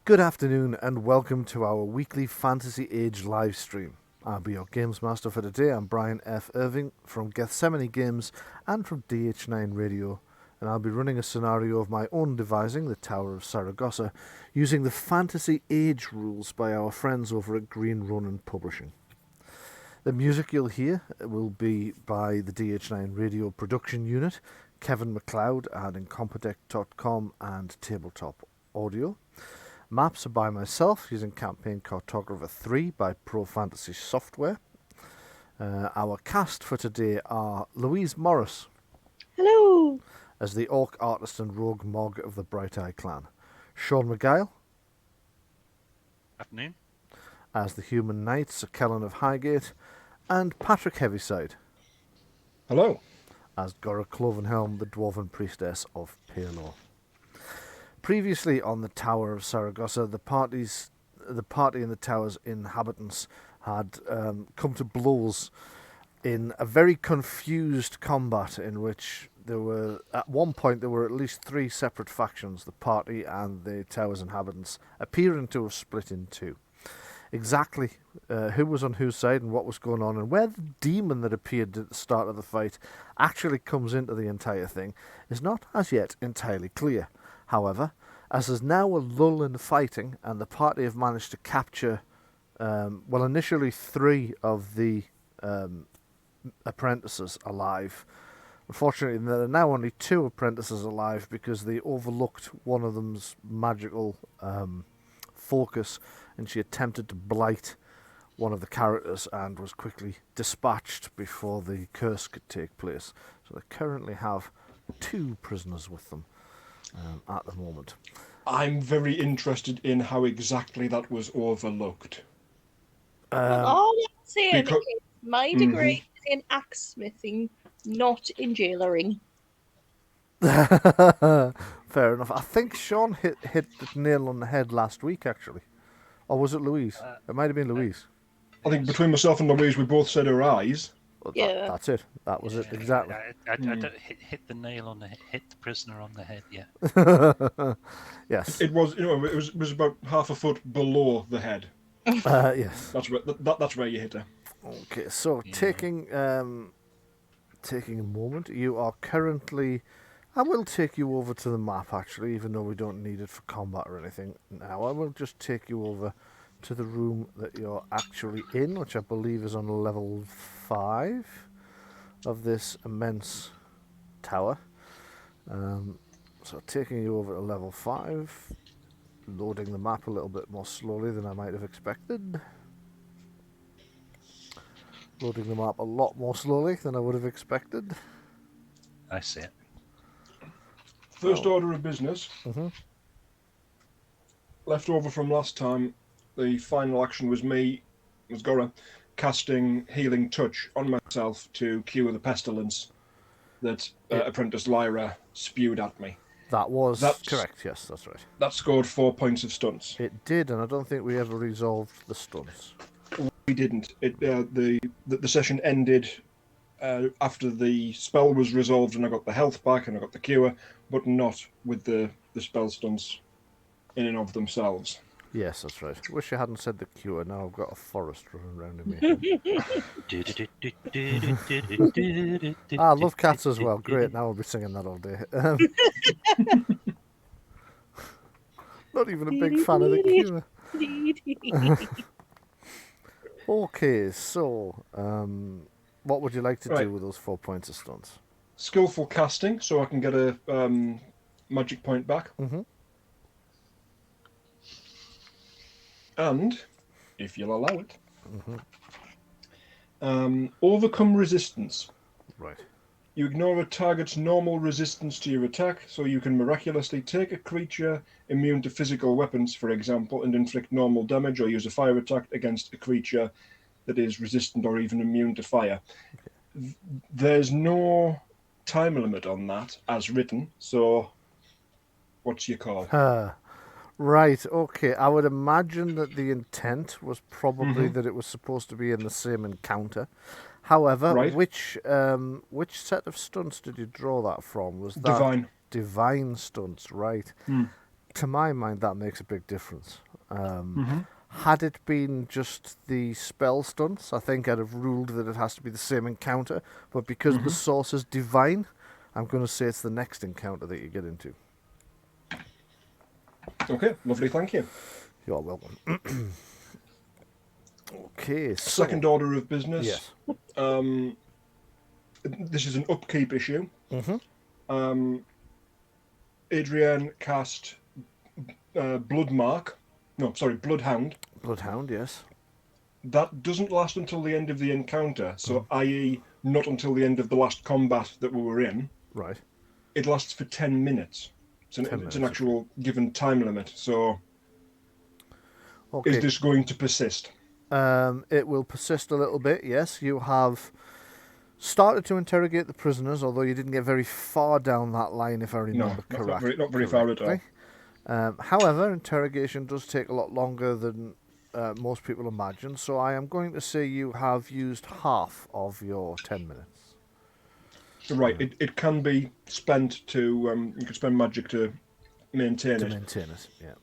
Good afternoon and welcome to our weekly Fantasy Age live stream. I'll be your Games Master for today. I'm Brian F. Irving from Gethsemane Games and from DH9 Radio, and I'll be running a scenario of my own devising, the Tower of Saragosa, using the Fantasy Age rules by our friends over at Green Ronin Publishing. The music you'll hear will be by the DH9 Radio production unit, Kevin MacLeod at Incompetech.com and Tabletop Audio. Maps are by myself using Campaign Cartographer 3 by Pro Fantasy Software. Our cast for today are Louise Morris. Hello. As the Orc Artist and Rogue Mog of the Bright Eye Clan. Sean McGuile. Afternoon. As the Human Knight, Sir Kellen of Highgate. And Patrick Heaviside. Hello. As Gora Clovenhelm, the Dwarven Priestess of Palor. Previously on the Tower of Saragosa, the party and the tower's inhabitants had come to blows in a very confused combat in which at one point there were at least 3 separate factions, the party and the tower's inhabitants, appearing to have split in 2. Exactly who was on whose side and what was going on and where the demon that appeared at the start of the fight actually comes into the entire thing is not as yet entirely clear. However, as there's now a lull in the fighting and the party have managed to capture, initially 3 of the apprentices alive. Unfortunately, there are now only 2 apprentices alive because they overlooked one of them's magical focus and she attempted to blight one of the characters and was quickly dispatched before the curse could take place. So they currently have 2 prisoners with them at the moment. I'm very interested in how exactly that was overlooked. All I'm saying Because- is my degree is in axesmithing, not in jailering. Fair enough. I think Sean hit the nail on the head last week, actually. Or was it Louise? It might have been Louise. I think between myself and Louise, we both said her eyes. Well, Yeah. that's it. That was it, exactly. I don't hit the nail on the hit the prisoner on the head. Yeah. Yes. It was, it was about half a foot below the head. Yes. That's where you hit her. Okay. So taking a moment, you are currently. I will take you over to the map, actually, even though we don't need it for combat or anything now. I will just take you over to the room that you're actually in, which I believe is on level 5 of this immense tower. So taking you over to level 5, loading the map a little bit more slowly than I might have expected. Loading the map a lot more slowly than I would have expected. I see it. First order of business. Mm-hmm. Left over from last time, the final action was Gora, casting Healing Touch on myself to cure the pestilence that Apprentice Lyra spewed at me. That's correct, yes, that's right. That scored 4 points of stunts. It did, and I don't think we ever resolved the stunts. We didn't. The session ended after the spell was resolved and I got the health back and I got the cure, but not with the spell stunts in and of themselves. Yes, that's right. Wish you hadn't said the cure. Now I've got a forest running around in me. I love cats as well. Great. Now I'll be singing that all day. Not even a big fan of the cure. Okay, so what would you like to do with those 4 points of stunts? Skillful casting, so I can get a magic point back. Mm-hmm. And, if you'll allow it, overcome resistance. Right. You ignore a target's normal resistance to your attack, so you can miraculously take a creature immune to physical weapons, for example, and inflict normal damage, or use a fire attack against a creature that is resistant or even immune to fire. Okay. There's no time limit on that, as written, so what's your call? Right, okay. I would imagine that the intent was probably that it was supposed to be in the same encounter. However, which set of stunts did you draw that from? Was that Divine. Divine stunts, right. to my mind, that makes a big difference. Mm-hmm. Had it been just the spell stunts, I think I'd have ruled that it has to be the same encounter. But because the source is divine, I'm going to say it's the next encounter that you get into. Okay, lovely, thank you. You're welcome. Okay, so... Second order of business. Yes. This is an upkeep issue. Mm-hmm. Adrienne cast Bloodhound. Bloodhound, yes. That doesn't last until the end of the encounter, so i.e. not until the end of the last combat that we were in. Right. It lasts for 10 minutes. It's an actual given time limit, so Okay. is this going to persist? It will persist a little bit, yes. You have started to interrogate the prisoners, although you didn't get very far down that line, if I remember correctly. Not very far at all. However, interrogation does take a lot longer than most people imagine, so I am going to say you have used half of your 10 minutes. Right, it can be spent to, you can spend magic to maintain To it. maintain it, yeah.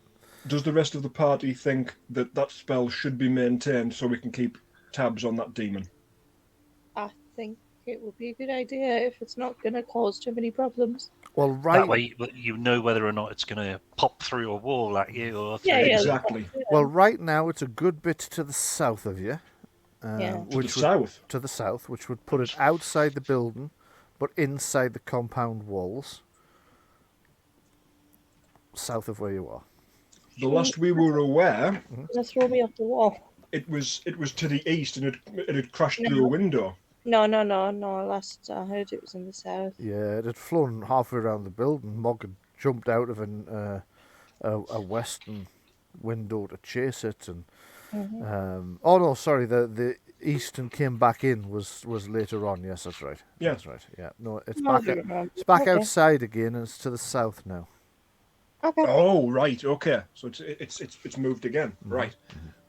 Does the rest of the party think that that spell should be maintained so we can keep tabs on that demon? I think it would be a good idea if it's not going to cause too many problems. Well, right. That way you know whether or not it's going to pop through a wall at you or through... Yeah, Exactly. Well, right now it's a good bit to the south of you. Yeah. To the south? To the south, which would put it outside the building, but inside the compound walls. South of where you are. The last we were aware, Gonna throw me off the wall. it was to the east and it had crashed through a window. No. Last I heard it was in the south. Yeah, it had flown halfway around the building. Mog had jumped out of a western window to chase it, and oh no, sorry, the eastern came back in was later on. Yes, that's right. Yeah. That's right. Yeah, no, it's No, back. I don't know. It's back Okay. outside again, and it's to the south now. Okay. Oh, right, okay. So it's moved again. Right.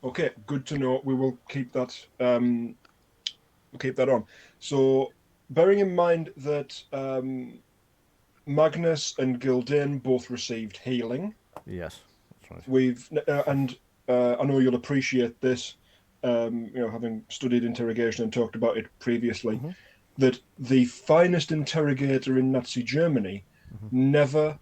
Okay, good to know. We will keep that on. So, bearing in mind that Magnus and Gildane both received healing, Yes, that's right. we've and I know you'll appreciate this, having studied interrogation and talked about it previously, that the finest interrogator in Nazi Germany never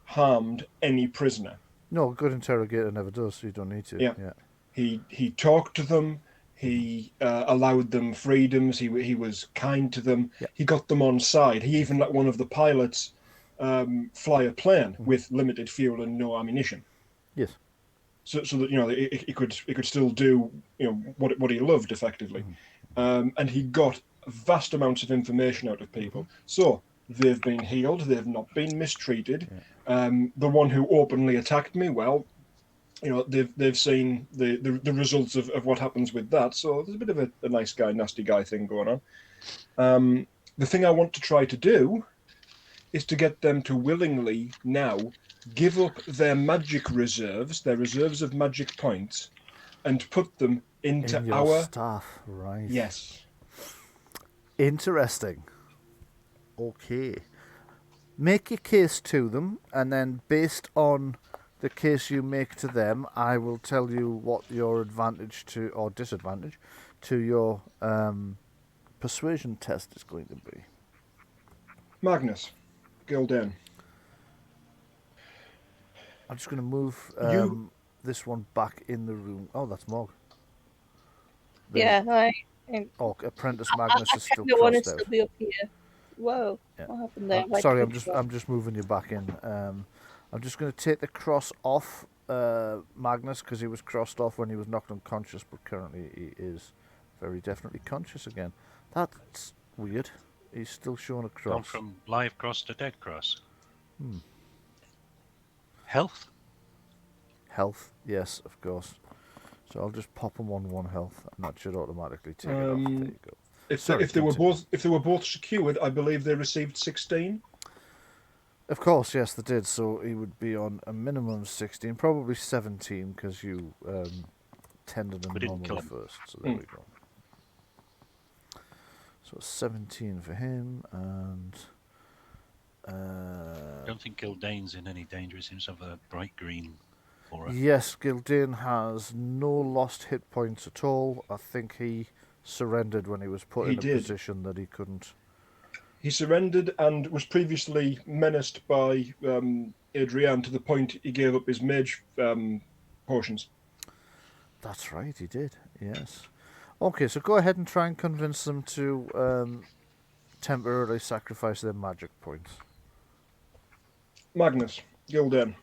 harmed any prisoner. No, a good interrogator never does, so you don't need to. Yeah. He talked to them. He allowed them freedoms. He was kind to them. Yeah. He got them on side. He even let one of the pilots fly a plane with limited fuel and no ammunition. Yes. So that he could still do what he loved effectively, and he got vast amounts of information out of people. So they've been healed. They've not been mistreated. Yeah. The one who openly attacked me, well, they've seen the results of what happens with that. So there's a bit of a nice guy, nasty guy thing going on. The thing I want to try to do is to get them to willingly now give up their magic reserves, their reserves of magic points, and put them into In your our staff, right? Yes. Interesting. Okay. Make your case to them, and then based on the case you make to them, I will tell you what your advantage to or disadvantage to your persuasion test is going to be. Magnus, Gildane. I'm just going to move this one back in the room. Oh, that's Mog. Yeah, Oh, Apprentice Magnus is still I want to crossed out. still be up here. Whoa, Yeah. what happened there? Why Sorry, did I'm just moving you back in. I'm just going to take the cross off Magnus because he was crossed off when he was knocked unconscious, but currently he is very definitely conscious again. That's weird. He's still showing a cross. Gone from live cross to dead cross. Health? Health, yes, of course. So I'll just pop him on 1 health, and that should automatically take it off. There you go. If they were both secured, I believe they received 16. Of course, yes, they did. So he would be on a minimum of 16, probably 17, because you tended him We didn't kill normally him. first. So there we go. So 17 for him, and The don't think Gildane's in any danger. He seems to have a bright green aura. Yes, Gildane has no lost hit points at all. I think he surrendered when he was put He in a did. position that he couldn't. He surrendered and was previously menaced by Adrian to the point he gave up his mage potions. That's right, he did. Yes. Okay, so go ahead and try and convince them to temporarily sacrifice their magic points. Magnus, Gildan,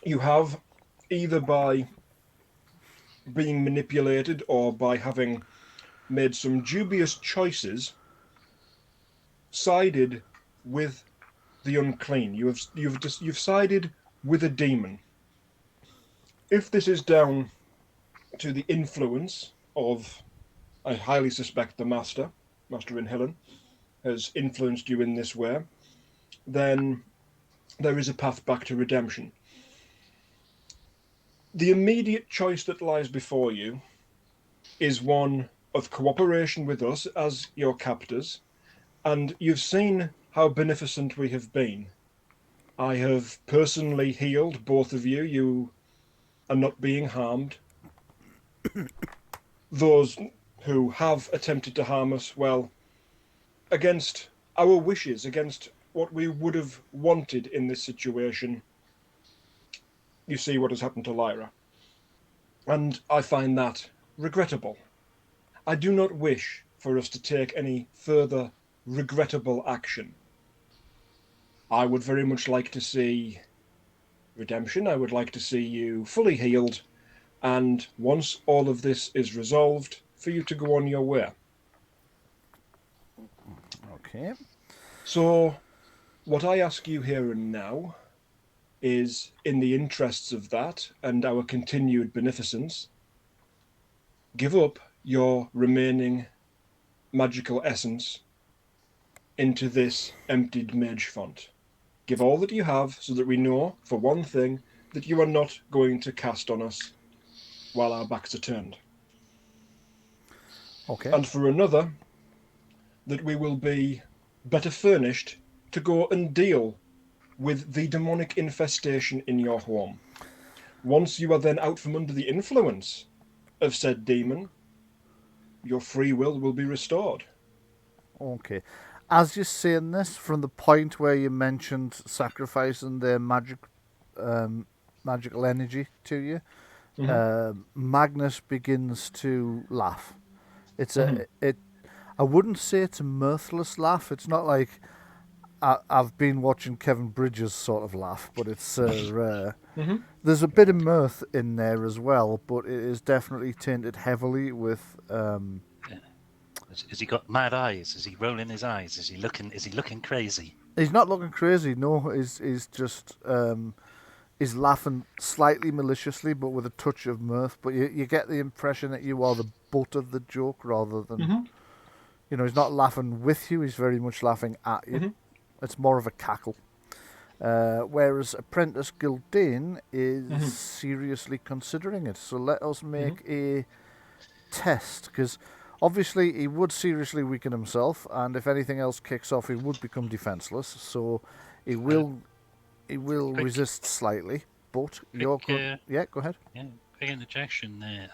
you have, either by being manipulated or by having made some dubious choices, sided with the unclean. You've sided with a demon. If this is down to the influence of, I highly suspect, the Master in Helen, has influenced you in this way, then there is a path back to redemption. The immediate choice that lies before you is one of cooperation with us as your captors, and you've seen how beneficent we have been. I have personally healed both of you. You are not being harmed. Those who have attempted to harm us, well, against our wishes, against what we would have wanted in this situation, you see what has happened to Lyra. And I find that regrettable. I do not wish for us to take any further regrettable action. I would very much like to see redemption. I would like to see you fully healed, and once all of this is resolved, for you to go on your way. Okay. So, what I ask you here and now is, in the interests of that and our continued beneficence, give up your remaining magical essence into this emptied mage font. Give all that you have so that we know, for one thing, that you are not going to cast on us while our backs are turned. Okay. And for another, that we will be better furnished to go and deal with the demonic infestation in your home. Once you are then out from under the influence of said demon, your free will be restored. Okay. As you're saying this, from the point where you mentioned sacrificing their magical energy to you, Magnus begins to laugh. It's I wouldn't say it's a mirthless laugh. It's not like I've been watching Kevin Bridges sort of laugh, but it's there's a bit of mirth in there as well, but it is definitely tainted heavily with. Has he got mad eyes? Is he rolling his eyes? Is he looking crazy? He's not looking crazy. No, he's just he's laughing slightly maliciously, but with a touch of mirth. But you get the impression that you are the butt of the joke rather than, he's not laughing with you. He's very much laughing at you. It's more of a cackle. Whereas Apprentice Gildane is seriously considering it. So let us make a test, because obviously he would seriously weaken himself, and if anything else kicks off, he would become defenseless. So he will resist slightly. But you're good. Yeah, go ahead. Yeah, quick interjection there.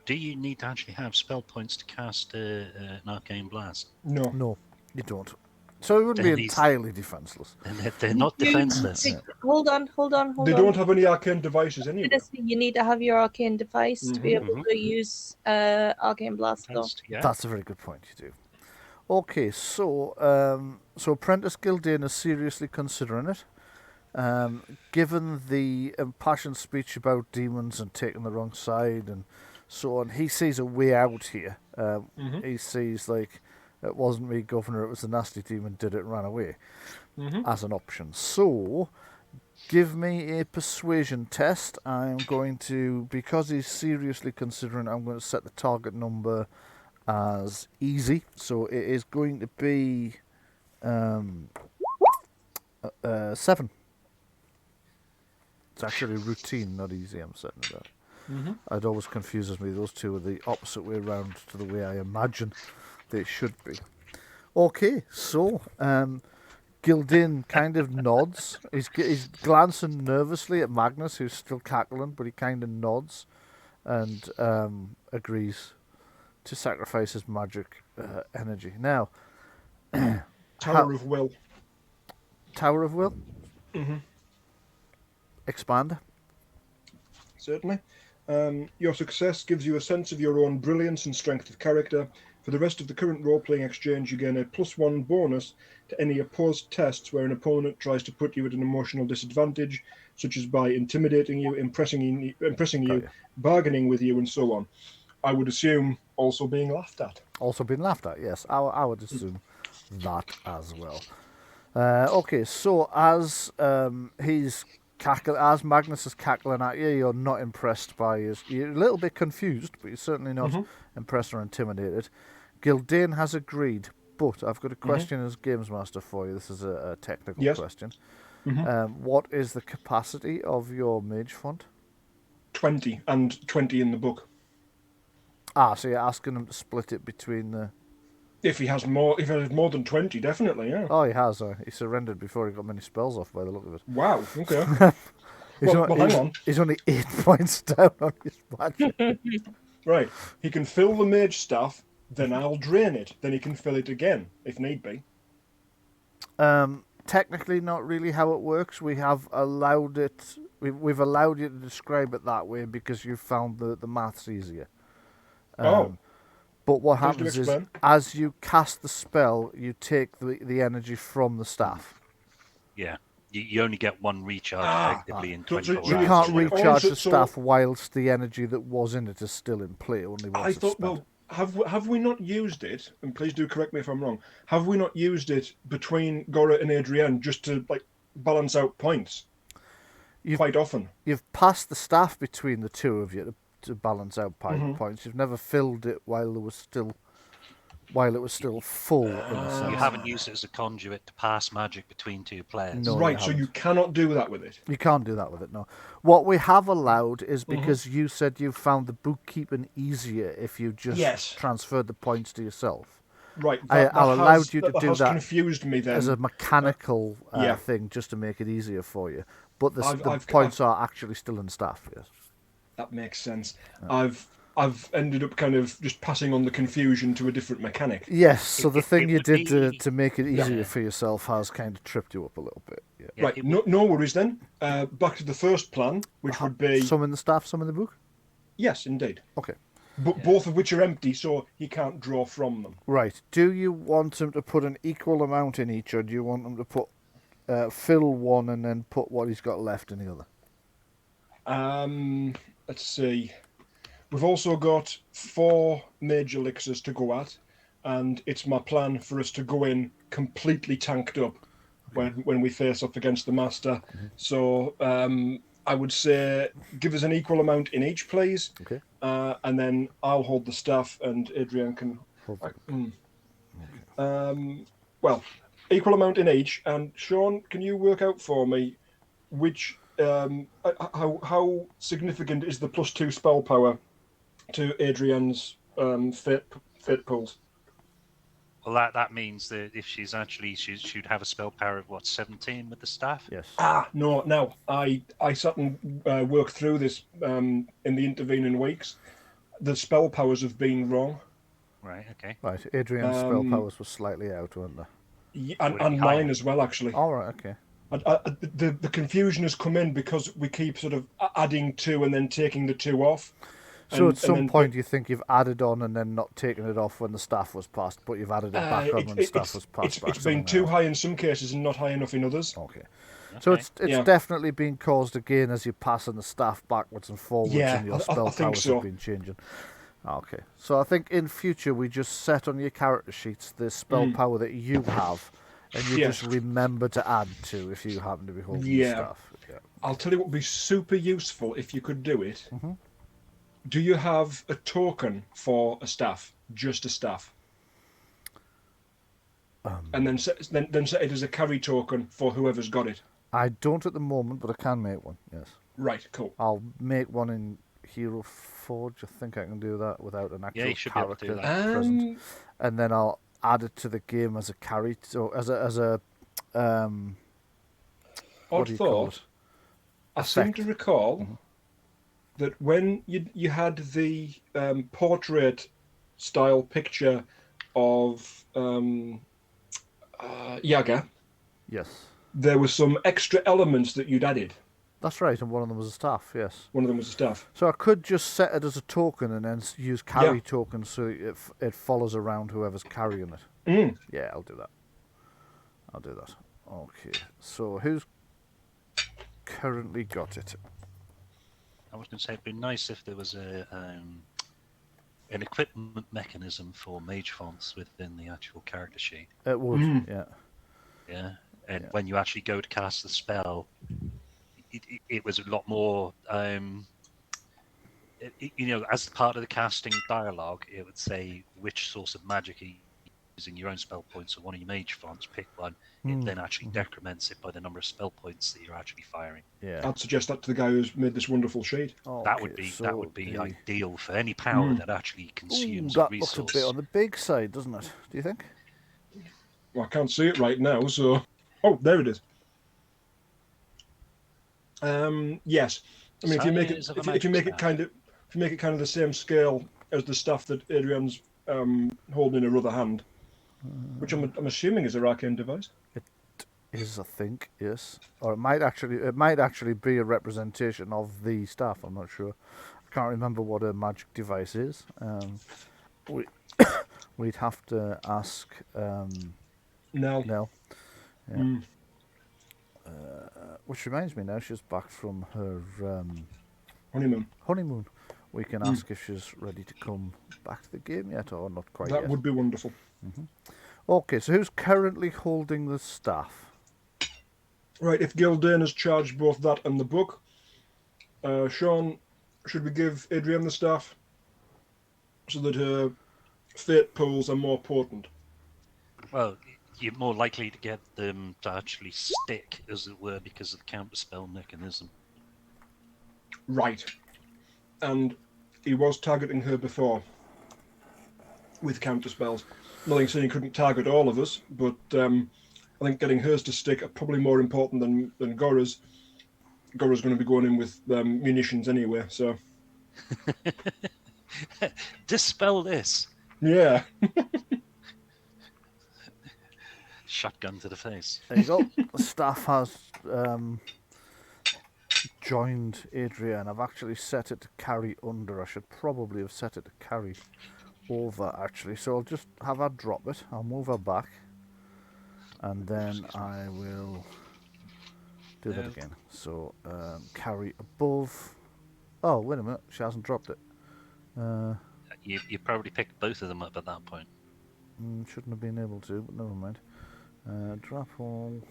Do you need to actually have spell points to cast an arcane blast? No, you don't. So he wouldn't Then be entirely defenseless. And they're not defenseless. Hold on. They don't have any arcane devices anyway. You need to have your arcane device to be able to use arcane blast, though. Yeah. That's a very good point. You do. Okay, so Apprentice Gildane is seriously considering it. Given the impassioned speech about demons and taking the wrong side and so on, he sees a way out here. He sees, like, it wasn't me, Governor, it was the nasty demon did it and ran away as an option. So, give me a persuasion test. I'm going to, because he's seriously considering, I'm going to set the target number as easy. So it is going to be 7. It's actually routine, not easy. I'm setting it at. It always confuses me. Those two are the opposite way around to the way I imagine they should be. Okay, so Gildin kind of nods. He's glancing nervously at Magnus, who's still cackling, but he kind of nods and agrees to sacrifice his magic energy. Now, Tower of Will. Tower of Will? Mm-hmm. Expand. Certainly. Your success gives you a sense of your own brilliance and strength of character. For the rest of the current role-playing exchange, you gain a +1 bonus to any opposed tests where an opponent tries to put you at an emotional disadvantage, such as by intimidating you, impressing you, bargaining with you, and so on. I would assume also being laughed at. Also been laughed at, yes. I would assume that as well. Okay, so as as Magnus is cackling at you, you're not impressed by his. You're a little bit confused, but you're certainly not impressed or intimidated. Gildane has agreed, but I've got a question as Games Master for you. This is a technical question. What is the capacity of your mage font? 20, and 20 in the book. So you're asking him to split it between the... If he has more than 20, definitely, yeah. Oh, he has. He surrendered before he got many spells off by the look of it. Wow, okay. Hang on. He's only 8 points down on his magic. Right. He can fill the mage staff, then I'll drain it. Then he can fill it again, if need be. Technically, not really how it works. We have allowed it... We've allowed you to describe it that way because you found the maths easier. But what happens is, as you cast the spell, you take the energy from the staff. Yeah. You only get one recharge effectively in 24 You can't recharge the staff whilst the energy that was in it is still in play. Only once it's spent. have we not used it? And please do correct me if I'm wrong. Have we not used it between Gora and Adrienne just to balance out points? Quite often. You've passed the staff between the two of you to balance out points. You've never filled it while it was still full. In a sense. You haven't used it as a conduit to pass magic between two players. No, right, so you cannot do that with it. You can't do that with it. No. What we have allowed is because you said you found the bookkeeping easier if you just transferred the points to yourself. Right, I allowed you to do that. Confused me then as a mechanical thing, just to make it easier for you. But the points are actually still in staff. Yes. That makes sense. I've ended up kind of just passing on the confusion to a different mechanic. Yes, so the thing you did to make it easier for yourself has kind of tripped you up a little bit. Yeah. Right, no worries then. Back to the first plan, which would be... Some in the staff, some in the book? Yes, indeed. Okay. But both of which are empty, so he can't draw from them. Right. Do you want him to put an equal amount in each, or do you want him to put fill one and then put what he's got left in the other? Let's see. We've also got 4 major elixirs to go at, and it's my plan for us to go in completely tanked up when we face up against the master. So I would say give us an equal amount in each, please. Okay. And then I'll hold the staff, and Adrian can. Well, equal amount in each. And Sean, can you work out for me which how significant is the +2 spell power to Adrian's fate pools? Well, that means that if she's actually she'd have a spell power of 17 with the staff. Yes. No. Now I sat and worked through this in the intervening weeks. The spell powers have been wrong. Right. Okay. Right. Adrian's spell powers were slightly out, weren't they? And mine as well, actually. All right. Okay. The confusion has come in because we keep sort of adding 2 and then taking the 2 off. So at some point you think you've added on and then not taken it off when the staff was passed, but you've added it back on when the staff was passed. It's been too high in some cases and not high enough in others. Okay. So it's definitely been caused again as you're passing the staff backwards and forwards and your spell powers have been changing. Okay. So I think in future we just set on your character sheets the spell power that you have, and you just remember to add to if you happen to be holding the staff. Yeah. I'll tell you what would be super useful if you could do it. Do you have a token for a staff? Just a staff? And then set it as a carry token for whoever's got it. I don't at the moment, but I can make one, yes. Right, cool. I'll make one in Hero Forge. I think I can do that without an actual character present. And then I'll add it to the game as a carry, so as a Odd do you call thought. it? I seem to recall Mm-hmm. that when you had the portrait style picture of Yaga, Yes. there were some extra elements that you'd added. That's right, and one of them was a staff, yes. One of them was a staff. So I could just set it as a token and then use carry Yeah. tokens so it follows around whoever's carrying it. Mm. Yeah, I'll do that. Okay, so who's currently got it? I was going to say it'd be nice if there was an equipment mechanism for mage fonts within the actual character sheet. It would, Mm. yeah. Yeah, and Yeah. when you actually go to cast the spell, it was a lot more. As part of the casting dialogue, it would say which source of magic are you using your own spell points or one of your mage fonts. Pick one. It then actually decrements it by the number of spell points that you're actually firing. Yeah. I'd suggest that to the guy who's made this wonderful sheet. That would be the... ideal for any power that actually consumes Ooh, a that looks resource. a bit on the big side, doesn't it? Do you think? Well, I can't see it right now, so oh, there it is. Yes, I mean if you make it kind of the same scale as the stuff that Adrian's holding in her other hand, which I'm assuming is a arcane device. Is, I think, yes, or it might actually be a representation of the staff. I'm not sure. I can't remember what a magic device is. We'd have to ask Nell. Nell. Yeah. Mm. Which reminds me, now she's back from her Honeymoon. We can ask if she's ready to come back to the game yet, or not quite That yet. would be wonderful. Okay, so who's currently holding the staff? Right, if Gildane has charged both that and the book, Sean, should we give Adrian the staff so that her fate pools are more potent? Well, you're more likely to get them to actually stick, as it were, because of the counterspell mechanism. Right. And he was targeting her before with counterspells. Nothing saying he couldn't target all of us, but I think getting hers to stick are probably more important than Gora's. Gora's going to be going in with munitions anyway, so... Dispel this! Yeah. Shotgun to the face. There you go. The staff has joined Adrian. I've actually set it to carry under. I should probably have set it to carry over, actually. So I'll just have her drop it. I'll move her back. And then I will do that again. So carry above. Oh, wait a minute. She hasn't dropped it. You probably picked both of them up at that point. Shouldn't have been able to, but never mind. Drop all.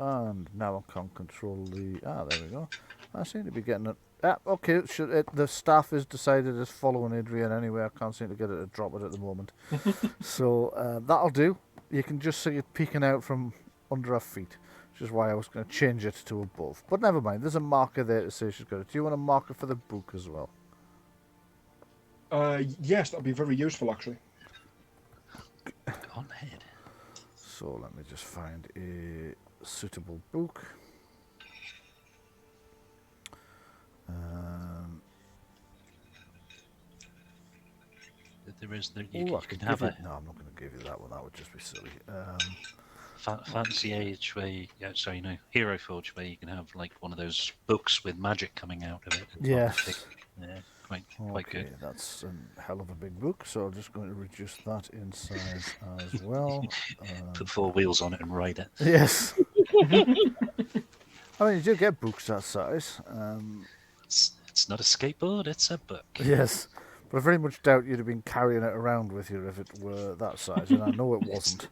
And now I can't control the... there we go. I seem to be getting it. Okay, the staff is decided as following Adrian anyway. I can't seem to get it to drop it at the moment. So that'll do. You can just see it peeking out from under her feet, which is why I was going to change it to above. But never mind, there's a marker there to say she's got it. Do you want a marker for the book as well? Yes, that'd be very useful, actually. Go on ahead. So let me just find a suitable book. There is No, I'm not going to give you that one. That would just be silly. Fantasy Age, Hero Forge, where you can have like one of those books with magic coming out of it. Yes. Yeah, quite good. That's a hell of a big book, so I'm just going to reduce that in size as well. Put 4 wheels on it and ride it. Yes. I mean, you do get books that size. It's not a skateboard, it's a book. Yes. But I very much doubt you'd have been carrying it around with you if it were that size, and I know it wasn't.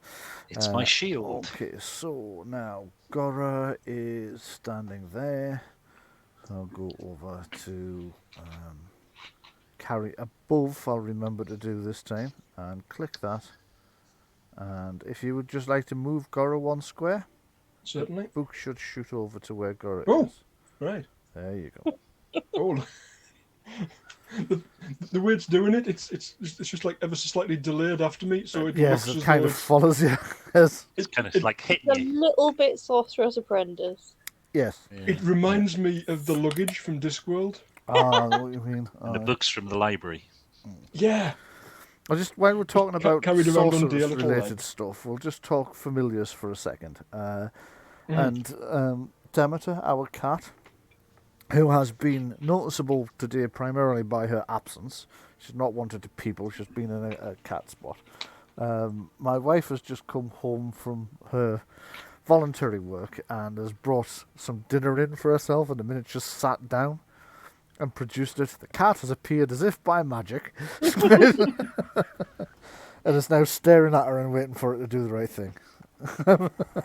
It's my shield. Okay, so now Gora is standing there. So I'll go over to carry above. I'll remember to do this time, and click that. And if you would just like to move Gora 1 square, Certainly. the book should shoot over to where Gora Oh, is. right. There you go. Oh. The way it's doing it, it's just like ever so slightly delayed after me, so it Yes, looks it as kind though of follows you. Yes. It's kind of it, like It's hitting a you. little bit Sorcerer's Apprentice. Yes. it reminds me of the luggage from Discworld. Ah, I know what you mean. And the books from the library. Yeah, While we're talking about carried around on Dale little sorceress-related legs. stuff, we'll just talk familiars for a second. Mm. And Demeter, our cat, who has been noticeable today primarily by her absence. She's not wanted to people, she's been in a cat spot. My wife has just come home from her voluntary work and has brought some dinner in for herself, and the minute just sat down and produced it, the cat has appeared as if by magic and is now staring at her and waiting for her to do the right thing.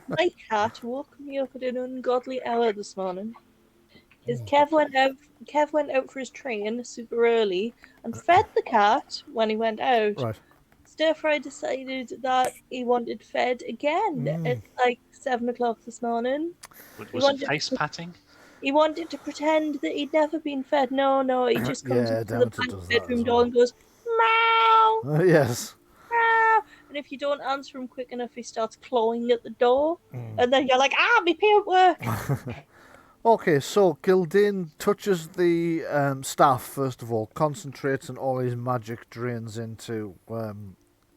My cat woke me up at an ungodly hour this morning. Because Kev went out for his train super early and fed the cat when he went out. Right. Stir-Fry decided that he wanted fed again at like 7 o'clock this morning. Was it face patting? He wanted to pretend that he'd never been fed. No, he just comes Yeah, up to the Demeter back does that bedroom as door well. and goes, meow, Yes. meow. And if you don't answer him quick enough, he starts clawing at the door. And then you're like, my paperwork. Okay, so Gildane touches the staff, first of all, concentrates, and all his magic drains into... well,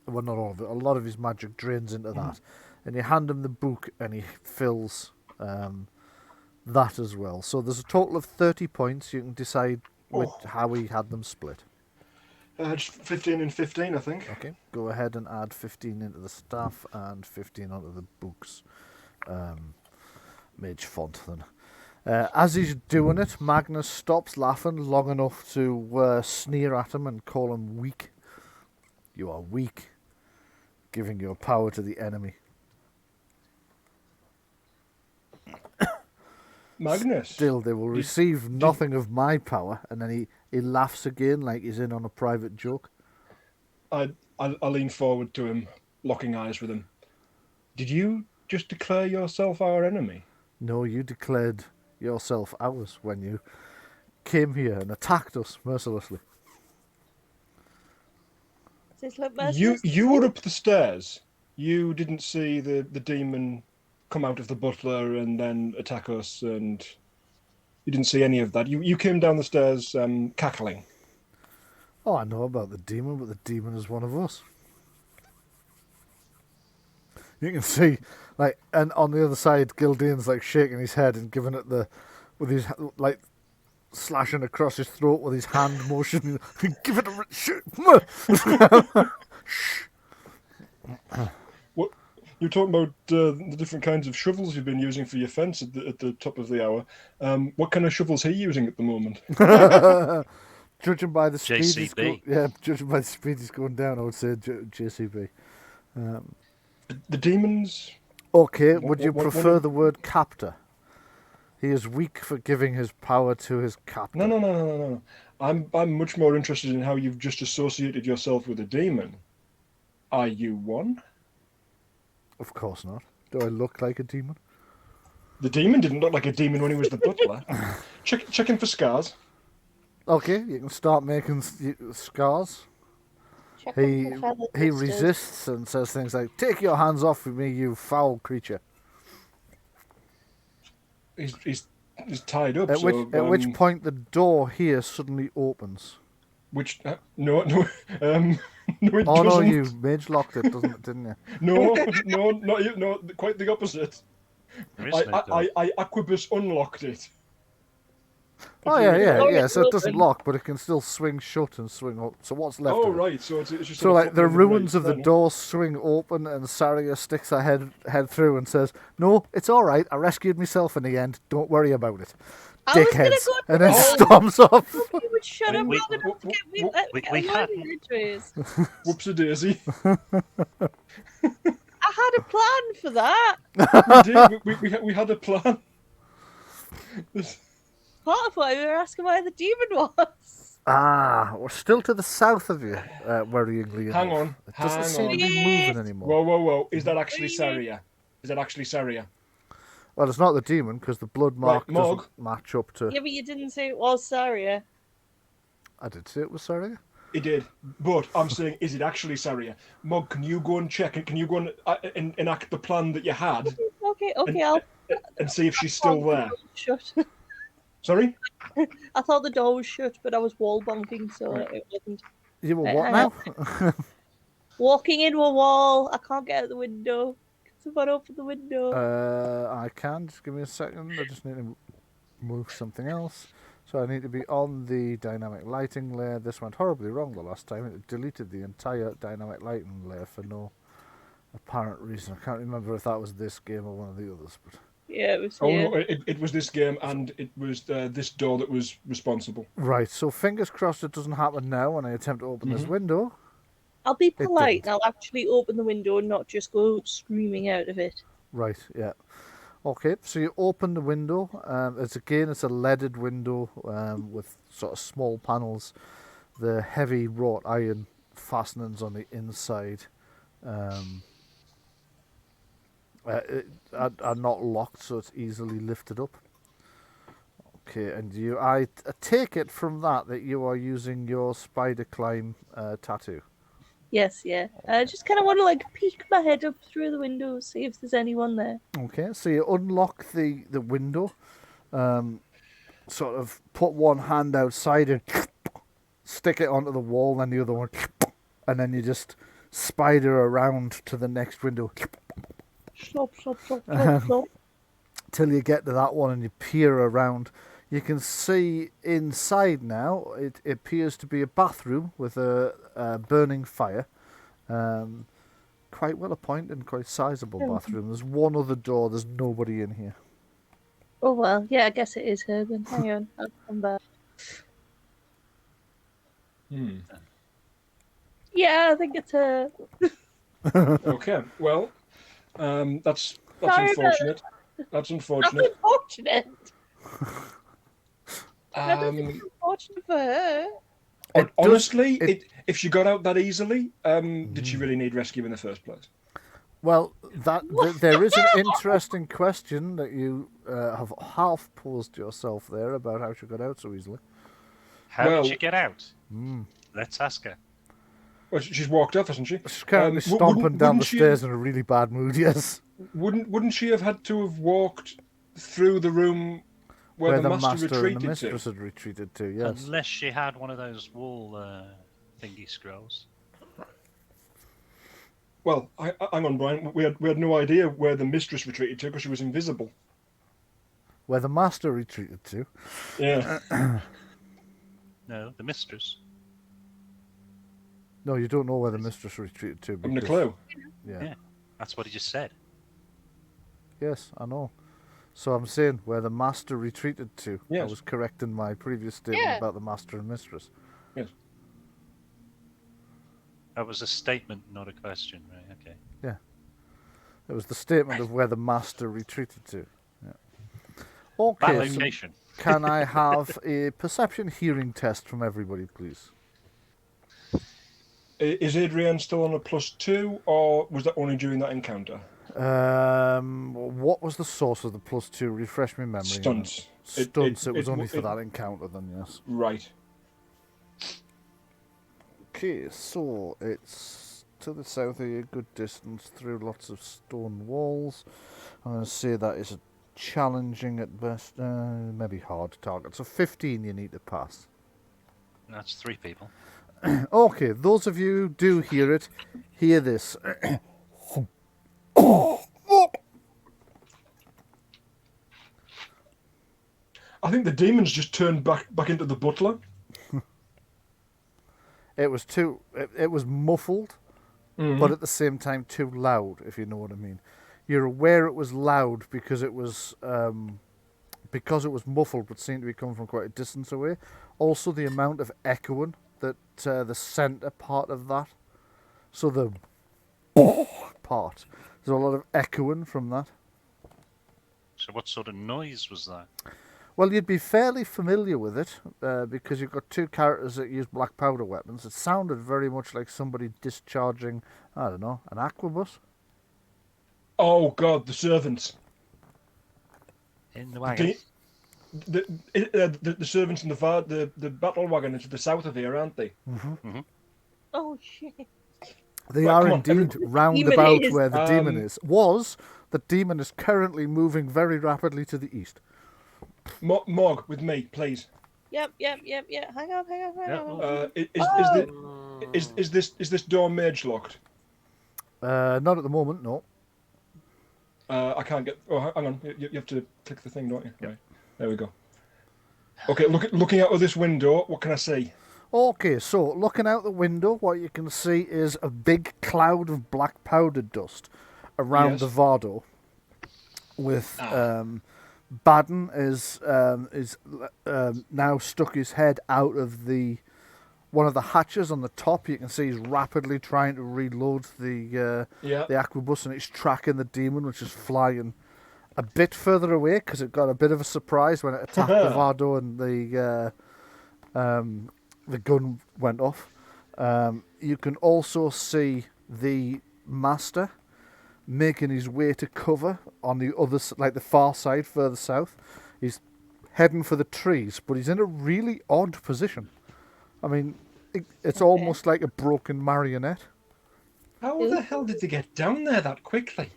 not all of it. A lot of his magic drains into that. And you hand him the book, and he fills that as well. So there's a total of 30 points. You can decide how he had them split. Just 15 and 15, I think. Okay, go ahead and add 15 into the staff and 15 onto the books. Mage font, then. As he's doing it, Magnus stops laughing long enough to sneer at him and call him weak. You are weak, giving your power to the enemy. Magnus. Still, they will receive nothing of my power. And then he laughs again like he's in on a private joke. I lean forward to him, locking eyes with him. Did you just declare yourself our enemy? No, you declared yourself ours when you came here and attacked us mercilessly. You were up the stairs. You didn't see the demon come out of the butler and then attack us, and you didn't see any of that. You came down the stairs cackling. Oh, I know about the demon, but the demon is one of us. You can see, like, and on the other side, Gildane's like shaking his head and giving it with his, like, slashing across his throat with his hand motion. Give it a What you're talking about the different kinds of shovels you've been using for your fence at the top of the hour. What kind of shovels are you using at the moment? Judging by the speed JCB. judging by the speed he's going down, I would say JCB. The demons. Okay, would you what- prefer the word captor? He is weak for giving his power to his captor. No. I'm much more interested in how you've just associated yourself with a demon. Are you one? Of course not. Do I look like a demon? The demon didn't look like a demon when he was the butler. Checking for scars. Okay, you can start making scars. He resists and says things like, "Take your hands off me, you foul creature." He's tied up. At which point the door here suddenly opens. Which no, no, it Oh no, doesn't. you mage locked it, didn't you? No, not you. No, quite the opposite. There is no door. I Aquabus unlocked it. Oh yeah. Door So it doesn't open. lock, but it can still swing shut and swing up. So what's left? Oh of it? right, so it's just So like the ruins of the door. door swing open, and Saria sticks her head through and says, "No, it's all right. I rescued myself in the end. Don't worry about it." I was gonna Dickheads, go and then to- storms off. You would shut him We- up and we- get me. we had- Whoopsie daisy. I had a plan for that. We did. We had a plan. Part of why we were asking where the demon was. Ah, we're still to the south of you, worryingly Hang enough. on, It doesn't hang seem on. to be moving anymore. Whoa! Is that actually Saria? Is that actually Saria? Well, it's not the demon because the blood mark Right, Mog. doesn't match up to. Yeah, but you didn't say it was Saria. I did say it was Saria. He did, but I'm saying, is it actually Saria? Mog, can you go and check it? Can you go and enact the plan that you had Okay, and, I'll. and see if she's I still thought the there? door was shut. Sorry? I thought the door was shut, but I was wall bonking, so Right. it wasn't. You were Right, what hang now? Walking into a wall. I can't get out the window. Can someone open the window? I can. Just give me a second. I just need to move something else. So I need to be on the dynamic lighting layer. This went horribly wrong the last time. It deleted the entire dynamic lighting layer for no apparent reason. I can't remember if that was this game or one of the others. But Yeah, it was Oh here. no, it was this game, and it was this door that was responsible. right, so fingers crossed it doesn't happen now when I attempt to open this window. I'll be It polite didn't. and I'll actually open the window and not just go screaming out of it. Right, yeah. Okay, so you open the window. It's a leaded window with sort of small panels. The heavy wrought iron fastenings on the inside are not locked, so it's easily lifted up. Okay, and I take it from that you are using your spider climb tattoo. Yes, yeah. I just kind of want to like peek my head up through the window, see if there's anyone there. Okay, so you unlock the window, sort of put one hand outside and stick it onto the wall, then the other one, and then you just spider around to the next window Slop, slop, slop, slop, slop. till you get to that one and you peer around. You can see inside now, it appears to be a bathroom with a burning fire. Quite well appointed and quite sizable bathroom. There's one other door, there's nobody in here. Oh well, yeah, I guess it is her then. Hang on, I'll come back. Yeah, I think it's her. Okay, well, that's Sorry about unfortunate. That's That's unfortunate. unfortunate. That is unfortunate for her. Honestly, if she got out that easily, did she really need rescue in the first place? Well, there is an interesting question that you have half posed yourself there about how she got out so easily. How Well- did she get out? Let's ask her. Well, she's walked off, hasn't she? She's currently w- stomping wouldn't- down the wouldn't she- stairs in a really bad mood, yes. Wouldn't she have had to have walked through the room where the master and the retreated mistress to? had retreated to, yes. Unless she had one of those wall thingy scrolls. Well, hang on, Brian. We had no idea where the mistress retreated to because she was invisible. Where the master retreated to. Yeah. No, the mistress. No, you don't know where the mistress retreated to. Having a because- clue. Yeah. That's what he just said. Yes, I know. So I'm saying where the master retreated to. I Yes. was correcting my previous statement Yeah. about the master and mistress. Yes. That was a statement, not a question, right? Okay. It was the statement of where the master retreated to. Yeah. Okay, That so location. can I have a perception hearing test from everybody, please? Is Adrienne still on a +2, or was that only during that encounter? What was the source of the +2? Refresh my memory. Stunts. Stunts. It was only for that encounter, then, yes. Right. Okay, so it's to the south of you, a good distance through lots of stone walls. I'm going to say that is a challenging at best, maybe hard target. So 15 you need to pass. That's 3 people. Okay, those of you who do hear it, hear this. I think the demons just turned back into the butler. It was muffled, but at the same time too loud, if you know what I mean. You're aware it was loud because it was muffled, but seemed to be coming from quite a distance away. Also, the amount of echoing that the centre part of that, so the part, there's a lot of echoing from that. So what sort of noise was that? Well, you'd be fairly familiar with it because you've got 2 characters that use black powder weapons. It sounded very much like somebody discharging, I don't know, an aquabus. Oh God, the servants. In the wagon. The servants in the battle wagon are to the south of here, aren't they? Oh shit! They Right, are come on, indeed everybody. round Demon about is. where the demon is. The demon is currently moving very rapidly to the east. Mog with me, please. Yep. Hang on. Is this door mage locked? Not at the moment, no. I can't get. Oh, hang on. You have to click the thing, don't you? Right. There we go. Okay, looking out of this window, what can I see? Okay, so looking out the window, what you can see is a big cloud of black powder dust around Yes. the Vardo. With Baden is now stuck his head out of one of the hatches on the top. You can see he's rapidly trying to reload the Aquabus, and it's tracking the demon, which is flying a bit further away because it got a bit of a surprise when it attacked the Vardo and the gun went off. You can also see the master making his way to cover on the other, like the far side, further south. He's heading for the trees, but he's in a really odd position. I mean, it's almost like a broken marionette. How the hell did they get down there that quickly?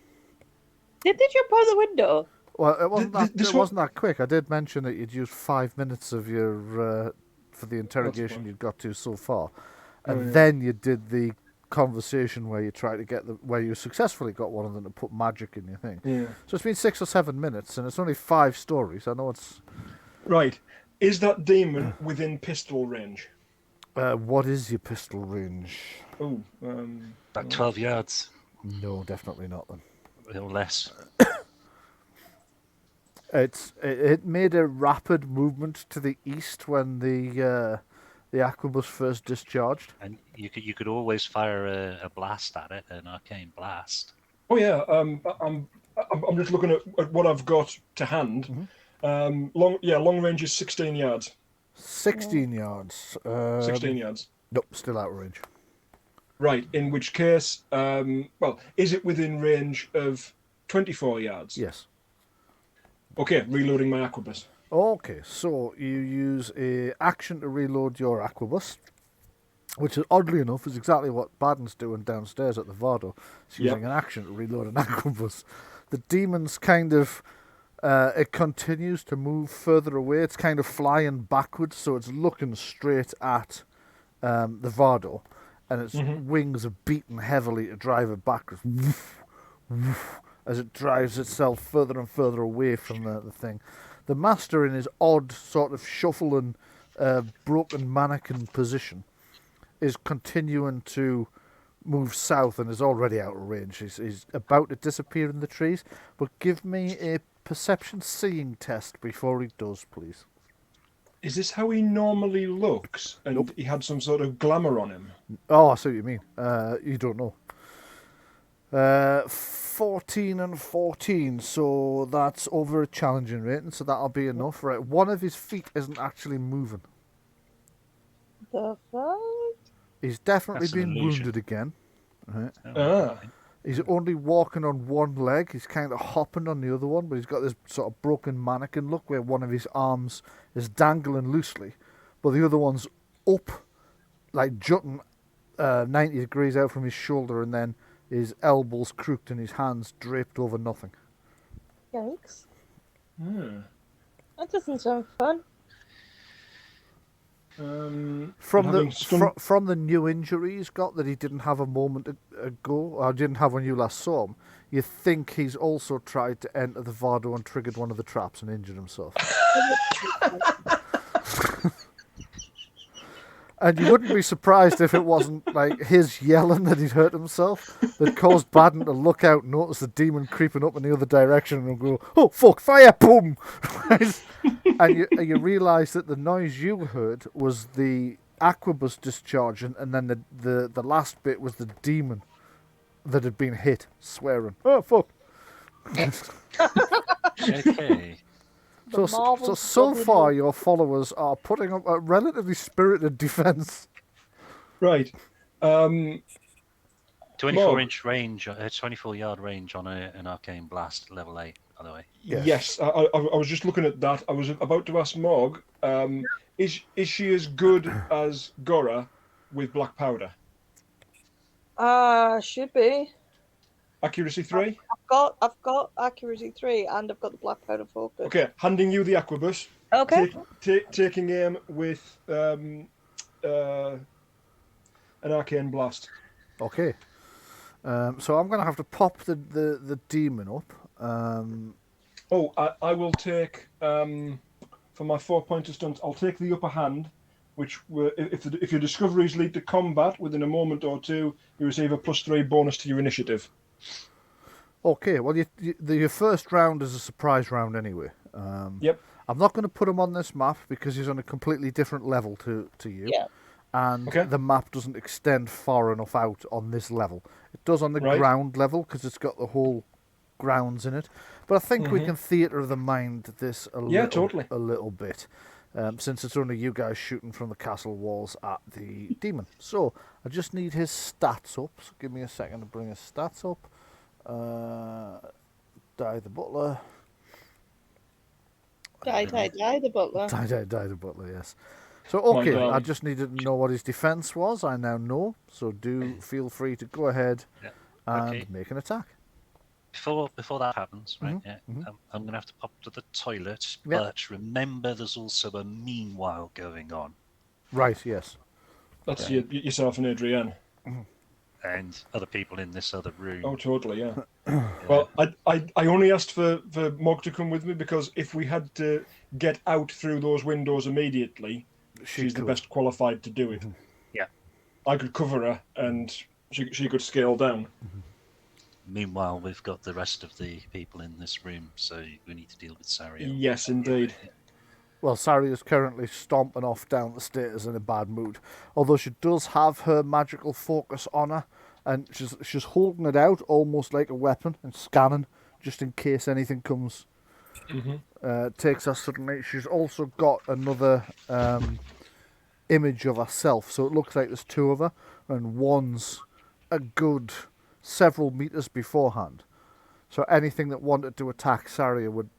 Did they jump out the window? Well, it wasn't This wasn't that quick. I did mention that you'd used 5 minutes of your for the interrogation you'd got to so far, and then you did the conversation where you tried to get where you successfully got one of them to put magic in your thing. Yeah. So it's been 6 or 7 minutes, and it's only 5 stories. I know it's Right. Is that demon within pistol range? what is your pistol range? Oh, About 12 yards No, definitely not then. or less. It made a rapid movement to the east when the Aquabus first discharged. And you could always fire a blast at it, an arcane blast. oh yeah. I'm just looking at what I've got to hand. Long range is 16 yards. 16 yards. 16 yards. Nope, still out of range. Right. In which case, is it within range of 24 yards? Yes. Okay, reloading my Aquabus. Okay, so you use a action to reload your Aquabus, which is, oddly enough, is exactly what Baden's doing downstairs at the Vardo. It's using an action to reload an Aquabus. The demon's kind of it continues to move further away. It's kind of flying backwards, so it's looking straight at the Vardo, and its wings are beating heavily to drive it backwards. As it drives itself further and further away from the thing. The master, in his odd sort of shuffling, broken mannequin position, is continuing to move south and is already out of range. He's about to disappear in the trees, but give me a perception seeing test before he does, please. Is this how he normally looks? And he had some sort of glamour on him? Oh, I see what you mean. You don't know. 14 and 14, so that's over a challenging rating, so that'll be enough. Right, one of his feet isn't actually moving. The fuck? He's definitely That's an been illusion. wounded again. Right. Ah. He's only walking on one leg. He's kind of hopping on the other one, but he's got this sort of broken mannequin look where one of his arms is dangling loosely, but the other one's up, like jutting 90 degrees out from his shoulder, and then his elbows crooked and his hands draped over nothing. Yikes. Hmm. That doesn't sound fun. From the new injury he's got that he didn't have a moment ago, or didn't have when you last saw him, you think he's also tried to enter the Vardo and triggered one of the traps and injured himself. And you wouldn't be surprised if it wasn't like his yelling that he'd hurt himself that caused Baden to look out, notice the demon creeping up in the other direction, and go, "Oh fuck, fire! Boom!" Right? And you realise that the noise you heard was the Aquabus discharging, and then the last bit was the demon that had been hit, swearing, "Oh fuck!" Okay. So far, your followers are putting up a relatively spirited defence. Right. 24-inch range, 24-yard range on an arcane blast, level 8. by the way. Yes, I was just looking at that. I was about to ask Morg, is she as good as Gora with black powder? Should be. Accuracy 3? I've got accuracy 3 and I've got the black powder focus. Okay, handing you the arquebus. Okay. Taking aim with an arcane blast. Okay. So I'm going to have to pop the demon up. I will take for my 4-pointer stunt. I'll take the upper hand, which if your discoveries lead to combat within a moment or two, you receive a +3 bonus to your initiative. Okay, well, your first round is a surprise round anyway. Yep. I'm not going to put him on this map because he's on a completely different level to you. Yeah. And the map doesn't extend far enough out on this level. It does on the ground level because it's got the whole grounds in it. But I think we can theatre of the mind this a little bit. Since it's only you guys shooting from the castle walls at the demon. So, I just need his stats up. So give me a second to bring his stats up. Die the butler. Die the butler. Die the butler, yes. So, okay, I just needed to know what his defense was. I now know. So, do feel free to go ahead and make an attack. Before that happens, right? I'm going to have to pop to the toilet, but remember there's also a meanwhile going on. Right, yes. That's yourself and Adrienne. And other people in this other room. Oh, totally, yeah. Well, I only asked for Morg to come with me because if we had to get out through those windows immediately, she's the best qualified to do it. Yeah. I could cover her and she could scale down. Meanwhile, we've got the rest of the people in this room, so we need to deal with Sario. Yes, indeed. Well, Sari is currently stomping off down the stairs in a bad mood. Although she does have her magical focus on her, and she's holding it out almost like a weapon and scanning just in case anything comes. Takes her suddenly. She's also got another image of herself, so it looks like there's two of her, and one's a good several meters beforehand. So anything that wanted to attack Saria would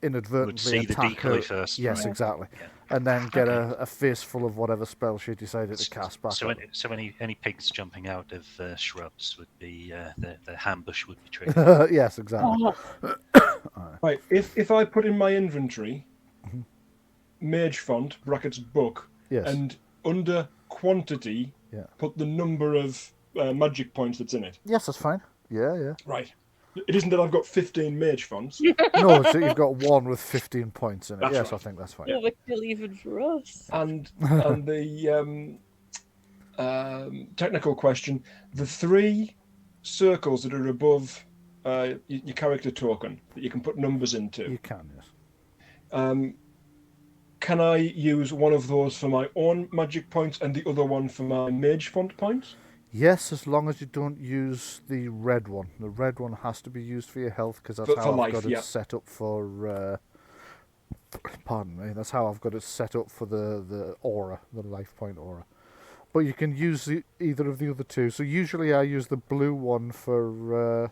inadvertently attack the decoy her first. Yes, right? exactly. Yeah. And then get a face full of whatever spell she decided to cast back. So any pigs jumping out of shrubs would be the ambush would be triggered. Yes, exactly. Right. If I put in my inventory, mage font brackets book, and under quantity, put the number of magic points that's in it. Yes, that's fine. Yeah. Right. It isn't that I've got 15 mage fonts. No, so you've got one with 15 points in it. That's yes, right. I think that's fine. Overkill even for us. And the technical question: the 3 circles that are above your character token that you can put numbers into. You can, yes. Can I use one of those for my own magic points and the other one for my mage font points? Yes, as long as you don't use the red one. The red one has to be used for your health because that's how I've got it set up for. Pardon me. That's how I've got it set up for the aura, the life point aura. But you can use either of the other two. So usually I use the blue one for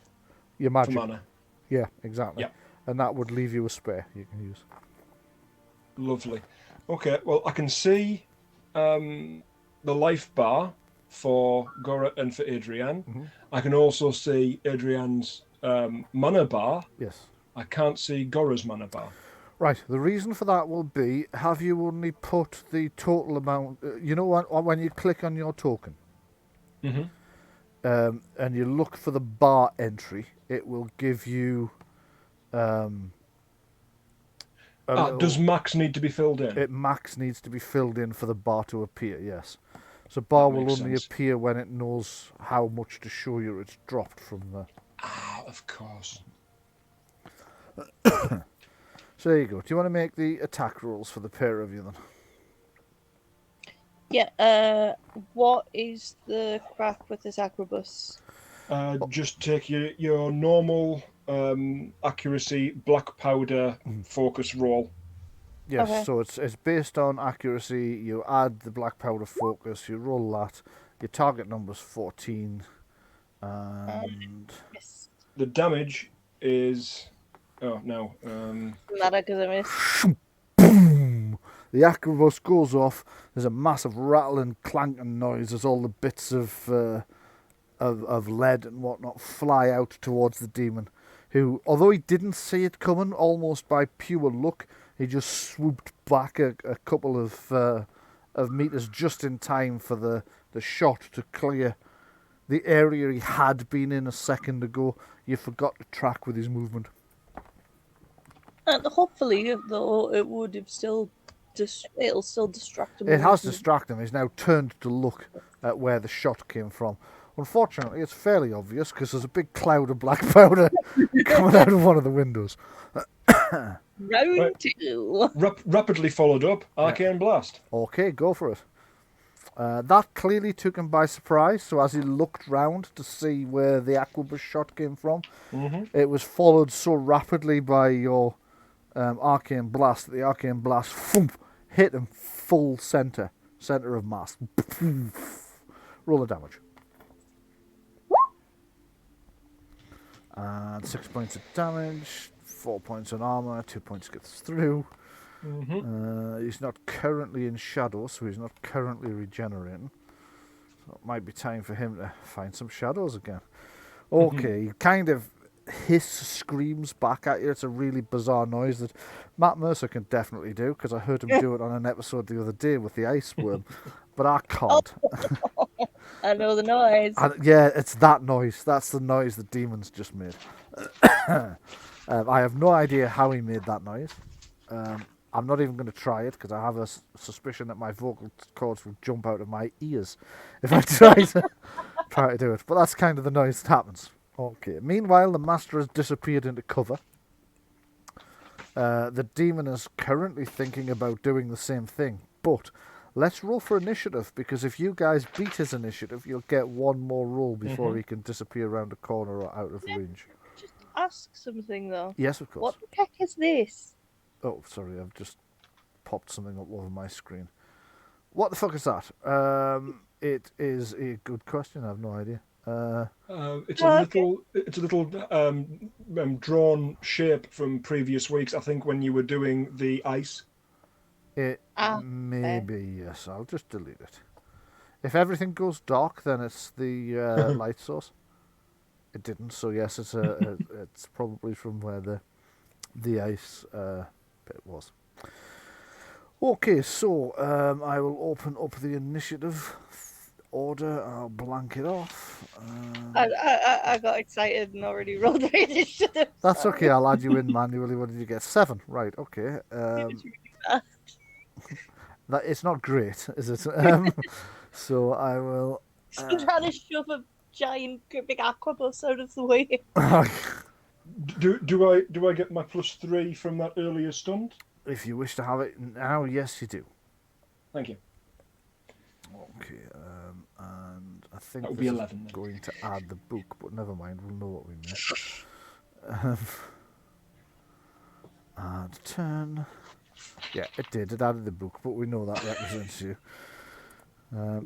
your magic. For mana. Yeah, exactly. Yeah. And that would leave you a spare you can use. Lovely. Okay. Well, I can see the life bar for Gora and for Adrienne. I can also see Adrienne's mana bar. Yes. I can't see Gora's mana bar. Right. The reason for that will be: have you only put the total amount? You know when you click on your token, and you look for the bar entry, it will give you. Does max need to be filled in? Max needs to be filled in for the bar to appear. Yes. So bar will only appear when it knows how much to show you it's dropped from there. Of course. So there you go. Do you want to make the attack rolls for the pair of you then? Yeah. What is the crack with this acrobus? Just take your normal accuracy black powder focus roll. Yes, okay. So it's based on accuracy. You add the black powder focus, you roll that. Your target number's 14. And Yes. The damage is Oh, no. Doesn't matter because I missed. Boom! The arquebus goes off. There's a massive rattling, clanking noise as all the bits of lead and whatnot fly out towards the demon, who, although he didn't see it coming, almost by pure luck, he just swooped back a couple of meters just in time for the shot to clear the area he had been in a second ago. You forgot to track with his movement. And hopefully, though, it would have still it'll still distract him. It has distracted him. He's now turned to look at where the shot came from. Unfortunately, it's fairly obvious because there's a big cloud of black powder coming out of one of the windows. Round 2. Rapidly followed up, Arcane Blast. Okay, go for it. That clearly took him by surprise, so as he looked round to see where the arquebus shot came from, it was followed so rapidly by your Arcane Blast that the Arcane Blast hit him full centre of mass. Roll the damage. And 6 points of damage, 4 points on armour, 2 points gets through. He's not currently in shadow, so he's not currently regenerating. So it might be time for him to find some shadows again. Okay, he kind of screams back at you. It's a really bizarre noise that Matt Mercer can definitely do, because I heard him do it on an episode the other day with the ice worm, but I can't. I know the noise. Yeah, it's that noise. That's the noise the demon's just made. I have no idea how he made that noise. I'm not even going to try it because I have a suspicion that my vocal cords will jump out of my ears if I try to do it. But that's kind of the noise that happens. Okay. Meanwhile, the master has disappeared into cover. The demon is currently thinking about doing the same thing. But let's roll for initiative, because if you guys beat his initiative, you'll get one more roll before he can disappear around a corner or out of range. Just ask something, though. Yes, of course. What the heck is this? Oh, sorry, I've just popped something up over my screen. What the fuck is that? It is a good question. I have no idea. It's a little drawn shape from previous weeks. I think when you were doing the ice. It may be, yes. I'll just delete it. If everything goes dark, then it's the light source. It didn't, so yes, it's probably from where the ice bit was. Okay, so I will open up the initiative order. I'll blank it off. I got excited and already rolled the initiative. That's okay. I'll add you in manually. What did you get? 7. Right. Okay. That it's not great, is it? So I will. I'm trying to shove a giant big aquabus out of the way. Do I get my +3 from that earlier stunt? If you wish to have it now, yes, you do. Thank you. Okay, and I think that would this be 11. is going to add the book, but never mind. We'll know what we meant. Add 10. Yeah, it did. It added the book, but we know that represents you.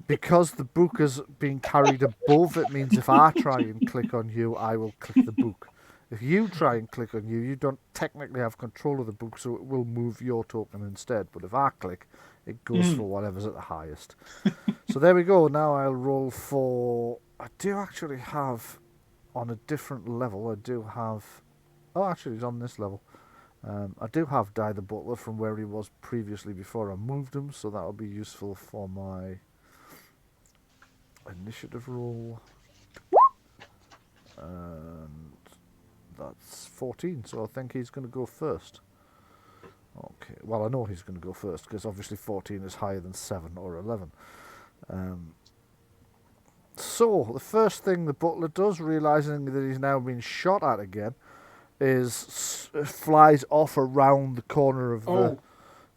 Because the book is being carried above, it means if I try and click on you, I will click the book. If you try and click on you, you don't technically have control of the book, so it will move your token instead. But if I click, it goes for whatever's at the highest. So there we go. Now I'll roll for... I do actually have, on a different level, I do have... Oh, actually, he's on this level. I do have Die the Butler from where he was previously before I moved him, so that'll be useful for my initiative roll. And that's 14, so I think he's going to go first. Okay, well, I know he's going to go first, because obviously 14 is higher than 7 or 11. So, the first thing the butler does, realising that he's now been shot at again, is flies off around the corner of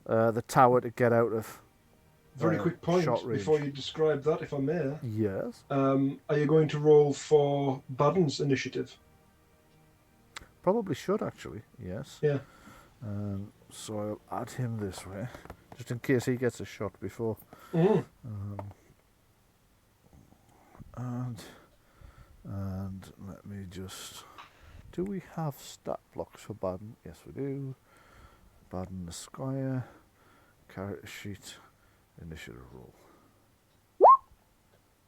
the tower to get out of very quick point shot range. Before you describe that, if I may. Yes. Are you going to roll for Bards' initiative? Probably should, actually. Yes. Yeah. So I'll add him this way, just in case he gets a shot before. And let me just Do we have stat blocks for Baden? Yes, we do. Baden the Squire, character sheet, initiative roll.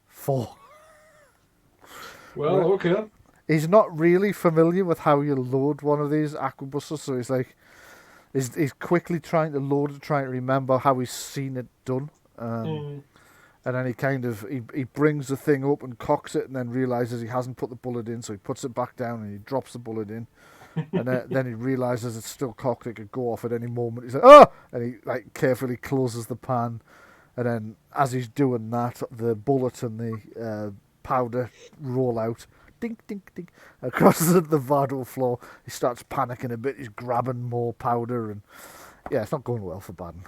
4. Well, Right. okay. He's not really familiar with how you load one of these aquabuses, so he's like, he's quickly trying to load it, trying to remember how he's seen it done. And then he brings the thing up and cocks it, and then realizes he hasn't put the bullet in, so he puts it back down and he drops the bullet in, and then he realizes it's still cocked; it could go off at any moment. He's like, "Oh!" and he like carefully closes the pan, and then as he's doing that, the bullet and the powder roll out, dink dink dink, across the Vado floor. He starts panicking a bit. He's grabbing more powder and. Yeah, it's not going well for Baden.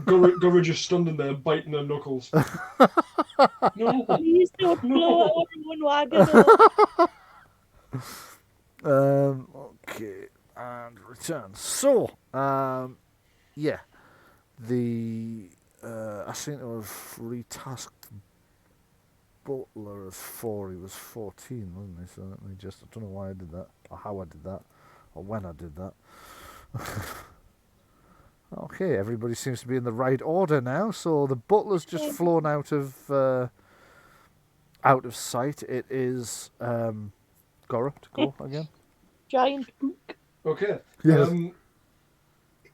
Gura just standing there biting her knuckles. No. Please don't blow our own wagon up. Okay, and return. So, yeah, I seem to have retasked Butler as 4. He was 14, wasn't he? So let me I don't know why I did that, or how I did that, or when I did that. Okay, everybody seems to be in the right order now. So the butler's just flown out of sight. It is Gora to go again. Giant book. Okay. Yes.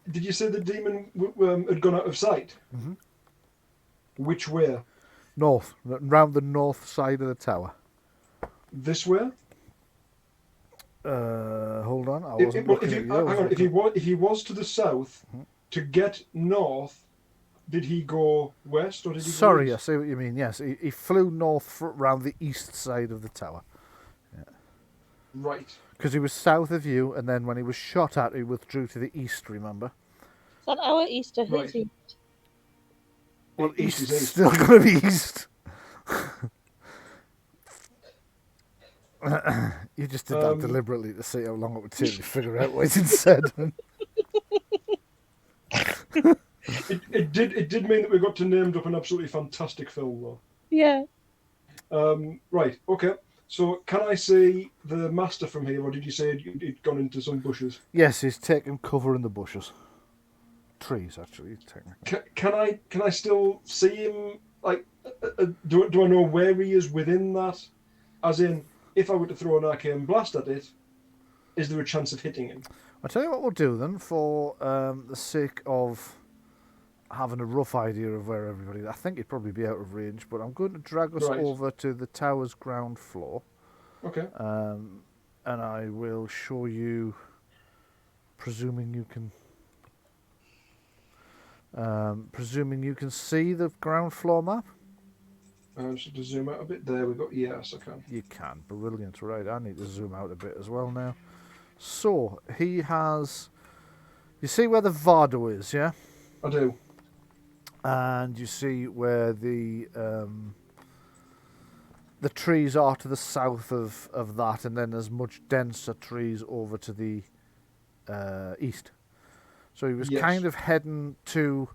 Did you say the demon had gone out of sight? Mm-hmm. Which way? North, round the north side of the tower. This way? Hold on, Hang on. If he was to the south, to get north, did he go west or did he? Sorry, go I east? see what you mean. Yes, he flew north round the east side of the tower. Yeah. Right. Because he was south of you, and then when he was shot at, he withdrew to the east. Remember? Is that our east or his Right. east? Well, East east is is east. still going to be east. You just did that deliberately to see how long it would take to figure out what he'd said. It did mean that we got to named up an absolutely fantastic film though. Yeah. Right. Okay. So can I see the master from here, or did you say he'd gone into some bushes? Yes, he's taking cover in the bushes. Trees, actually, technically. Can I still see him? Like, do I know where he is within that? As in, if I were to throw an arcane blast at it, is there a chance of hitting him? I'll tell you what we'll do then, for the sake of having a rough idea of where everybody is. I think he'd probably be out of range, but I'm going to drag us over to the tower's ground floor. Okay. And I will show you, presuming you can see the ground floor map. Just to zoom out a bit there, we've got, yes, I can. You can. Brilliant. Right, I need to zoom out a bit as well now. So, he has... You see where the Vado is, yeah? I do. And you see where the trees are to the south of that, and then there's much denser trees over to the east. So he was kind of heading to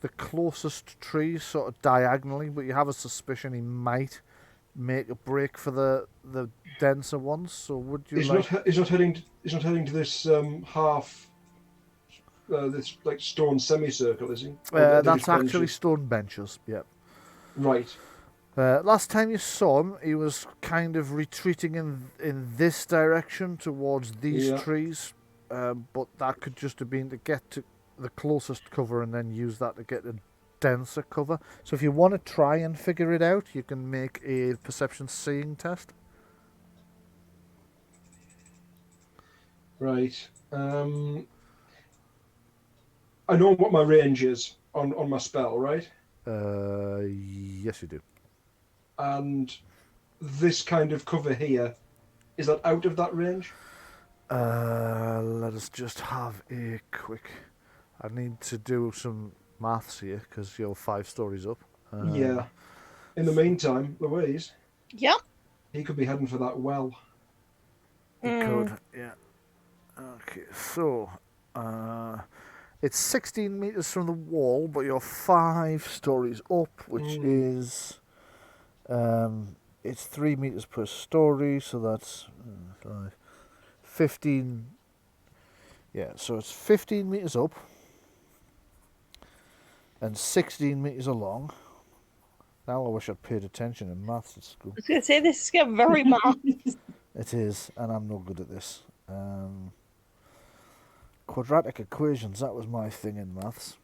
the closest trees, sort of diagonally, but you have a suspicion he might make a break for the denser ones. So would you He's not heading to this half, this like stone semicircle, is he? That's actually stone benches. Yep. Right. Last time you saw him, he was kind of retreating in this direction towards these trees, but that could just have been to get to the closest cover and then use that to get a denser cover. So if you want to try and figure it out, you can make a perception seeing test. Right. I know what my range is on my spell, right? Yes, you do. And this kind of cover here, is that out of that range? Let us just have a quick... I need to do some maths here because you're 5 stories up. Yeah. In the meantime, Louise. Yep. He could be heading for that well. He could, yeah. Okay, so it's 16 meters from the wall, but you're 5 stories up, which is it's 3 meters per story, so that's 5, 15. Yeah, so it's 15 meters up and 16 meters along. Now I wish I'd paid attention in maths at school. I was going to say, this is getting very math. It is, and I'm no good at this. Quadratic equations, that was my thing in maths.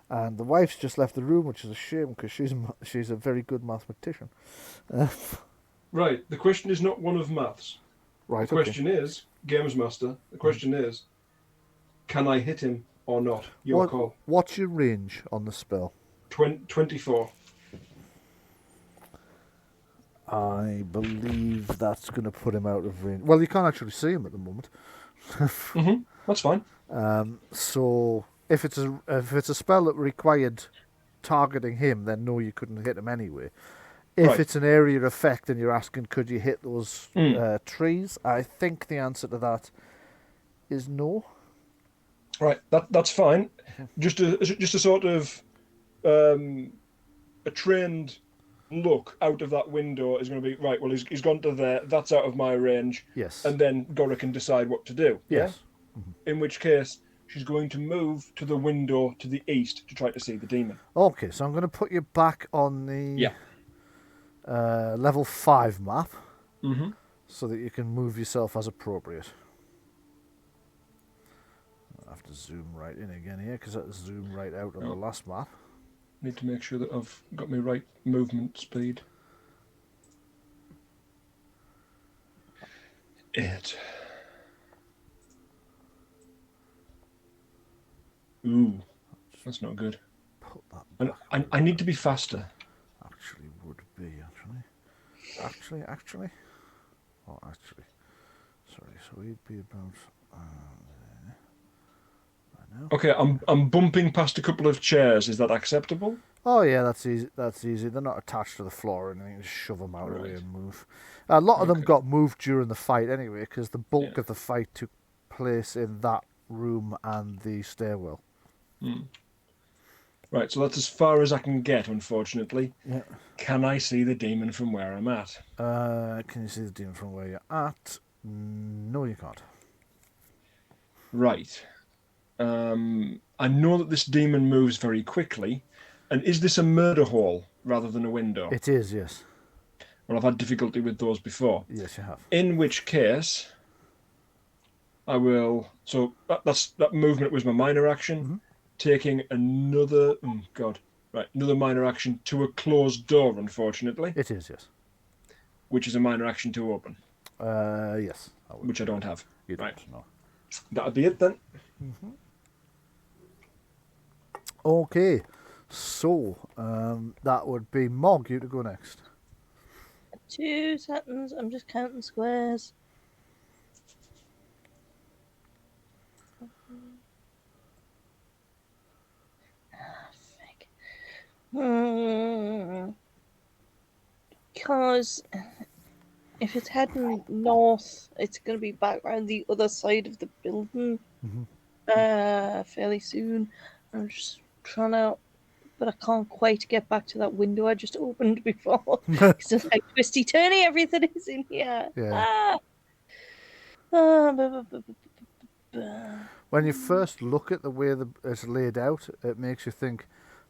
And the wife's just left the room, which is a shame because she's a very good mathematician. Right, the question is not one of maths. Right, The question is, Games Master, the question is, can I hit him or not? Your call. What's your range on the spell? 24. I believe that's going to put him out of range. Well, you can't actually see him at the moment. That's fine. So if it's a spell that required targeting him, then no, you couldn't hit him anyway. If it's an area effect and you're asking could you hit those trees, I think the answer to that is no. Right, that's fine. Just a sort of a trained look out of that window is going to be right. Well, he's gone to there. That's out of my range. Yes. And then Gora can decide what to do. Yes. Yeah? In which case, she's going to move to the window to the east to try to see the demon. Okay, so I'm going to put you back on the level 5 map so that you can move yourself as appropriate. I have to zoom right in again here because that zoomed right out on the last map. Need to make sure that I've got my right movement speed. 8. Ooh, that's not good. Put that And I need to be faster. actually would be actually. Oh, actually. Sorry, so he'd be about there. Right now. Okay, I'm bumping past a couple of chairs. Is that acceptable? Oh yeah, that's easy. That's easy. They're not attached to the floor or anything. Just shove them out of the way and move. A lot of them got moved during the fight anyway, because the bulk of the fight took place in that room and the stairwell. Right, so that's as far as I can get, unfortunately. Yeah. Can I see the demon from where I'm at? Can you see the demon from where you're at? No, you can't. Right. I know that this demon moves very quickly. And is this a murder hall rather than a window? It is, yes. Well, I've had difficulty with those before. Yes, you have. In which case, I will... So that movement was my minor action. Taking another... another minor action to a closed door, unfortunately. It is, yes. Which is a minor action to open. Yes. Which I don't have. You don't, no. That'll be it then. Okay. So, that would be Mog, you to go next. 2 seconds, I'm just counting squares. Because if it's heading north, it's going to be back around the other side of the building fairly soon. I'm just trying to... But I can't quite get back to that window I just opened before. It's just like twisty-turny everything is in here. Yeah. When you first look at the way it's laid out, it makes you think,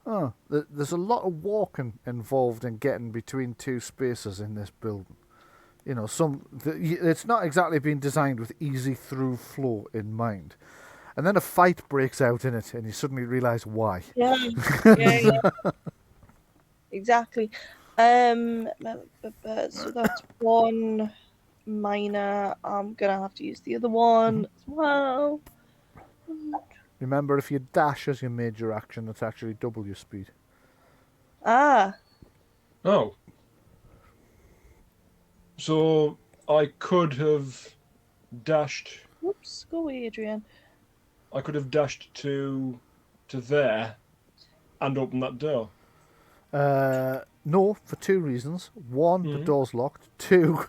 oh, there's a lot of walking involved in getting between two spaces in this building. You know, it's not exactly been designed with easy through flow in mind. And then a fight breaks out in it, and you suddenly realise why. Yeah. Exactly. So that's one minor. I'm gonna have to use the other one as well. Remember, if you dash as your major action, it's actually double your speed. Ah. Oh. So I could have dashed. Whoops. Go away, Adrian. I could have dashed to there and opened that door. No, for 2 reasons. One, the door's locked. 2,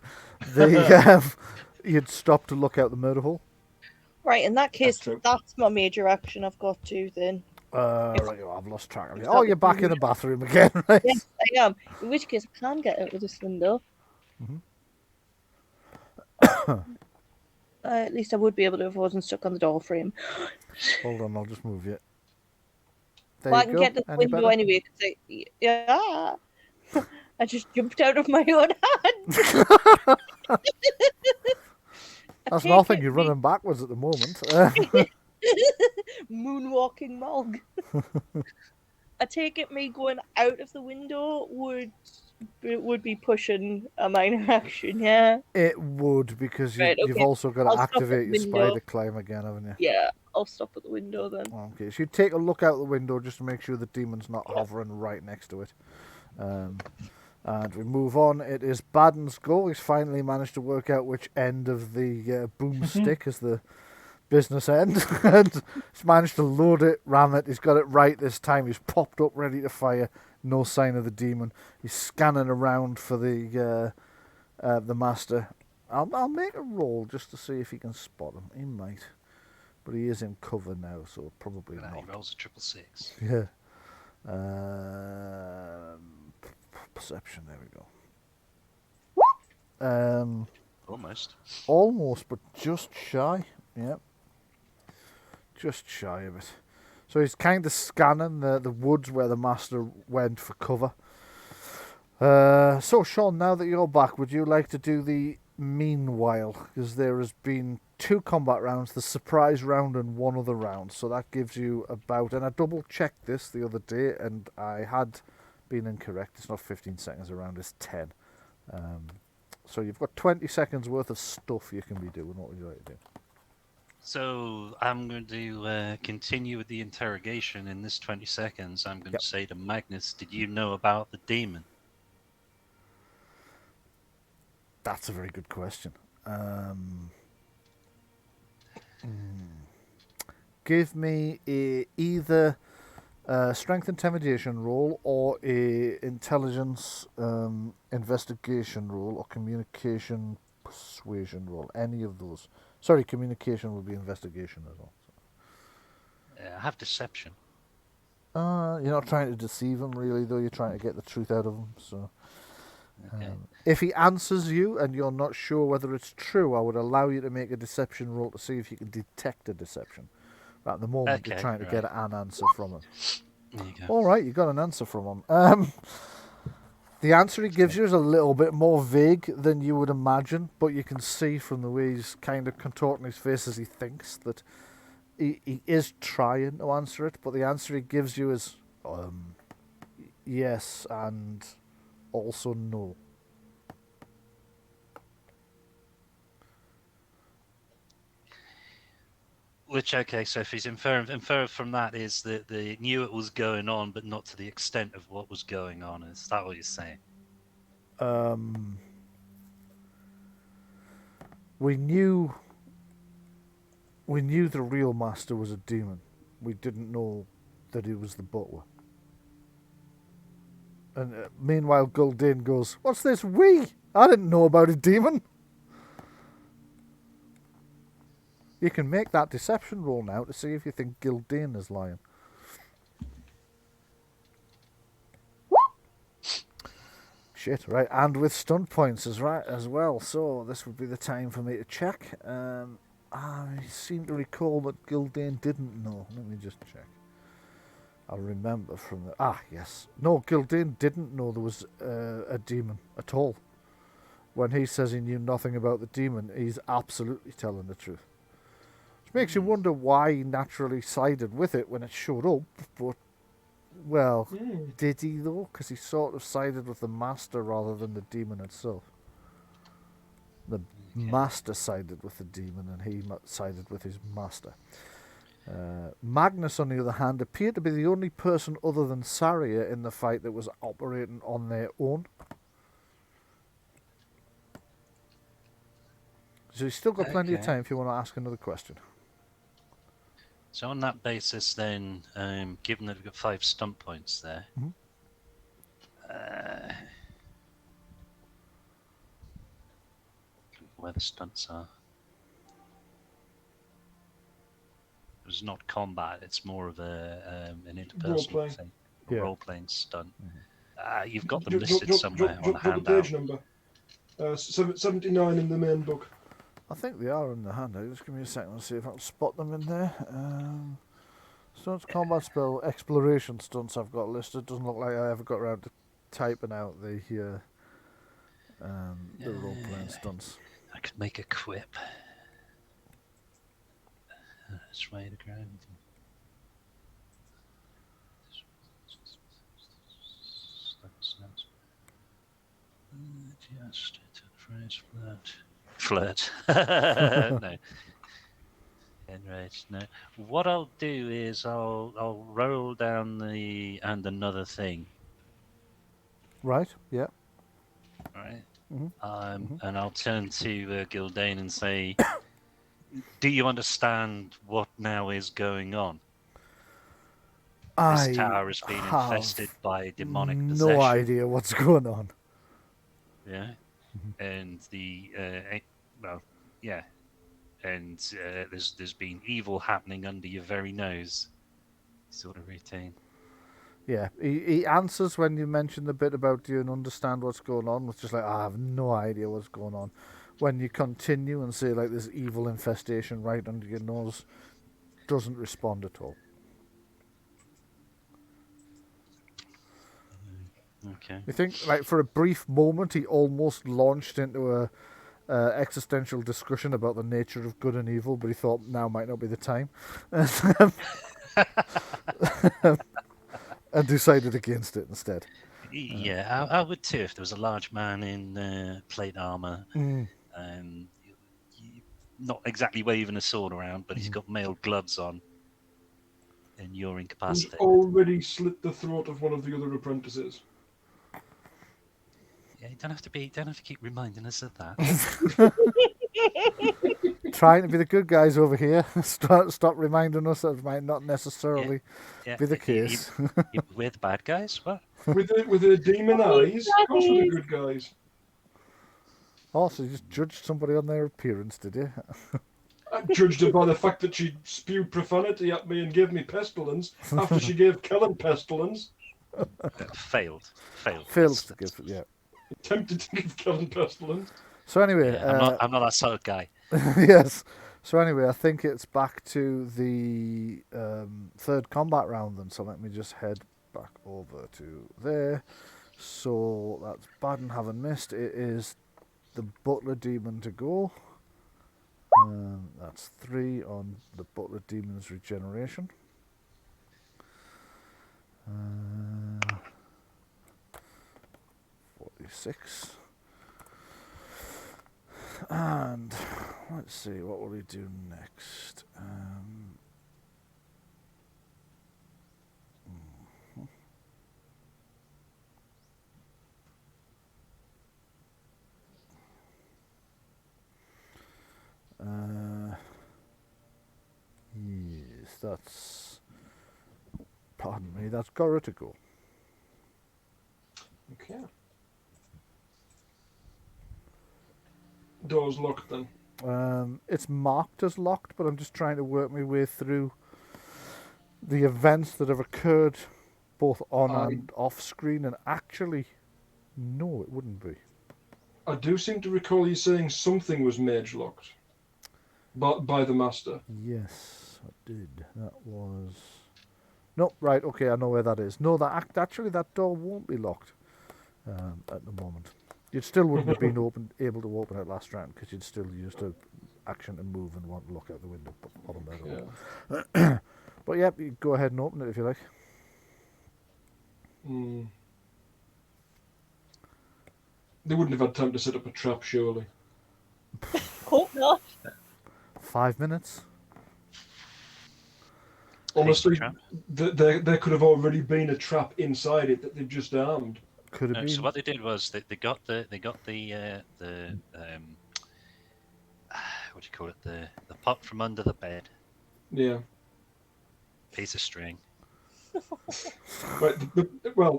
you'd stop to look out the murder hole. Right, in that case, that's my major action I've got to then. Right, I've lost track of you. Oh, you're back in the bathroom again, right? Yes, I am. In which case, I can get out of this window. At least I would be able to if I wasn't stuck on the door frame. Hold on, I'll just move you. There Well, I you can go. get to the Any window better? anyway. Cause yeah, I just jumped out of my own hand. That's nothing. You're running backwards at the moment. Moonwalking Mog. I take it me going out of the window would be pushing a minor action, yeah? It would, because Right, you've okay. also got I'll to stop at activate the your window. spider climb again, haven't you? Yeah, I'll stop at the window then. Okay, so you take a look out the window just to make sure the demon's not hovering right next to it. And we move on. It is Baden's go. He's finally managed to work out which end of the boomstick is the business end. And he's managed to load it, ram it. He's got it right this time. He's popped up, ready to fire. No sign of the demon. He's scanning around for the master. I'll make a roll just to see if he can spot him. He might. But he is in cover now, so probably He not. rolls a 666. Yeah. Perception, there we go. Almost. Almost, but just shy. Yep. Just shy of it. So he's kind of scanning the woods where the master went for cover. So, Sean, now that you're back, would you like to do the meanwhile? Because there has been 2 combat rounds, the surprise round and 1 other round. So that gives you about... And I double-checked this the other day, and I had been incorrect. It's not 15 seconds a round, it's 10. So you've got 20 seconds worth of stuff you can be doing. What would you like to do? So I'm going to continue with the interrogation in this 20 seconds. I'm going to say to Magnus, did you know about the demon? That's a very good question. Give me either a strength intimidation roll or a intelligence investigation roll or communication persuasion roll. Any of those. Sorry, communication will be investigation as well. I have deception. You're not trying to deceive him, really, though. You're trying to get the truth out of him. So, Okay. if he answers you and you're not sure whether it's true, I would allow you to make a deception roll to see if you can detect a deception. But at the moment, you're trying to get an answer from him. There you go. All right, you got an answer from him. The answer he gives you is a little bit more vague than you would imagine, but you can see from the way he's kind of contorting his face as he thinks that he is trying to answer it, but the answer he gives you is yes and also no. Which, okay, so if he's infer from that is that they knew it was going on, but not to the extent of what was going on. Is that what you're saying? We knew the real master was a demon. We didn't know that he was the butler. And meanwhile, Gul'dan goes, "What's this? I didn't know about a demon." You can make that deception roll now to see if you think Gul'dan is lying. Shit, right, and with stunt points as well. So this would be the time for me to check. I seem to recall that Gul'dan didn't know. Let me just check. I'll remember from the... yes. No, Gul'dan didn't know there was a demon at all. When he says he knew nothing about the demon, he's absolutely telling the truth. Which makes you wonder why he naturally sided with it when it showed up, but... Well, did he though? Because he sort of sided with the master rather than the demon itself. The master sided with the demon and he sided with his master. Magnus, on the other hand, appeared to be the only person other than Saria in the fight that was operating on their own. So you've still got plenty of time if you want to ask another question. So on that basis, then, given that we've got 5 stunt points there, where the stunts are, it's not combat; it's more of an interpersonal thing, role-playing stunt. You've got them listed somewhere on the drop the handout. page number. 79 in the main book. I think they are in the handout. Just give me a second to see if I can spot them in there. Stunts, combat spell, exploration stunts I've got listed. Doesn't look like I ever got around to typing out the role-playing stunts. I could make a quip. Sway the ground. Just to phrase flirt. No. Right, no. What I'll do is I'll roll down the and another thing. Right. Yeah. Right. Mm-hmm. And I'll turn to Gildane and say, "Do you understand what now is going on? This tower has been infested by demonic possession. No idea what's going on. Yeah, and and there's been evil happening under your very nose. Sort of retain. Yeah, he answers when you mention the bit about do you understand what's going on. It's just like, I have no idea what's going on. When you continue and say like there's evil infestation right under your nose, doesn't respond at all. Okay. You think like for a brief moment he almost launched into a existential discussion about the nature of good and evil, but he thought now might not be the time. And decided against it instead. Yeah, I would too if there was a large man in plate armor, not exactly waving a sword around, but he's got mailed gloves on, and you're He's incapacitated. already slit the throat of one of the other apprentices. Yeah, you don't have to keep reminding us of that. Trying to be the good guys over here. Stop reminding us that it might not necessarily be the case. We're the bad guys. What? With the demon eyes, of course we're the good guys. Also, you just judged somebody on their appearance, did you? I judged her by the fact that she spewed profanity at me and gave me pestilence after she gave Kellen pestilence. Failed. Failed to give, yeah. Attempted to give Kellen pestilence. So anyway, I'm not that sort of guy. Yes. So anyway, I think it's back to the third combat round then. So let me just head back over to there. So that's Baden having missed. It is the Butler Demon to go. That's 3 on the Butler Demon's regeneration. 46. And let's see, what will he do next? Yes, that's... Pardon me, that's Gora to go. Okay. Door's locked then. It's marked as locked, but I'm just trying to work my way through the events that have occurred both on and off screen, and actually, no, it wouldn't be. I do seem to recall you saying something was mage locked. By the master. Yes, I did. That was... No, right, okay, I know where that is. No, actually that door won't be locked at the moment. You still wouldn't have been able to open it last round because you'd still used an action to move and want to look out the window. Yeah. But yeah, you go ahead and open it if you like. They wouldn't have had time to set up a trap, surely. Hope not. 5 minutes. Honestly, there could have already been a trap inside it that they've just armed. Could have been. So what they did was they got the what do you call it, the pot from under the bed. Yeah. Piece of string. Right.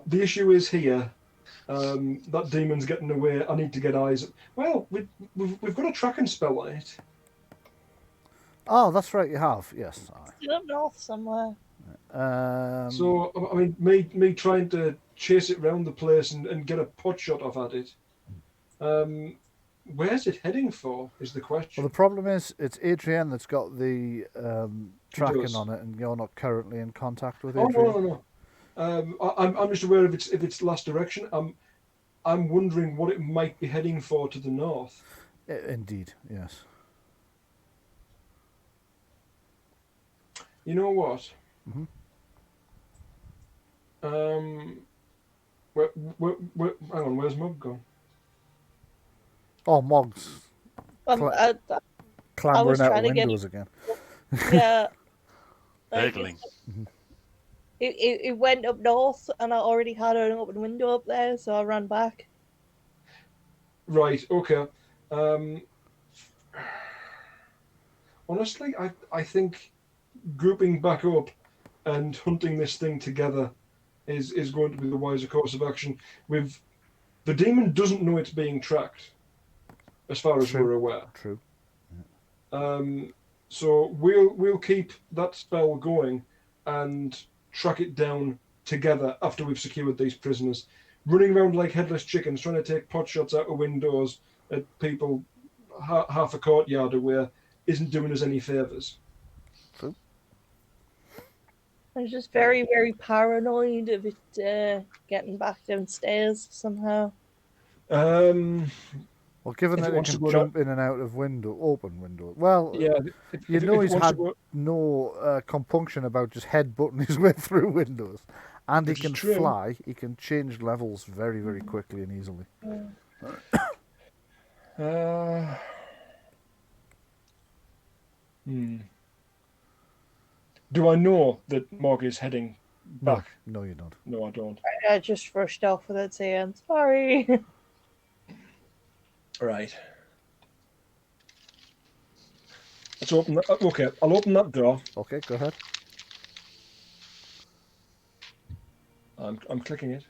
The issue is here. That demon's getting away. I need to get eyes. Well, we've got a tracking spell on it. Oh, that's right, you have. Yes. Still up north somewhere. So I mean, me trying to chase it round the place and get a pot shot off at it. Where's it heading for? Is the question. Well, the problem is it's Adrienne that's got the tracking does. on it, and you're not currently in contact with Oh Adrienne. no. I'm just aware of its last direction. I'm wondering what it might be heading for to the north. Indeed, yes. You know what? Mhm. Hang on, where's Mug gone? Oh, Mog's I was clambering out trying of to get windows again. yeah. Like, Burgling. it went up north, and I already had an open window up there, so I ran back. Right. Okay. Honestly, I think grouping back up and hunting this thing together is going to be the wiser course of action. The demon doesn't know it's being tracked, as far as True. we're aware. True. So we'll keep that spell going and track it down together after we've secured these prisoners. Running around like headless chickens, trying to take pot shots out of windows at people half a courtyard away, isn't doing us any favours. True. I was just very, very paranoid of it getting back downstairs somehow. Well, given If it that it wants to can go jump in and out of open window. Well, Yeah, you if know it he's wants had to go, no compunction about just headbutting his way through windows. And he Which is can true. fly. He can change levels very, very quickly and easily. Do I know that Mog is heading back? No, you don't. No, I don't. I just rushed off without saying sorry. Right. Let's open that. Okay, I'll open that door. Okay, go ahead. I'm clicking it.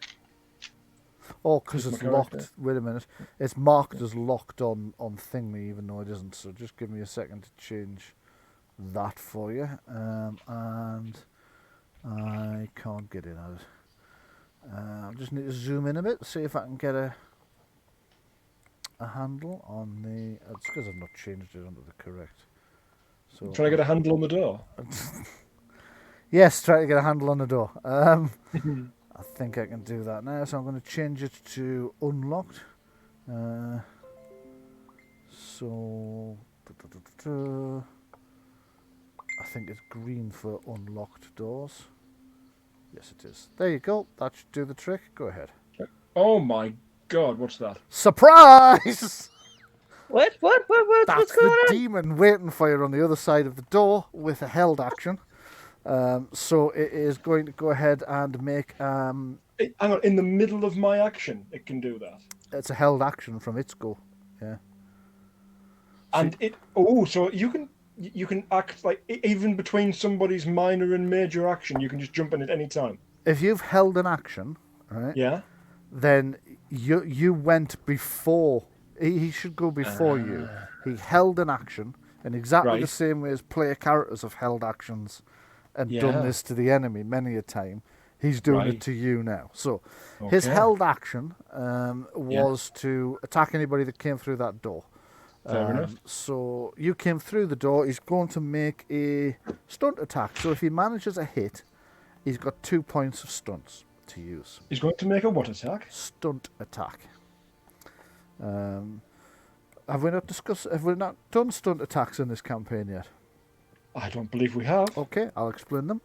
Oh, because Here's it's my locked. character. Wait a minute. It's marked as locked on Thingy, even though it isn't. So just give me a second to change that for you. And I can't get in at it. I just need to zoom in a bit, see if I can get a handle on the. It's because I've not changed it under the correct. So Trying to get a handle on the door. yes, try to get a handle on the door. I think I can do that now, so I'm going to change it to unlocked. So I think it's green for unlocked doors. Yes, it is. There you go. That should do the trick. Go ahead. Oh my god, what's that? Surprise! What? What's That's going the on? demon waiting for you on the other side of the door with a held action. So it is going to go ahead and make. Hang on, in the middle of my action, it can do that. It's a held action from its go. Yeah. And so you can act like even between somebody's minor and major action, you can just jump in at any time. If you've held an action, right? Yeah. Then you went before. He should go before you. He held an action in exactly the Right. same way as player characters have held actions and done this to the enemy many a time. He's doing it to you now. So his Okay. held action was to attack anybody that came through that door. Fair enough. So you came through the door. He's going to make a stunt attack. So if he manages a hit, he's got 2 points of stunts to use. He's going to make a what attack? Stunt attack. Have we not done stunt attacks in this campaign yet? I don't believe we have. Okay, I'll explain them.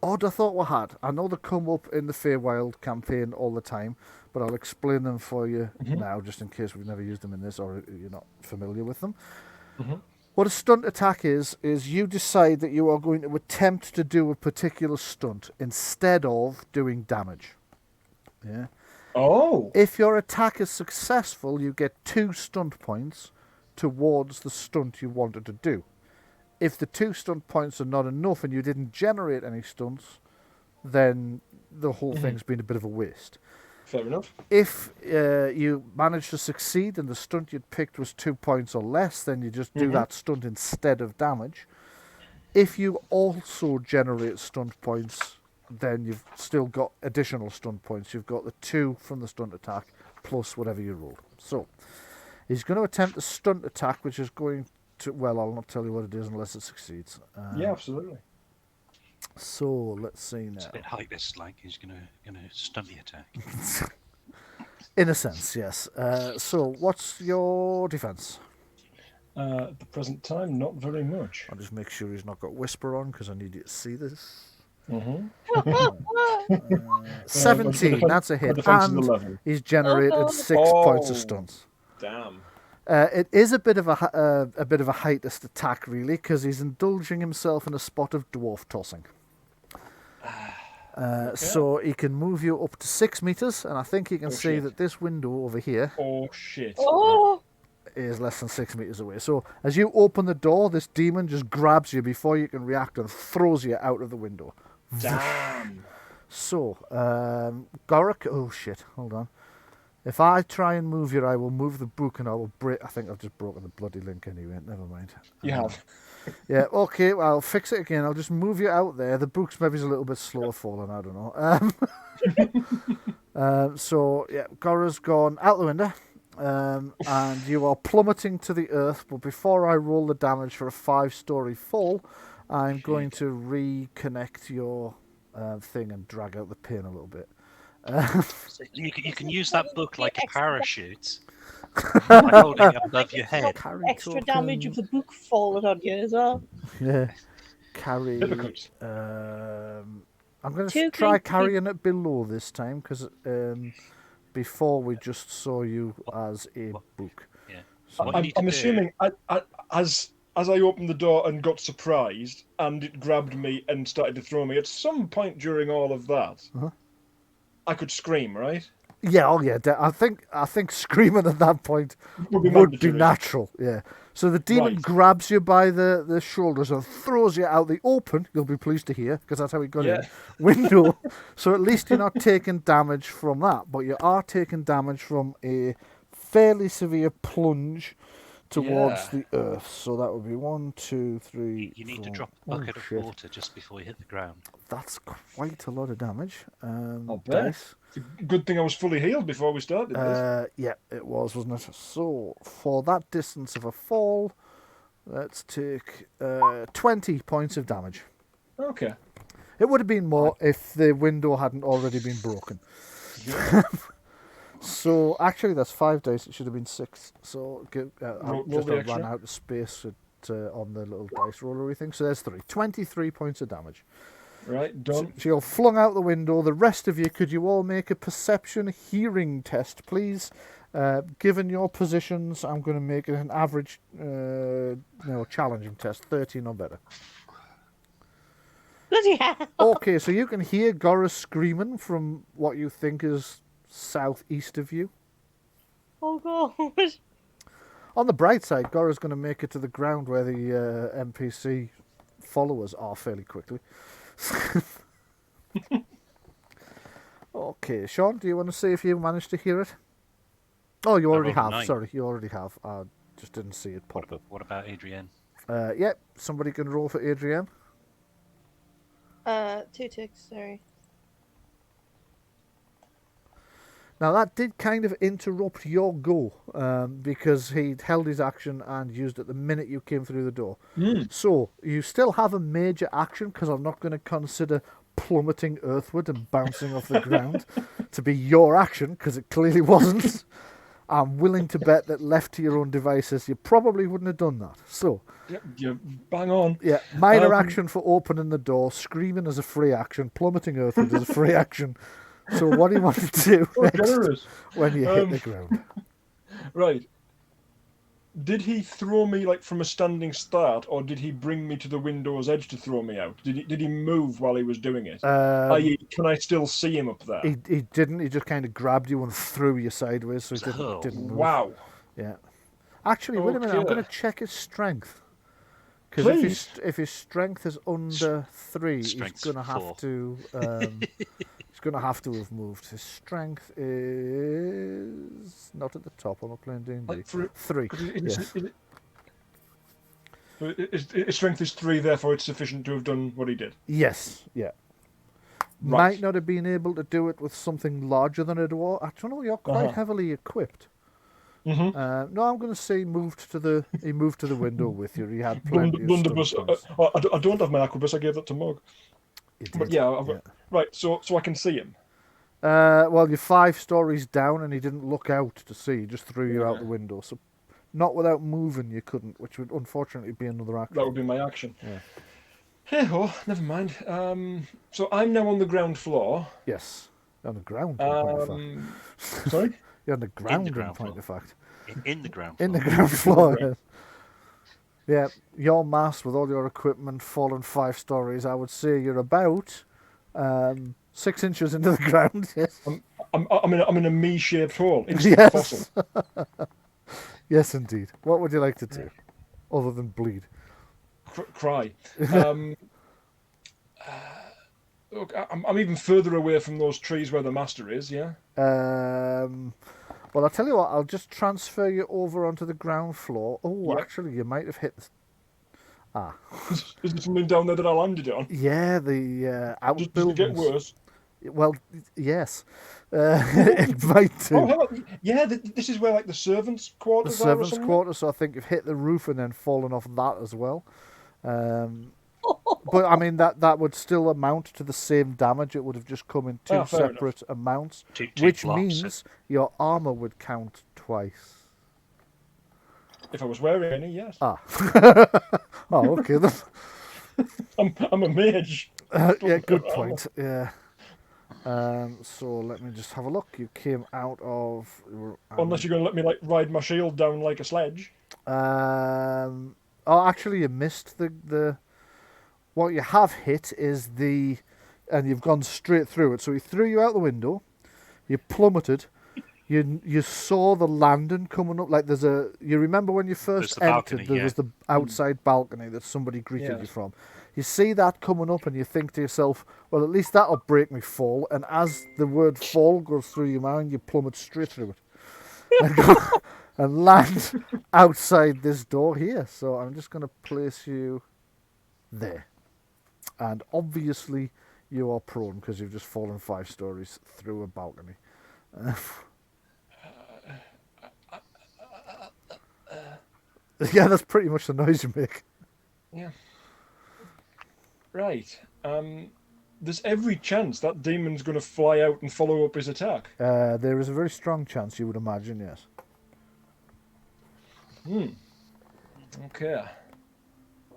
Odd, I thought we had. I know they come up in the Feywild campaign all the time, but I'll explain them for you now, just in case we've never used them in this or you're not familiar with them. What a stunt attack is you decide that you are going to attempt to do a particular stunt instead of doing damage. Yeah. Oh. If your attack is successful, you get 2 stunt points towards the stunt you wanted to do. If the 2 stunt points are not enough and you didn't generate any stunts, then the whole thing's been a bit of a waste. Fair enough. If you manage to succeed and the stunt you'd picked was 2 points or less, then you just do that stunt instead of damage. If you also generate stunt points, then you've still got additional stunt points. You've got the 2 from the stunt attack plus whatever you rolled. So He's going to attempt a stunt attack, which is going to... Well, I'll not tell you what it is unless it succeeds. Yeah, absolutely. So, let's see It's now. a bit heightless, like he's gonna stun the attack. In a sense, yes. So, what's your defense? At the present time, not very much. I'll just make sure he's not got Whisper on, because I need you to see this. Mm-hmm. 17, that's a hit. Defense is And 11. he's generated Oh. 6 points of stuns. Damn. It is a bit of a heightless attack, really, because he's indulging himself in a spot of dwarf tossing. So he can move you up to 6 meters, and I think you can see shit. that this window over here Oh, shit. Oh, is less than 6 meters away. So as you open the door, this demon just grabs you before you can react and throws you out of the window. Damn. So, Gorak, oh shit, hold on. If I try and move you, I will move the book and I will break. I think I've just broken the bloody link anyway. Never mind. You have. Yeah, okay, well, I'll fix it again. I'll just move you out there. The book's maybe a little bit slower falling, I don't know. So, yeah, Gora's gone out the window. And you are plummeting to the earth. But before I roll the damage for a 5-story fall, I'm going to reconnect your thing and drag out the pin a little bit. So you can use that book like a parachute by holding it above your head. Carry extra token. damage of the book falling on you as well. Yeah. Carry. Hypocrites. I'm going to Two try green carrying it below this time because before we just saw you as a book. Yeah. So what you need to I'm do- assuming as I opened the door and got surprised and it grabbed me and started to throw me, at some point during all of that, I could scream, right? Yeah, oh yeah. I think screaming at that point Would be would be mandatory. natural. Yeah. So the demon Right. grabs you by the shoulders and throws you out the open. You'll be pleased to hear because that's how he got Yeah. in window. So at least you're not taking damage from that, but you are taking damage from a fairly severe plunge towards Yeah. the earth. So that would be 1, 2, 3. You need to 4. drop a Oh, bucket shit. of water just before you hit the ground. That's quite a lot of damage. I'll bet. Dice. It's a good thing I was fully healed before we started this. Yeah, it was, wasn't it? So, for that distance of a fall, let's take 20 points of damage. Okay. It would have been more if the window hadn't already been broken. So, actually, that's 5 dice. It should have been 6. So, Roll just the ran extra. out of space on the little dice rollery thing. So, there's 3. 23 points of damage. Right, done. So you're flung out the window. The rest of you, could you all make a perception hearing test, please? Given your positions, I'm going to make it an average, challenging test, 13 or better. Bloody hell. Okay, so you can hear Gora's screaming from what you think is southeast of you. Oh god. On the bright side, Gora's going to make it to the ground where the NPC followers are fairly quickly. Okay, Sean, do you want to see if you managed to hear it? Oh, you already rolled a have. 9. Sorry, you already have. I just didn't see it pop up. What about Adrienne? Yeah, somebody can roll for Adrienne. 2 ticks, sorry. Now, that did kind of interrupt your go because he'd held his action and used it the minute you came through the door. So, you still have a major action because I'm not going to consider plummeting earthward and bouncing off the ground to be your action because it clearly wasn't. I'm willing to bet that left to your own devices, you probably wouldn't have done that. So, Yep, you bang on. yeah, minor action for opening the door, screaming as a free action, plummeting earthward as a free action. So what do you want to do Oh, next generous. when you hit the ground? Right. Did he throw me like from a standing start, or did he bring me to the window's edge to throw me out? Did he move while he was doing it? I.e., can I still see him up there? He didn't. He just kind of grabbed you and threw you sideways, so he Oh, didn't move. Wow. Yeah. Actually, wait a minute. I'm Okay. going to check his strength. Because Please. if his strength is under 3, he's Strength's going to 4. have to. He's going to have to have moved. His strength is not at the top. I'm not playing D&D. Like for, 3. Yes. His strength is 3, therefore it's sufficient to have done what he did. Yes. Yeah. Right. Might not have been able to do it with something larger than a dwarf. I don't know. You're quite heavily equipped. No, I'm going to say he moved to the window with you. He had plenty of Blunderbuss. stomach points. I don't have my arquebus. I gave that to Mog. He But did. yeah, right. So I can see him. Well, you're 5 stories down, and he didn't look out to see. He just threw you out Yeah. the window. So, not without moving, you couldn't, which would unfortunately be another action. That would be my action. Yeah. Hey ho, never mind. So I'm now on the ground floor. Yes, on the ground. In point of fact. Sorry. You're on the ground. ground point floor. of fact. In the ground In floor. the ground floor. Yes. Yeah, your mass with all your equipment fallen 5 stories. I would say you're about 6 inches into the ground. Yes. I'm in a me-shaped hole. Instant Yes. fossil. Yes, indeed. What would you like to do, other than bleed? Cry. Look, I'm even further away from those trees where the master is. Yeah. Well, I'll tell you what. I'll just transfer you over onto the ground floor. Oh, Yep. actually, you might have hit. Is there something down there that I landed on? Yeah, the Does outbuildings. it get worse? Well, yes. It might do. Oh, hello. Yeah. This is where like the servants' The quarters are. Or servants' something? quarters, so I think you've hit the roof and then fallen off that as well. But I mean that would still amount to the same damage. It would have just come in 2 fair separate amounts, Two which blocks. means your armor would count twice. If I was wearing any, yes. Oh, okay then. I'm a mage. Yeah, good point. Yeah. So let me just have a look. You came out of. Unless you're going to let me like ride my shield down like a sledge. Oh, actually, you missed the. What you have hit is and you've gone straight through it. So he threw you out the window. You plummeted. You saw the landing coming up. Like you remember when you first the entered, balcony, there yeah. was the outside balcony that somebody greeted Yes. you from. You see that coming up, and you think to yourself, "Well, at least that'll break me fall." And as the word "fall" goes through your mind, you plummet straight through it and land outside this door here. So I'm just going to place you there. And obviously you are prone because you've just fallen 5 stories through a balcony. Yeah, that's pretty much the noise you make. Yeah. Right. There's every chance that demon's going to fly out and follow up his attack. There is a very strong chance, you would imagine, yes. Okay.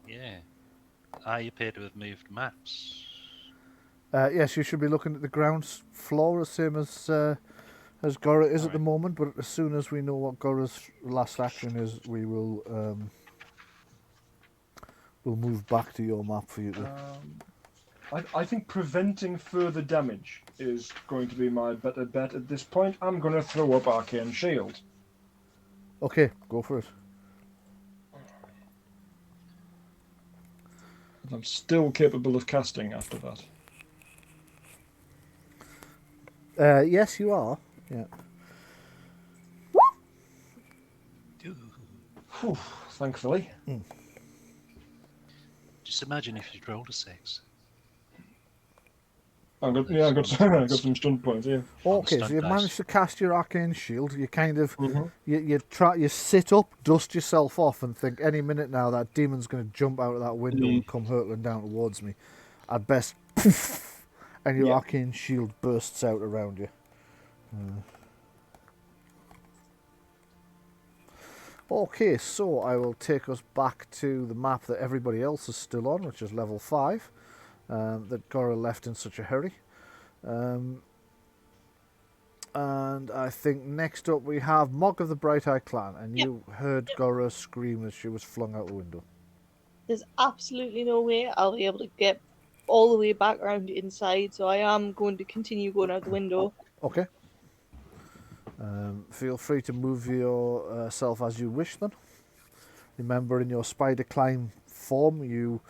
Yeah. I appear to have moved maps. Yes, you should be looking at the ground floor, the same as Gora is at the moment, but as soon as we know what Gora's last action is, we will we'll move back to your map for you to... I think preventing further damage is going to be my better bet at this point. I'm going to throw up Arcane Shield. Okay, go for it. I'm still capable of casting after that. Yes, you are. Yeah. Whew, thankfully. Just imagine if you'd rolled a 6. I got some stun points, yeah. Okay, so you managed to cast your arcane shield. You kind of you sit up, dust yourself off, and think any minute now that demon's going to jump out of that window and come hurtling down towards me. I'd best, and your arcane shield bursts out around you. Okay, so I will take us back to the map that everybody else is still on, which is level 5. That Gora left in such a hurry. And I think next up we have Mog of the Bright Eye Clan, and you heard Gora scream as she was flung out the window. There's absolutely no way I'll be able to get all the way back around inside, so I am going to continue going out the window. Okay. Feel free to move yourself as you wish then. Remember, in your spider climb form, you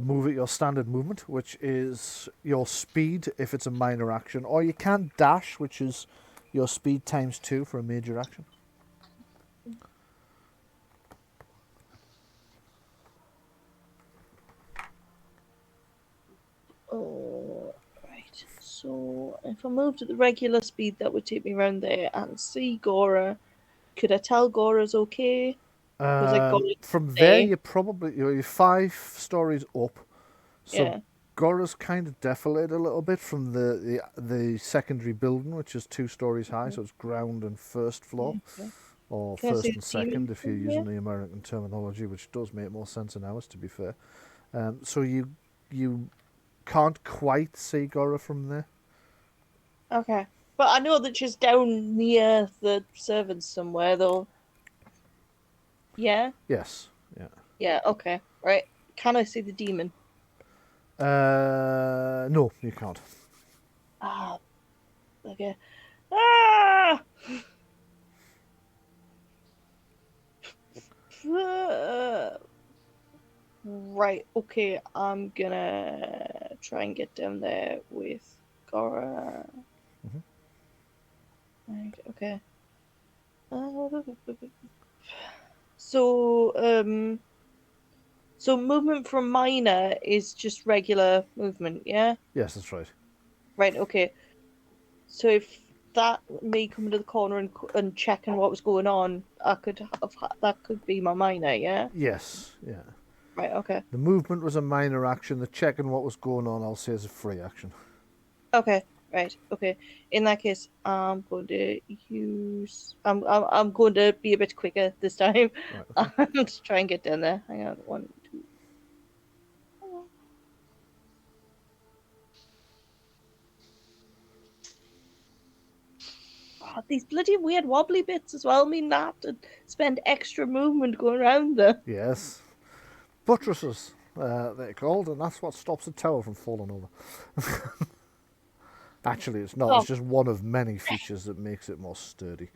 move at your standard movement, which is your speed if it's a minor action, or you can dash, which is your speed times 2 for a major action. Oh, right. So if I moved at the regular speed, that would take me around there and see Gora. could I tell Gora's okay? Was I going From to there, say? you're 5 stories up. So Yeah. Gora's kind of deflated a little bit from the secondary building, which is 2 stories high, so it's ground and first floor, Okay. or Can I see first and the demon second if you're from using here? the American terminology, which does make more sense than ours, to be fair. So you can't quite see Gora from there. Okay. But I know that she's down near the servants somewhere, though. Yeah? Yes, yeah. Yeah, okay. Right. Can I see the demon? No, you can't. Ah, okay. Ah! Right, okay. I'm gonna try and get down there with Gora. Mhm. Right, okay. So, so movement from minor is just regular movement, yeah? Yes, that's right. Right, okay. So if that me coming to the corner and checking what was going on, that could be my minor, yeah? Yes, yeah. Right, okay. The movement was a minor action. The checking what was going on, I'll say, is a free action. Okay, right, okay. In that case, I'm going to use. I'm going to be a bit quicker this time. Right, okay. And try and get down there. Hang on, 1, 2. Oh, these bloody weird wobbly bits as well mean I have to spend extra movement going around them. Yes. Buttresses, they're called, and that's what stops a tower from falling over. Actually, it's not. Oh, It's just one of many features that makes it more sturdy.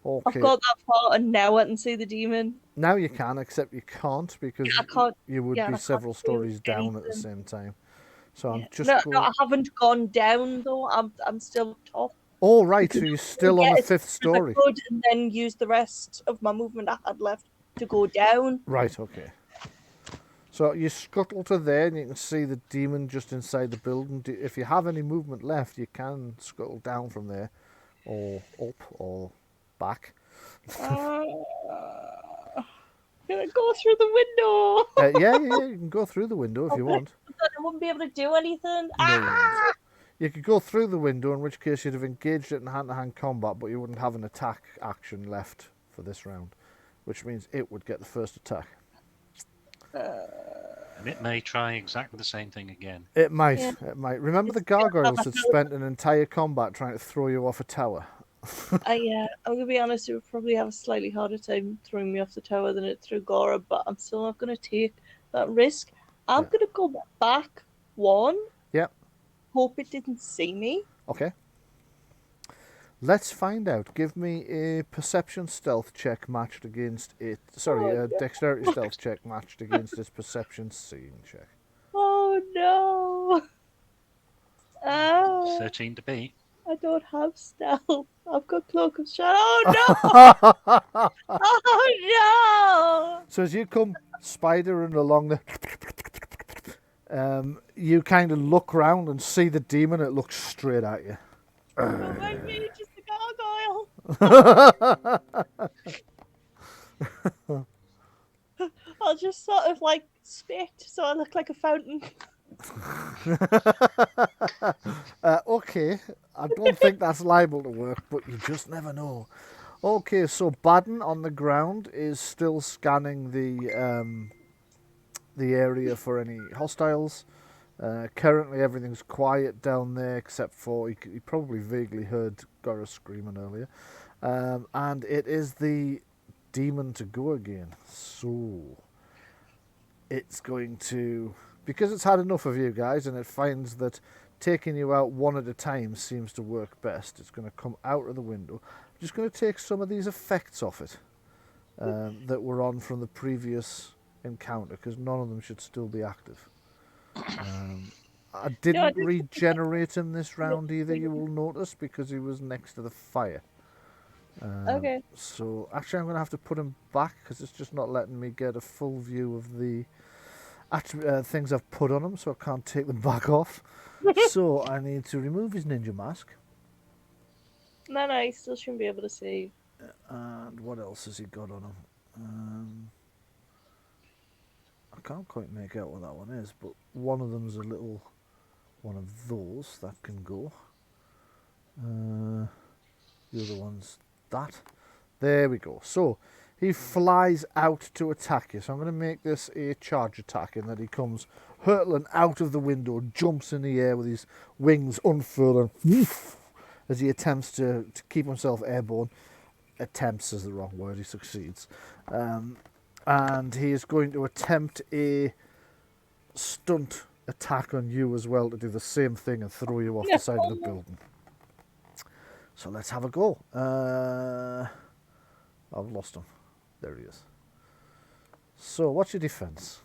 I've Okay, got that far, and now I can see the demon. now you can, except you can't because I can't. you would Yeah, be I can't several do stories down at the anything. same time. So I'm Yeah. just No, no, going. I haven't gone down though. I'm still top. Oh, right, Because so you're I want still to on the get as 5th far as I story. could and then use the rest of my movement I had left to go down. Right, okay. So you scuttle to there and you can see the demon just inside the building. If you have any movement left, you can scuttle down from there, or up, or back. Uh, Gonna go through the window. Yeah, you can go through the window if you want. I wouldn't be able to do anything. No, you won't. Ah! You could go through the window, in which case you'd have engaged it in hand-to-hand combat, but you wouldn't have an attack action left for this round, which means it would get the first attack. And it may try exactly the same thing again. It might. Yeah. It might. Remember the gargoyles had spent an entire combat trying to throw you off a tower. Yeah, I'm gonna be honest. It would probably have a slightly harder time throwing me off the tower than it threw Gora, but I'm still not gonna take that risk. I'm Yeah. gonna go back one. Yep. Hope it didn't see me. Okay. Let's find out. Give me a perception stealth check matched against it. Sorry, Oh, a dexterity stealth check matched against its perception seeing check. Oh no! 13 to beat. I don't have stealth. I've got cloak of shadow. Oh no! Oh no! So as you come spidering along you kind of look round and see the demon. It looks straight at you. Don't mind me, just a gargoyle. I'll just sort of like spit so I look like a fountain. Okay, I don't think that's liable to work, but you just never know. Okay, so Baden on the ground is still scanning the area for any hostiles. Currently, everything's quiet down there, except for he probably vaguely heard Gora screaming earlier, and it is the demon to go again. So it's going to, because it's had enough of you guys, and it finds that taking you out one at a time seems to work best. It's going to come out of the window. I'm just going to take some of these effects off it that were on from the previous encounter, because none of them should still be active. I didn't regenerate him this round either, you will notice, because he was next to the fire. Okay. So actually I'm going to have to put him back, because it's just not letting me get a full view of the things I've put on him, so I can't take them back off. So I need to remove his ninja mask. No, you still shouldn't be able to see. And what else has he got on him? I can't quite make out what that one is, but one of them's a little one of those that can go. The other one's that. There we go. So he flies out to attack you. So I'm going to make this a charge attack in that he comes hurtling out of the window, jumps in the air with his wings unfurling as he attempts to keep himself airborne. Attempts is the wrong word, he succeeds. And he is going to attempt a stunt attack on you as well to do the same thing and throw you off the side of the building. So let's have a go. I've lost him. There he is. So what's your defense?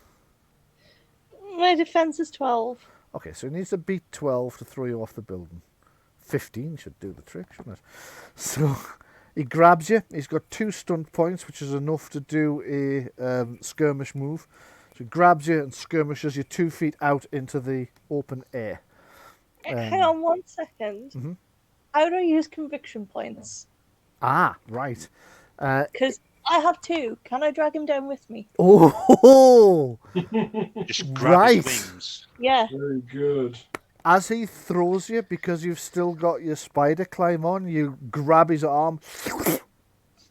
My defense is 12. Okay, so he needs to beat 12 to throw you off the building. 15 should do the trick, shouldn't it? So he grabs you. He's got 2 stunt points, which is enough to do a skirmish move. So he grabs you and skirmishes you 2 feet out into the open air. Hang on 1 second. Mm-hmm. How do I use conviction points? Ah, right. Because I have 2. Can I drag him down with me? Oh, Just grab his wings. Yeah. Very good. as he throws you, because you've still got your spider climb on, you grab his arm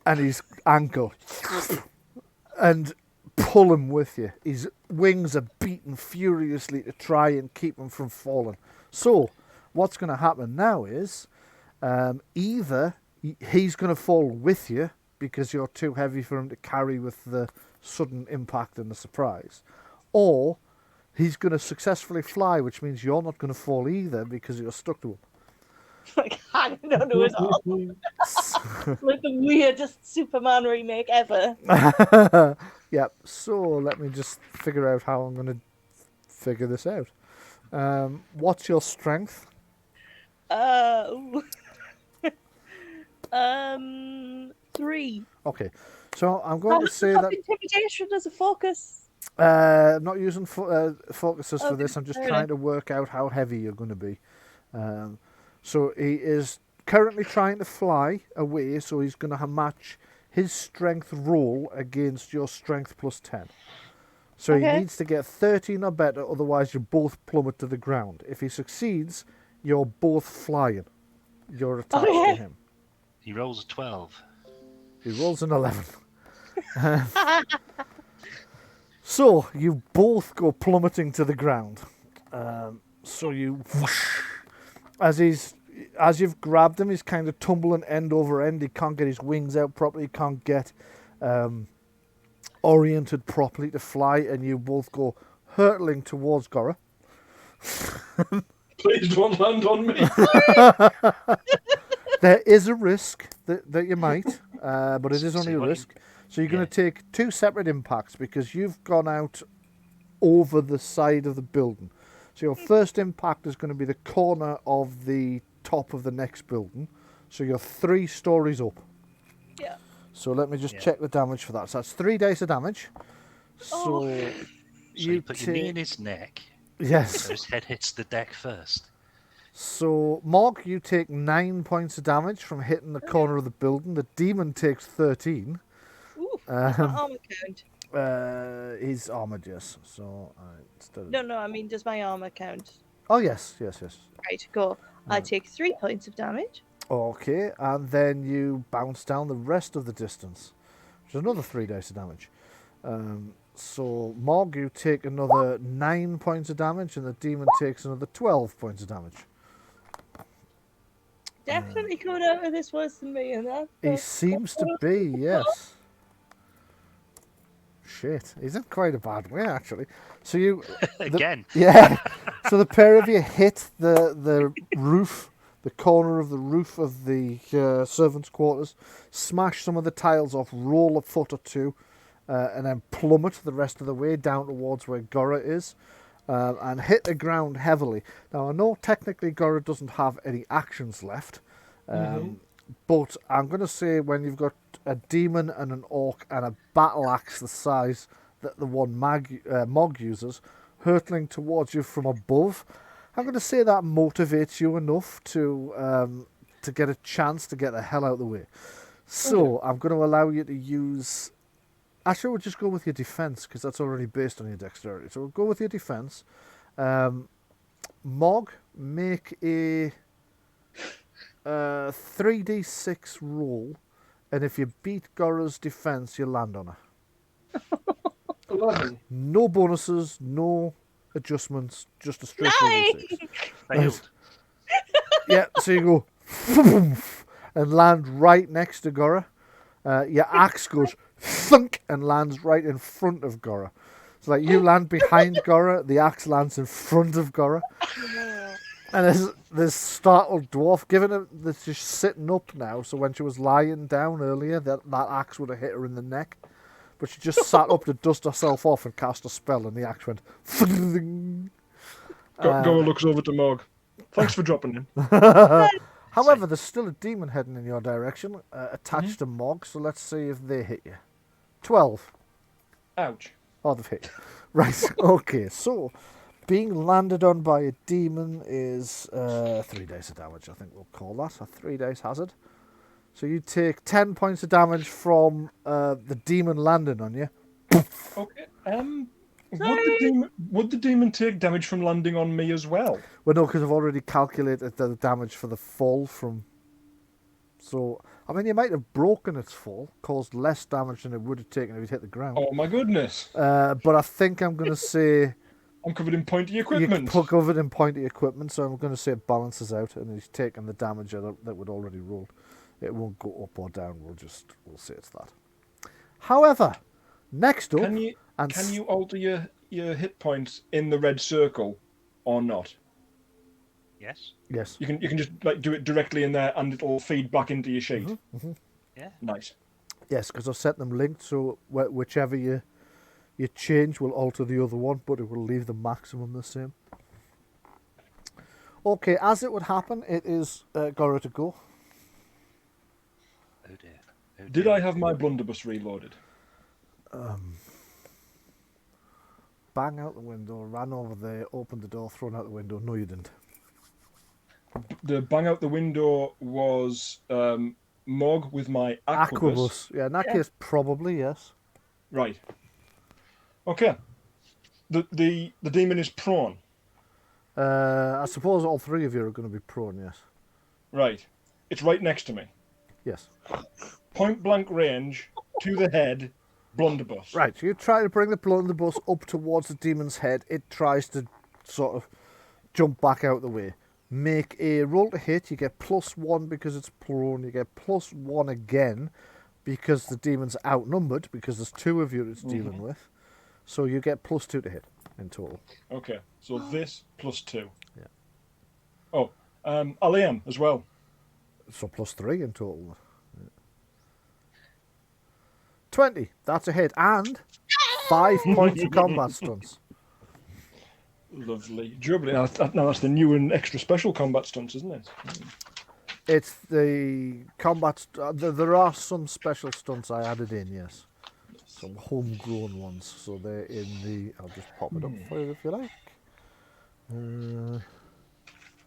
and his ankle and pull him with you. His wings are beating furiously to try and keep him from falling. So what's going to happen now is either he's going to fall with you because you're too heavy for him to carry with the sudden impact and the surprise, or he's going to successfully fly, which means you're not going to fall either because you're stuck to him. Like hanging onto his arm. Like the weirdest Superman remake ever. Yep, so let me just figure out how I'm going to figure this out. What's your strength? Ooh. 3. Okay, so I'm going to say that intimidation as a focus. I'm not using focuses for Okay, this. I'm just fair trying enough. to work out how heavy you're going to be. So he is currently trying to fly away, so he's going to match his strength roll against your strength plus 10. So he Okay. needs to get 13 or better, otherwise you both plummet to the ground. If he succeeds, you're both flying. You're attached Okay. to him. He rolls a 12. He rolls an 11. So you both go plummeting to the ground. So you, whoosh, as you've grabbed him, he's kind of tumbling end over end. He can't get his wings out properly. He can't get oriented properly to fly, and you both go hurtling towards Gora. Please don't land on me. There is a risk that you might, but it is only a risk. So you're going to take 2 separate impacts because you've gone out over the side of the building. So your first impact is going to be the corner of the top of the next building. So you're 3 stories up. Yeah. So let me just check the damage for that. So that's 3 dice of damage. So So you put your knee in his neck, Yes. so his head hits the deck first. So Morg, you take 9 points of damage from hitting the corner of the building. The demon takes 13. Ooh, that's my armor count. He's armored, yes. So instead of... No, I mean, does my armor count? Oh yes. Right, go. I take 3 points of damage. Okay, and then you bounce down the rest of the distance, which is another 3 dice of damage. So Morg, you take another 9 points of damage, and the demon takes another 12 points of damage. Definitely coming out of this worse than me, and that. He seems to be, yes. Shit, he's in quite a bad way, actually. So you... Again. Yeah. So the pair of you hit the roof, the corner of the roof of the servants' quarters, smash some of the tiles off, roll a foot or 2, and then plummet the rest of the way down towards where Gora is, and hit the ground heavily. Now, I know technically Gora doesn't have any actions left, but I'm going to say when you've got a demon and an orc and a battle axe the size that the one Mog uses, hurtling towards you from above, I'm going to say that motivates you enough to get a chance to get the hell out of the way. So I'm going to allow you to use. Actually, we'll just go with your defense because that's already based on your dexterity. So we'll go with your defense. Mog, make a 3d6 roll, and if you beat Gora's defense, you land on her. 11. No bonuses, no adjustments, just a straight roll 6. Failed. Yeah, so you go and land right next to Gora. Your axe goes thunk and lands right in front of Gora. So like you land behind Gora, the axe lands in front of Gora. And there's this startled dwarf, given her that she's sitting up now, so when she was lying down earlier, that axe would have hit her in the neck. But she just sat up to dust herself off and cast a spell, and the axe went. Gora looks over to Morg. Thanks for dropping him. However, there's still a demon heading in your direction, attached to Mog, so let's see if they hit you. 12. Ouch. Oh, they've hit. Right, okay, so being landed on by a demon is 3 days of damage, I think we'll call that, a 3 days hazard. So you take 10 points of damage from the demon landing on you. Okay. Would the demon take damage from landing on me as well? Well, no, because I've already calculated the damage for the fall from... So, I mean, you might have broken its fall, caused less damage than it would have taken if it hit the ground. Oh my goodness. But I think I'm going to say... I'm covered in pointy equipment. You're covered in pointy equipment, so I'm going to say it balances out, and he's taken the damage that would already rolled. It won't go up or down, we'll say it's that. However, next up... Can you alter your hit points in the red circle or not? Yes. Yes. You can just like do it directly in there and it'll feed back into your sheet. Mm-hmm. Yeah. Nice. Yes, because I've set them linked, so whichever you change will alter the other one, but it will leave the maximum the same. Okay, as it would happen, it is Gora to go. Oh dear. Did I have my blunderbuss reloaded? Bang out the window, ran over there, opened the door, thrown out the window. No, you didn't. The bang out the window was Mog with my aquabus. Yeah, in that case, probably, yes. Right. Okay. The demon is prone. I suppose all three of you are going to be prone, yes. Right. It's right next to me. Yes. Point blank range, to the head, blunderbuss. Right, so you try to bring the blunderbuss up towards the demon's head. It tries to sort of jump back out the way. Make a roll to hit. You get +1 because it's prone. You get +1 again because the demon's outnumbered, because there's two of you it's dealing with. So you get +2 to hit in total. Okay, so this +2. Yeah. Oh, I'll aim as well. So +3 in total. 20. That's a hit. And 5 points of combat stunts. Lovely. Jubbly. Now that's the new and extra special combat stunts, isn't it? It's the combat... there are some special stunts I added in, yes. Some homegrown ones. So they're in the... I'll just pop it up for you if you like.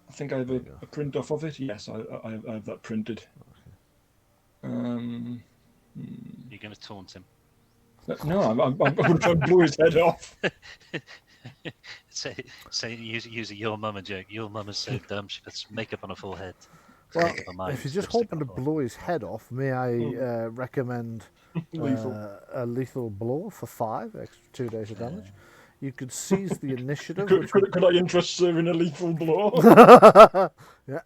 I think I have a print off of it. Yes, I have that printed. You're going to taunt him. No, I'm going to try and blow his head off. Say use a your mama joke. Your mama's so dumb she puts makeup on her full head. Well, if you're just hoping to blow his head off, may I recommend a lethal blow for 5 extra 2 days of damage. You could seize the initiative. Could I interest sir in a lethal blow? Yeah.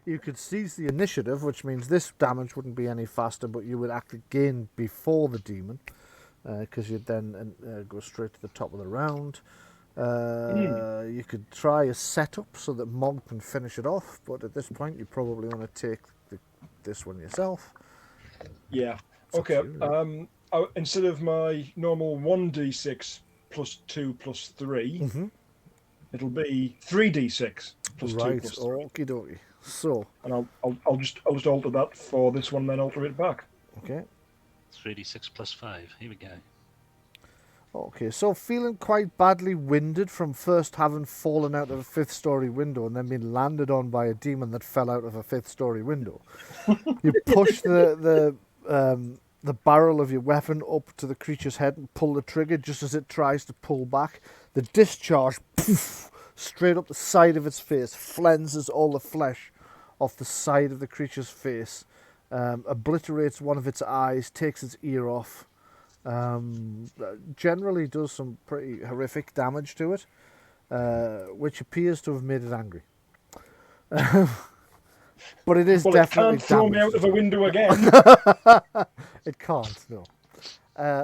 You could seize the initiative, which means this damage wouldn't be any faster, but you would actually gain before the demon, because you'd then go straight to the top of the round. You could try a setup so that Mog can finish it off, but at this point you probably want to take this one yourself. Yeah. Okay. Instead of my normal 1d6 +2 +3, it'll be 3d6 +2 right. +3. Okie dokie. So. And I'll just alter that for this one, then alter it back. Okay. 3d6 +5. Here we go. Okay, so feeling quite badly winded from first having fallen out of a 5th story window and then being landed on by a demon that fell out of a 5th story window. You push the the barrel of your weapon up to the creature's head and pull the trigger just as it tries to pull back. The discharge, poof, straight up the side of its face, flenses all the flesh off the side of the creature's face, obliterates one of its eyes, takes its ear off, generally does some pretty horrific damage to it, which appears to have made it angry. But it is definitely it can't throw me damaged. out of a window again. It can't, no.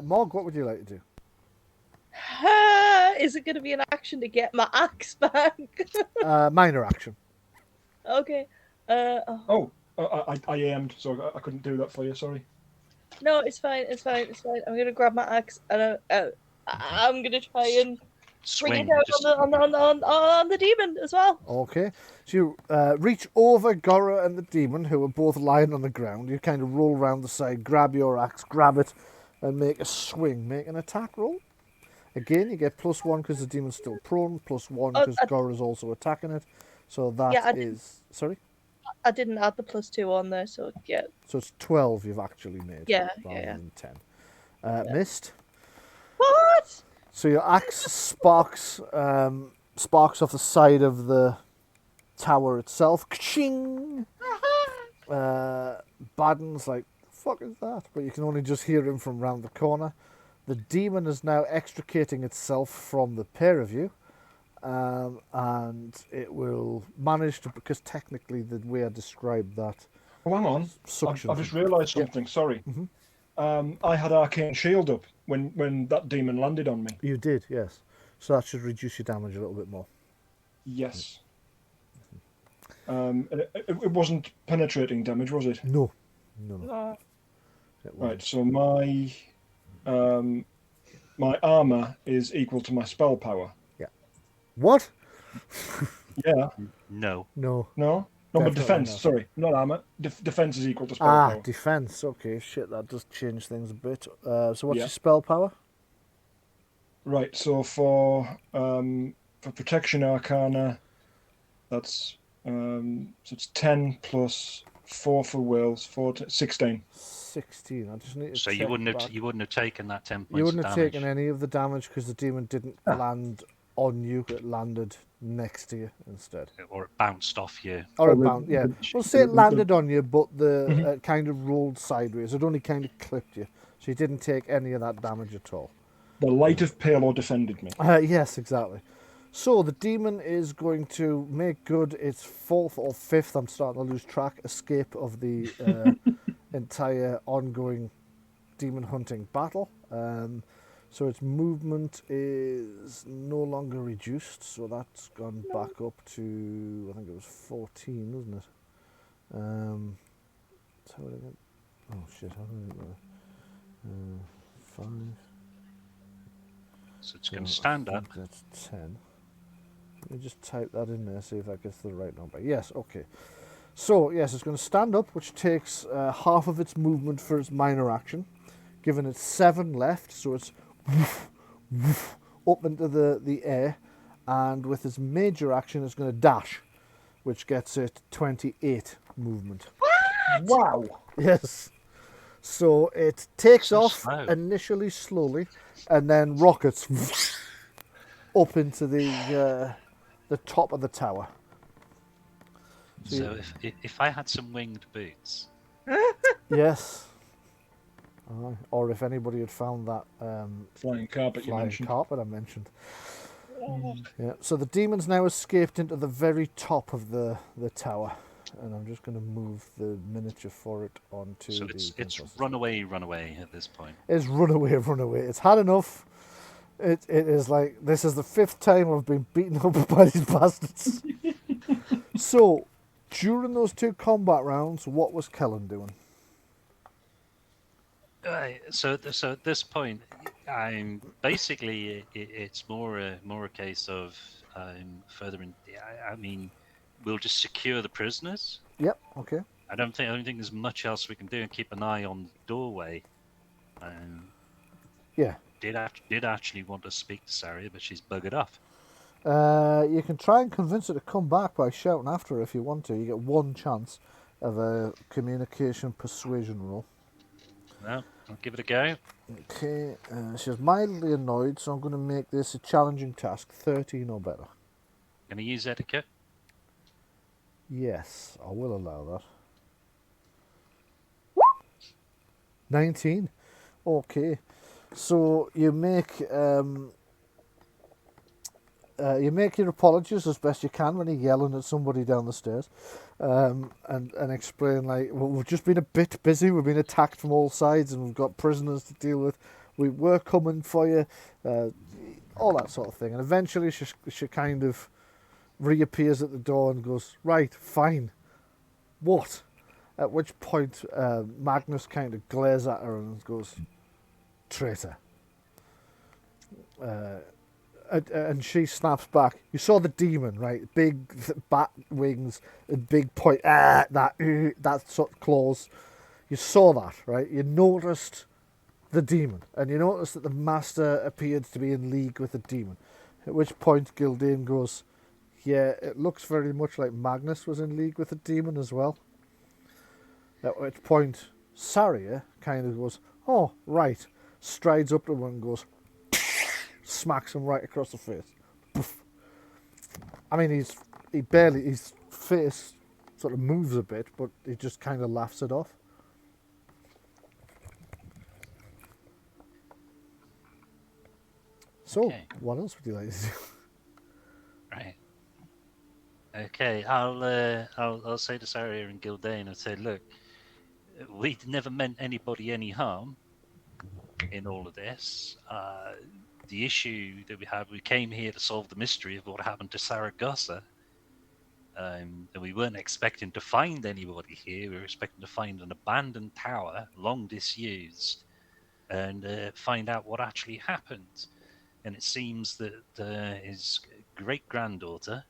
Morg, what would you like to do? Is it going to be an action to get my axe back? Minor action. Okay. Oh, I aimed, so I couldn't do that for you. Sorry. No, it's fine. It's fine. It's fine. I'm going to grab my axe and I'm going to try and bring Swing. it out Just, on the demon as well. Okay. So you reach over Gora and the demon, who are both lying on the ground. You kind of roll around the side, grab your axe, grab it, and make a swing. Make an attack roll. Again, you get +1 because the demon's still prone, +1 because Gora's also attacking it. So that is... Sorry? I didn't add the +2 on there, so yeah. So it's 12 you've actually made. Yeah, rather yeah. than 10. Missed. What? So your axe sparks off the side of the tower itself. Ka-ching! Baden's like, fuck is that? But you can only just hear him from round the corner. The demon is now extricating itself from the pair of you. And it will manage to, because technically the way I described that... Oh, hang on. Suction. I've just realised something. Yep. Sorry. Mm-hmm. I had arcane shield up when that demon landed on me. You did, yes. So that should reduce your damage a little bit more. Yes. It wasn't penetrating damage, was it? No. Right. So my armor is equal to my spell power. Yeah. What? Yeah. no. No. No, but defense. Not. Sorry, not armor. Defense is equal to spell power. Defense. Okay, shit, that does change things a bit. So what's Yeah. your spell power? Right. So for protection arcana, that's so it's 10 plus 4 for wills, 16. 16. I just need to So check you wouldn't back. have taken that 10 points You wouldn't of have damage. taken any of the damage because the demon didn't land on you. It landed next to you instead. Or it bounced off you. Or it bounced, yeah. We'll say it landed on you, but the kind of rolled sideways. It only kind of clipped you. So you didn't take any of that damage at all. The light of Palo defended me. Yes, exactly. So the demon is going to make good its 4th or 5th, I'm starting to lose track, escape of the entire ongoing demon hunting battle. So its movement is no longer reduced, so that's gone back up to, I think it was 14, wasn't it? So what did I get? Oh shit, how did I get that? 5. So it's going to stand up. That's 10. Let me just type that in there, see if that gets the right number. Yes, okay. So, yes, it's going to stand up, which takes half of its movement for its minor action, giving it 7 left, so it's woof, woof, up into the air, and with its major action, it's going to dash, which gets it 28 movement. Wow. Yes. So it takes So off slow. initially slowly, and then rockets up into the top of the tower. So if I had some winged boots, Yes. Or if anybody had found that Flying carpet you flying mentioned. carpet I mentioned. Yeah. So the demon's now escaped into the very top of the tower, and I'm just going to move the miniature for it onto so the. it's run away at this point. It's run away. It's had enough. It is like, this is the 5th time I've been beaten up by these bastards. So, during those 2 combat rounds, what was Kellen doing? So at this point, I'm basically it's more a case of furthering. I mean, we'll just secure the prisoners. Yep. Okay. I don't think there's much else we can do, and keep an eye on the doorway. Yeah. Did actually want to speak to Saria, but she's buggered off. You can try and convince her to come back by shouting after her if you want to. You get 1 chance of a communication persuasion roll. Well, I'll give it a go. Okay, she's mildly annoyed, so I'm going to make this a challenging task. 13 or better. Can I use etiquette? Yes, I will allow that. 19. Okay, so you make your apologies as best you can when you're yelling at somebody down the stairs, and explain like, well, we've just been a bit busy. We've been attacked from all sides, and we've got prisoners to deal with. We were coming for you, all that sort of thing. And eventually, she kind of reappears at the door and goes, "Right, fine. What?" At which point, Magnus kind of glares at her and goes, "Traitor." And she snaps back. You saw the demon, right? Big bat wings and big point. That sort of claws. You saw that, right? You noticed the demon, and you noticed that the master appeared to be in league with the demon. At which point, Gildane goes, "Yeah, it looks very much like Magnus was in league with the demon as well." At which point, Saria kind of goes, "Oh, right." Strides up to him and goes, smacks him right across the face. Poof. I mean, his face sort of moves a bit, but he just kind of laughs it off. So, Okay. what else would you like to do? Right. Okay, I'll say to Saria and Gildane, I'll say, look, we never meant anybody any harm in all of this. The issue that we came here to solve the mystery of what happened to Saragosa. And we weren't expecting to find anybody here. We were expecting to find an abandoned tower, long disused, and find out what actually happened. And it seems that his great-granddaughter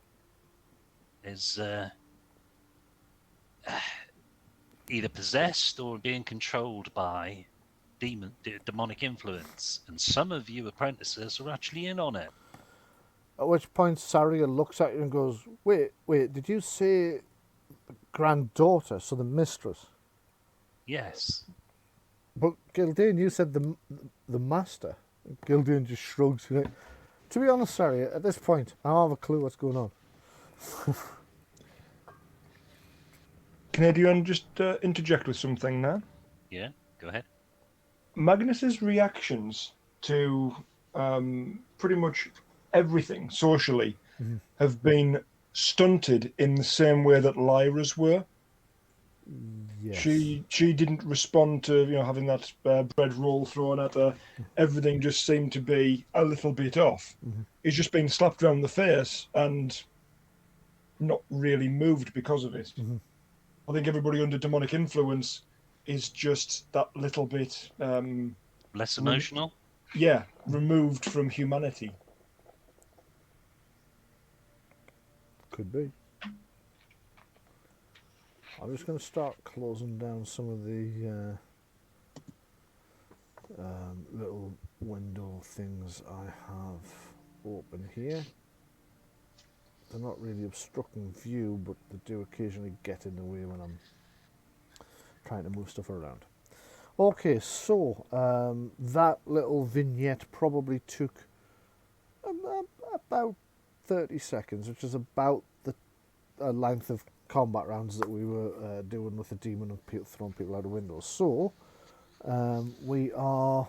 is either possessed or being controlled by demonic influence, and some of you apprentices are actually in on it. At which point, Saria looks at you and goes, wait, did you say granddaughter, so the mistress? Yes. But Gildane, you said the master. Gildane just shrugs. Like, to be honest, Saria, at this point, I don't have a clue what's going on. Can anyone just interject with something now? Yeah, go ahead. Magnus's reactions to pretty much everything socially have been stunted in the same way that Lyra's were. Yes. She didn't respond to having that bread roll thrown at her. Everything just seemed to be a little bit off. He's just been slapped around the face and not really moved because of it. I think everybody under demonic influence is just that little bit less emotional. Yeah, removed from humanity. Could be. I'm just going to start closing down some of the little window things I have open here. They're not really obstructing view, but they do occasionally get in the way when I'm trying to move stuff around. Okay, so that little vignette probably took about 30 seconds, which is about the length of combat rounds that we were doing with the demon and throwing people out of windows. So we are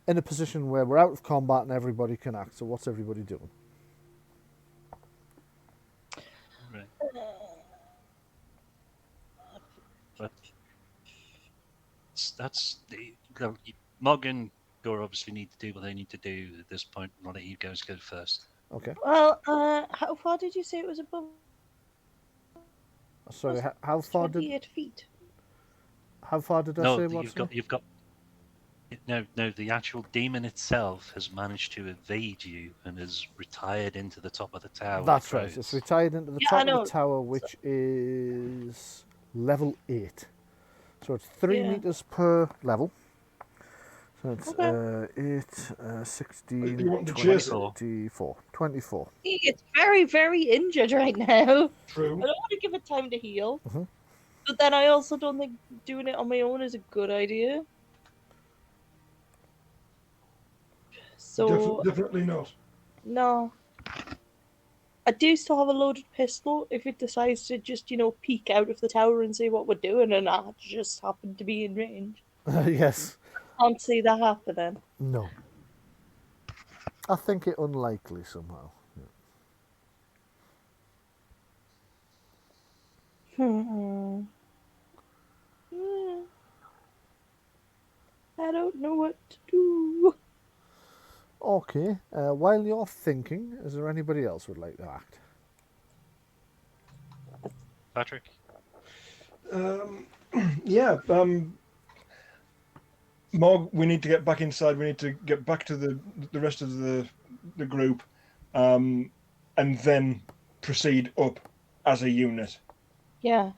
in a position where we're out of combat and everybody can act. So what's everybody doing? Right. But that's the Mog and Gore obviously need to do what they need to do at this point. I'll let you guys go first. Okay. Well, how far did you say it was above? Sorry, how far 28 feet. How far did I No, say? you've got. No. The actual demon itself has managed to evade you and has retired into the top of the tower. That's right. It's retired into the top of the tower, which is level 8. So it's 3 meters per level. So it's 8, 16, 24. 24. It's very, very injured right now. True. I don't want to give it time to heal. But then I also don't think doing it on my own is a good idea. So, Definitely not. no. I do still have a loaded pistol if it decides to just, peek out of the tower and see what we're doing and I just happen to be in range. Yes. Can't see that happening. No. I think it unlikely somehow. Hmm. I don't know what to do. Okay. While you're thinking, is there anybody else who would like to act? Patrick? Yeah. Mog, we need to get back inside. We need to get back to the rest of the group, and then proceed up as a unit. Yeah.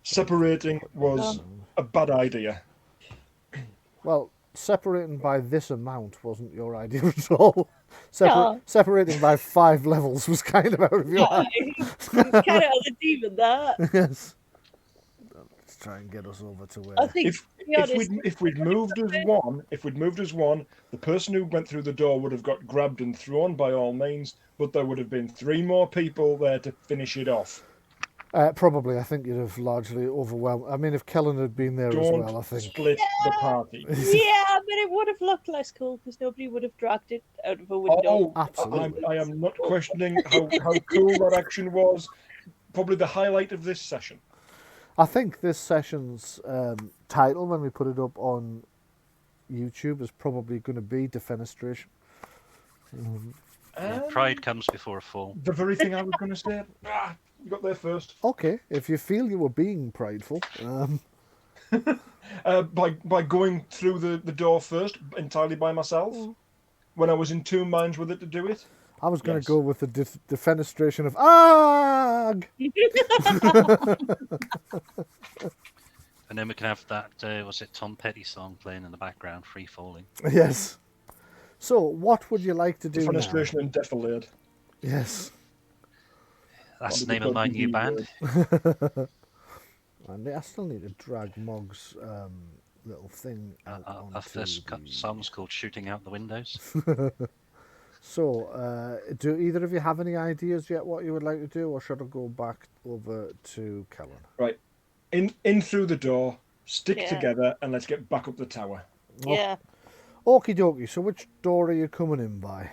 Separating was a bad idea. Well, separating by this amount wasn't your idea at all. Yeah. Separating by 5 levels was kind of out of your hand. It's kind of the demon, that. Yes. Let's try and get us over to where. I think, to be honest, If we'd moved as one, the person who went through the door would have got grabbed and thrown by all means, but there would have been 3 more people there to finish it off. Probably, I think you'd have largely overwhelmed. I mean, if Kellen had been there as well, I think. Split the party. yeah, but it would have looked less cool because nobody would have dragged it out of a window. Oh, absolutely. I am not questioning how cool that action was. Probably the highlight of this session. I think this session's title, when we put it up on YouTube, is probably going to be Defenestration. Pride comes before a fall. The very thing I was going to say. You got there first. Okay, if you feel you were being prideful. By going through the door first, entirely by myself, when I was in 2 minds whether to do it. I was going to go with the defenestration of AG! And then we can have that, was it Tom Petty song playing in the background, Free Falling. Yes. So, what would you like to do now? Defenestration and defilade. Yes. That's the name of my new band. And I still need to drag Mog's little thing out Our first song's called Shooting Out the Windows. So, do either of you have any ideas yet what you would like to do, or should I go back over to Kellen? Right. In through the door, stick together, and let's get back up the tower. Yeah. Okie dokie, so which door are you coming in by?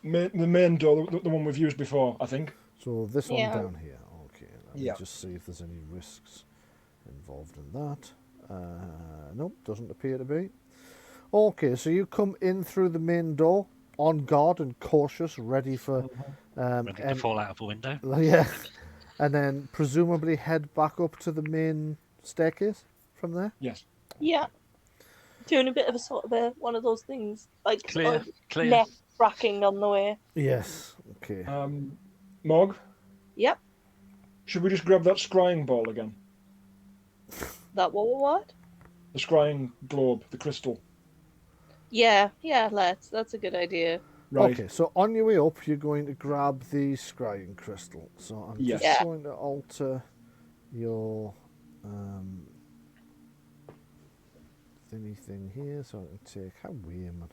The main door, the one we've used before, I think. So this one down here. Okay, let me Yeah. just see if there's any risks involved in that. Nope, doesn't appear to be. Okay, so you come in through the main door, on guard and cautious, ready for... Ready to fall out of a window. Yeah, and then presumably head back up to the main staircase from there? Yes. Yeah. Doing a bit of a sort of one of those things, like Clear. neck cracking on the way. Yes, okay. Mog, Yep. should we just grab that scrying ball again? That what? The scrying globe, the crystal. Yeah, let's. That's a good idea. Right. Okay, so on your way up, you're going to grab the scrying crystal. So I'm just going to alter your thingy thing here, so I can take... How weird, man.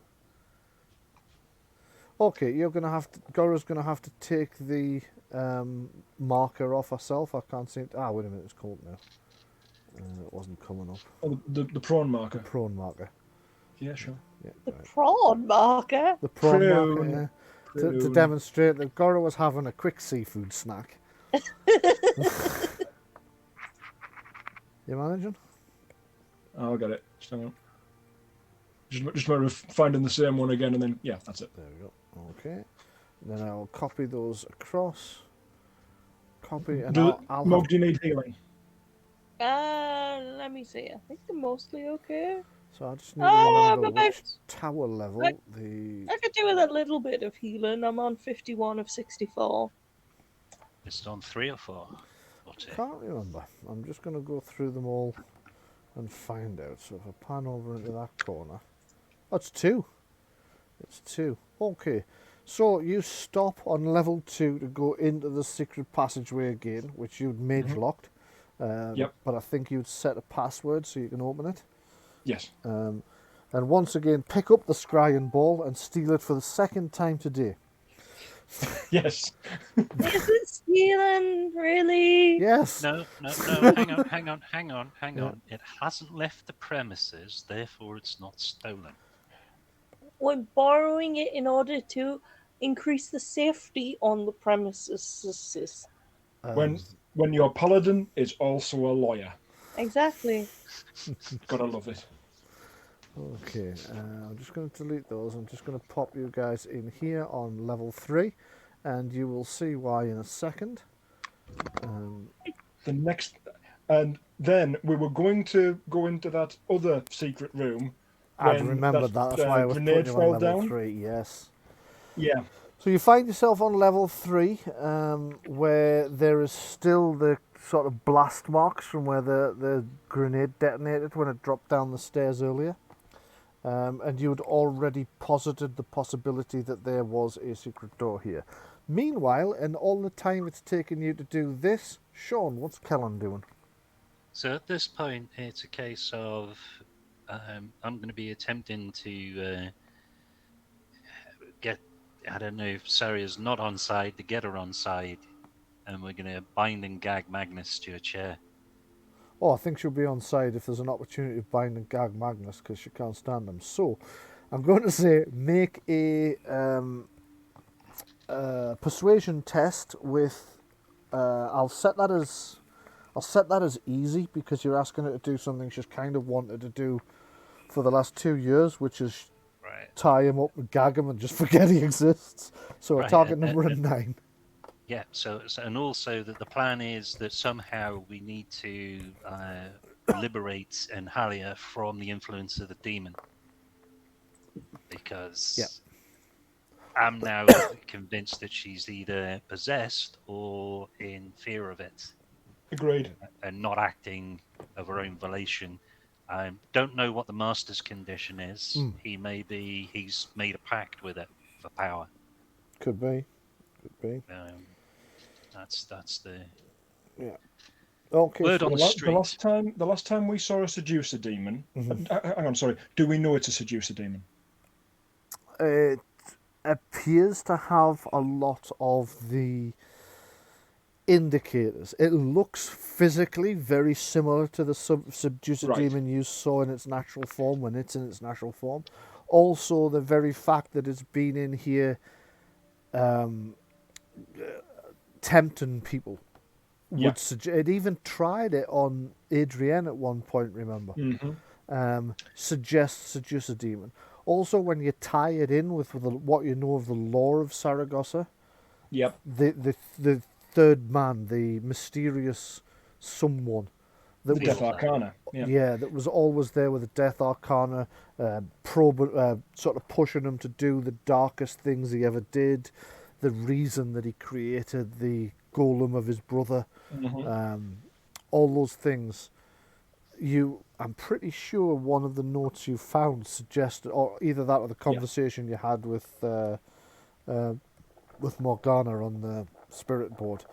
Okay, you're going to have to... Gora's going to have to take the marker off herself. I can't seem to... wait a minute, it's cold now. It wasn't coming up. Oh, the prawn marker. The prawn marker. Yeah, sure. Yeah, The prawn marker? The prawn Prune. marker, yeah. To demonstrate that Gora was having a quick seafood snack. You managing? Oh, I got it. Just hang on. Just matter of finding the same one again, and then yeah, that's it. There we go. Okay. Then I'll copy those across. Copy and I'll Mog, do you need healing? Let me see. I think they're mostly okay. So I just need to remember but which tower level I could do with a little bit of healing. I'm on 51 of 64. It's on 3 or 4? Or 2? Can't remember. I'm just going to go through them all and find out. So if I pan over into that corner, it's 2. It's 2. Okay. So you stop on level 2 to go into the secret passageway again, which you'd mage locked. Yep. But I think you'd set a password so you can open it. Yes. And once again, pick up the scrying ball and steal it for the second time today. Yes. Is it stealing? Really? Yes. No, hang on. It hasn't left the premises, therefore it's not stolen. We're borrowing it in order to increase the safety on the premises. When your paladin is also a lawyer. Exactly. Gotta love it. Okay, I'm just going to delete those. I'm just going to pop you guys in here on level 3, and you will see why in a second. The next, and then we were going to go into that other secret room. I'd remembered that. That's why I was grenade putting you on fell level down. 3. Yes. Yeah. So you find yourself on level 3, where there is still the sort of blast marks from where the grenade detonated when it dropped down the stairs earlier. And you had already posited the possibility that there was a secret door here. Meanwhile, in all the time it's taken you to do this, Sean, what's Kellen doing? So at this point, it's a case of I'm going to be attempting to get, I don't know if Saria's not on side, to get her on side, and we're going to bind and gag Magnus to a chair. Oh, I think she'll be on side if there's an opportunity to bind and gag Magnus because she can't stand him. So, I'm going to say make a persuasion test with. I'll set that as easy because you're asking her to do something she's kind of wanted to do for the last 2 years, which is tie him up and gag him and just forget he exists. So a target number of 9. Yeah, so and also that the plan is that somehow we need to liberate Enhalia from the influence of the demon. Because I'm now convinced that she's either possessed or in fear of it. Agreed. And not acting of her own volition. I don't know what the master's condition is. He's made a pact with it for power. Could be. That's the okay. Word So on the street. The last time we saw a seducer demon. Hang on, sorry. Do we know it's a seducer demon? It appears to have a lot of the indicators. It looks physically very similar to the seducer demon you saw in its natural form when it's in its natural form. Also, the very fact that it's been in here tempting people would suggest. It even tried it on Adrienne at one point, remember? Suggests seducer demon. Also, when you tie it in with what you know of the lore of Saragosa, the third man, the mysterious someone, the Death Arcana, that was always there with the Death Arcana, sort of pushing him to do the darkest things he ever did. The reason that he created the golem of his brother, all those things. I'm pretty sure one of the notes you found suggested, or either that or the conversation you had with Morgana on the spirit board.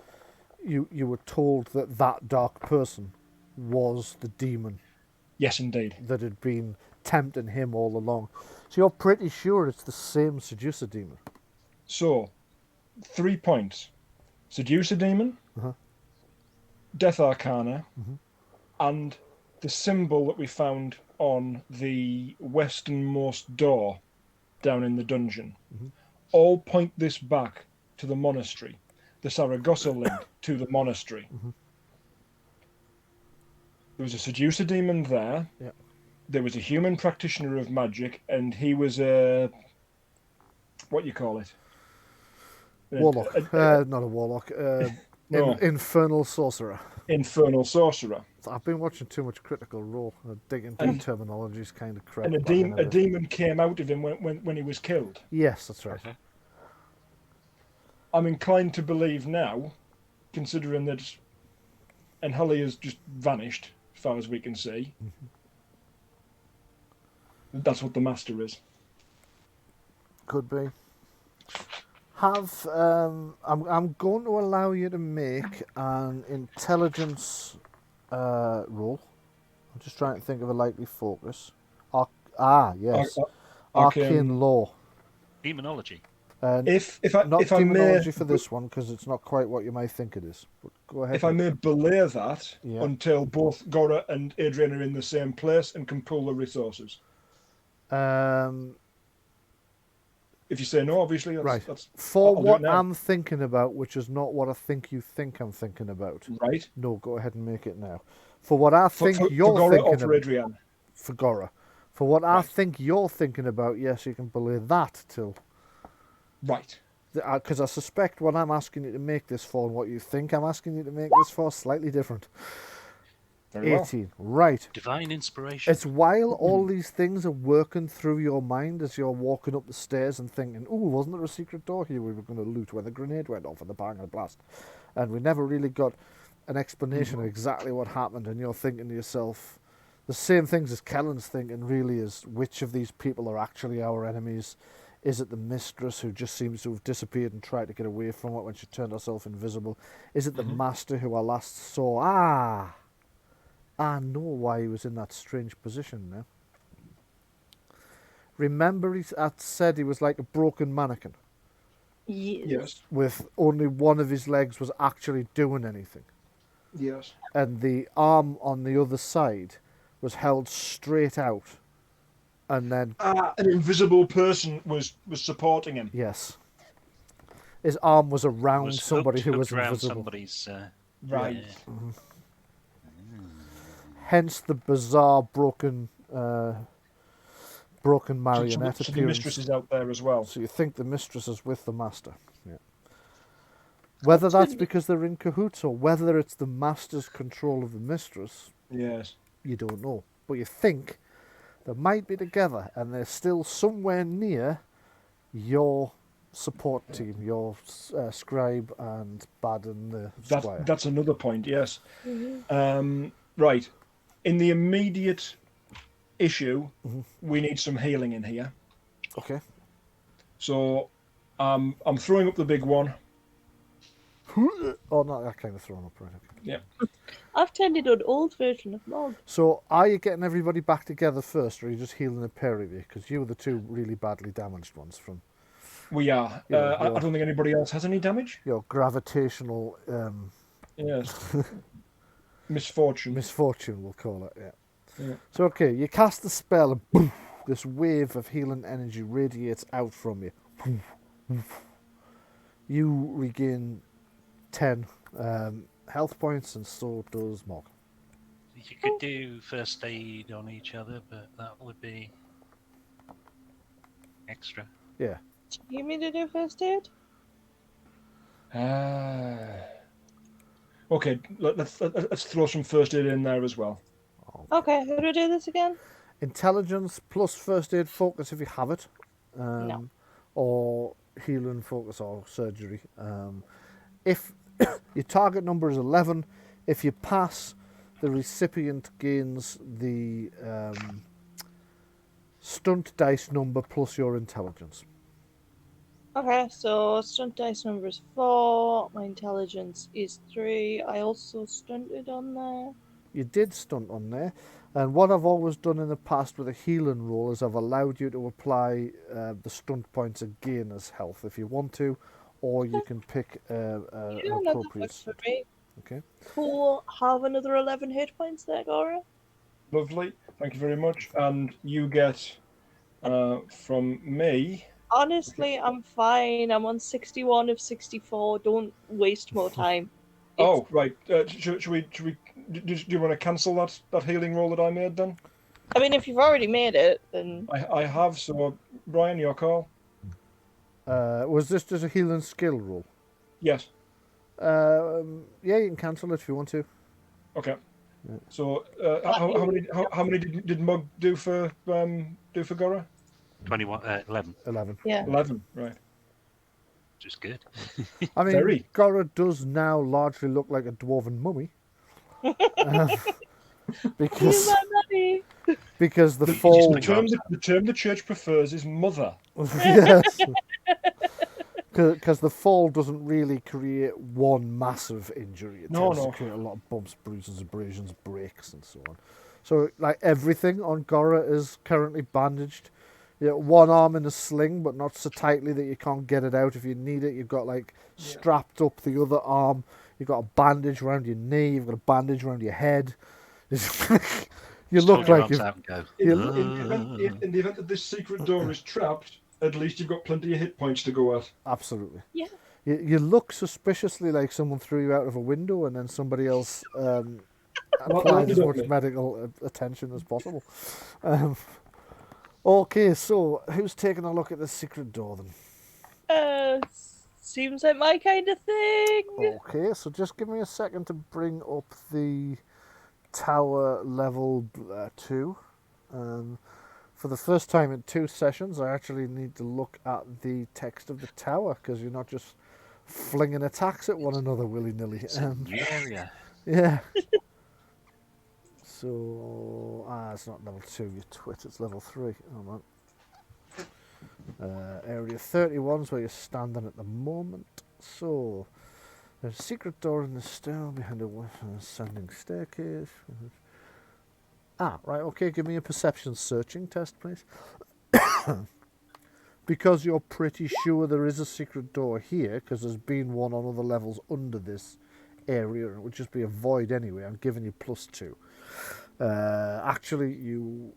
You were told that dark person was the demon. Yes, indeed. That had been tempting him all along. So you're pretty sure it's the same seducer demon. So, 3 points: seducer demon, Death Arcana, and the symbol that we found on the westernmost door down in the dungeon. All point this back to the monastery. The Saragosa link to the monastery. There was a seducer demon there. There was a human practitioner of magic, and he was a... what you call it? Warlock. Not a warlock. Infernal sorcerer. Infernal sorcerer. I've been watching too much Critical Role. Digging deep terminology is kind of crap. And a demon came out of him when he was killed. Yes, that's right. I'm inclined to believe now, considering that Enhalia has just vanished, as far as we can see. That's what the master is. Could be. I'm going to allow you to make an intelligence roll. I'm just trying to think of a likely focus. Yes. Arcane law. Demonology. And If not I demonology may, for this one, because it's not quite what you might think it is. But go ahead. if I may belay that Yeah. until both Gora and Adrian are in the same place and can pull the resources. If you say no, obviously Right. that's For I'll do it what now. I'm thinking about, which is not what I think you think I'm thinking about. Right. No, go ahead and make it now. For what I think For you're Gora thinking or for about. Adrian? For Gora. For what I Right. think you're thinking about, yes, you can belay that till. Right. Because I suspect what I'm asking you to make this for and what you think I'm asking you to make this for slightly different. Very well. 18. Right. Divine inspiration. It's while all these things are working through your mind as you're walking up the stairs and thinking, "Ooh, wasn't there a secret door here we were going to loot when the grenade went off and the bang and the blast?" And we never really got an explanation of exactly what happened. And you're thinking to yourself, the same things as Kellen's thinking really is, which of these people are actually our enemies? Is it the mistress who just seems to have disappeared and tried to get away from it when she turned herself invisible? Is it the master who I last saw? I know why he was in that strange position now. Remember I said he was like a broken mannequin, Yes. with only one of his legs was actually doing anything. Yes. And the arm on the other side was held straight out. And then, An invisible person was supporting him. yes, his arm was around Was somebody who was hooked around invisible. somebody's. Right. Yeah. Hence the bizarre broken marionette So the appearance. mistress is out there as well. So you think the mistress is with the master. Yeah. Whether that's because they're in cahoots or whether it's the master's control of the mistress, Yes. you don't know. But you think they might be together and they're still somewhere near your support team, your scribe and Bad and the squire. That's another point, yes. Right. In the immediate issue, we need some healing in here. Okay. So I'm throwing up the big one. Oh, not that kind of thrown up, right? Okay. Yeah. I've tended an old version of Mog. So are you getting everybody back together first, or are you just healing a pair of you? Because you were the two really badly damaged ones from We are. I don't think anybody else has any damage. your gravitational Yes. Misfortune. misfortune, we'll call it. Yeah. Yeah. So okay, you cast the spell, and boom, this wave of healing energy radiates out from you. Boom, boom. You regain 10 health points, and so does Mog. You could do first aid on each other, but that would be extra. Yeah. Do you need me to do first aid? Okay, let's throw some first aid in there as well. Okay, how do I do this again? Intelligence plus first aid focus if you have it, No. or healing focus or surgery. If your target number is 11, if you pass, the recipient gains the stunt dice number plus your intelligence. Okay, so stunt dice number is 4, my intelligence is 3. I also stunted on there. You did stunt on there, and what I've always done in the past with a healing roll is I've allowed you to apply the stunt points again as health if you want to, or you can pick an That appropriate works for stunt. me. Okay. Cool. Have another 11 hit points there, Gora. Lovely. Thank you very much. And you get from me. Honestly, I'm fine. I'm on 61 of 64. Don't waste more time. Oh, right. Should we? Do you want to cancel that healing roll that I made then? I mean, if you've already made it, then I have. So, Brian, your call. Was this just a healing skill roll? Yes. Yeah, you can cancel it if you want to. Okay. Yeah. So, how many did Mug do for Gora? 11. 11. yeah. 11. Right. Which is good. I mean, Very. Gora does now largely look like a dwarven mummy. Use my money. Because the The fall... term The term the church prefers is mother. Yes. Because the fall doesn't really create one massive injury. It No, tends to no. create a lot of bumps, bruises, abrasions, breaks, and so on. So, like, everything on Gora is currently bandaged. You know, one arm in a sling, but not so tightly that you can't get it out if you need it. You've got, like, strapped up the other arm. You've got a bandage around your knee. You've got a bandage around your head. You Just look hold your like arms you've... out and go. In the event that this secret door is trapped, at least you've got plenty of hit points to go at. Absolutely. Yeah. You look suspiciously like someone threw you out of a window and then somebody else applied as much medical attention as possible. Okay, so who's taking a look at the secret door then? Seems like my kind of thing. Okay, so just give me a second to bring up the tower level 2. For the first time in 2 sessions, I actually need to look at the text of the tower because you're not just flinging attacks at one another willy-nilly. It's a new area. Yeah. So, it's not level 2, you twit, it's level 3. Oh, man. Area 31 is where you're standing at the moment. So, there's a secret door in the stair behind a ascending staircase. Right, okay, give me a perception searching test, please. Because you're pretty sure there is a secret door here, because there's been one on other levels under this area, and it would just be a void anyway. I'm giving you +2. Actually, you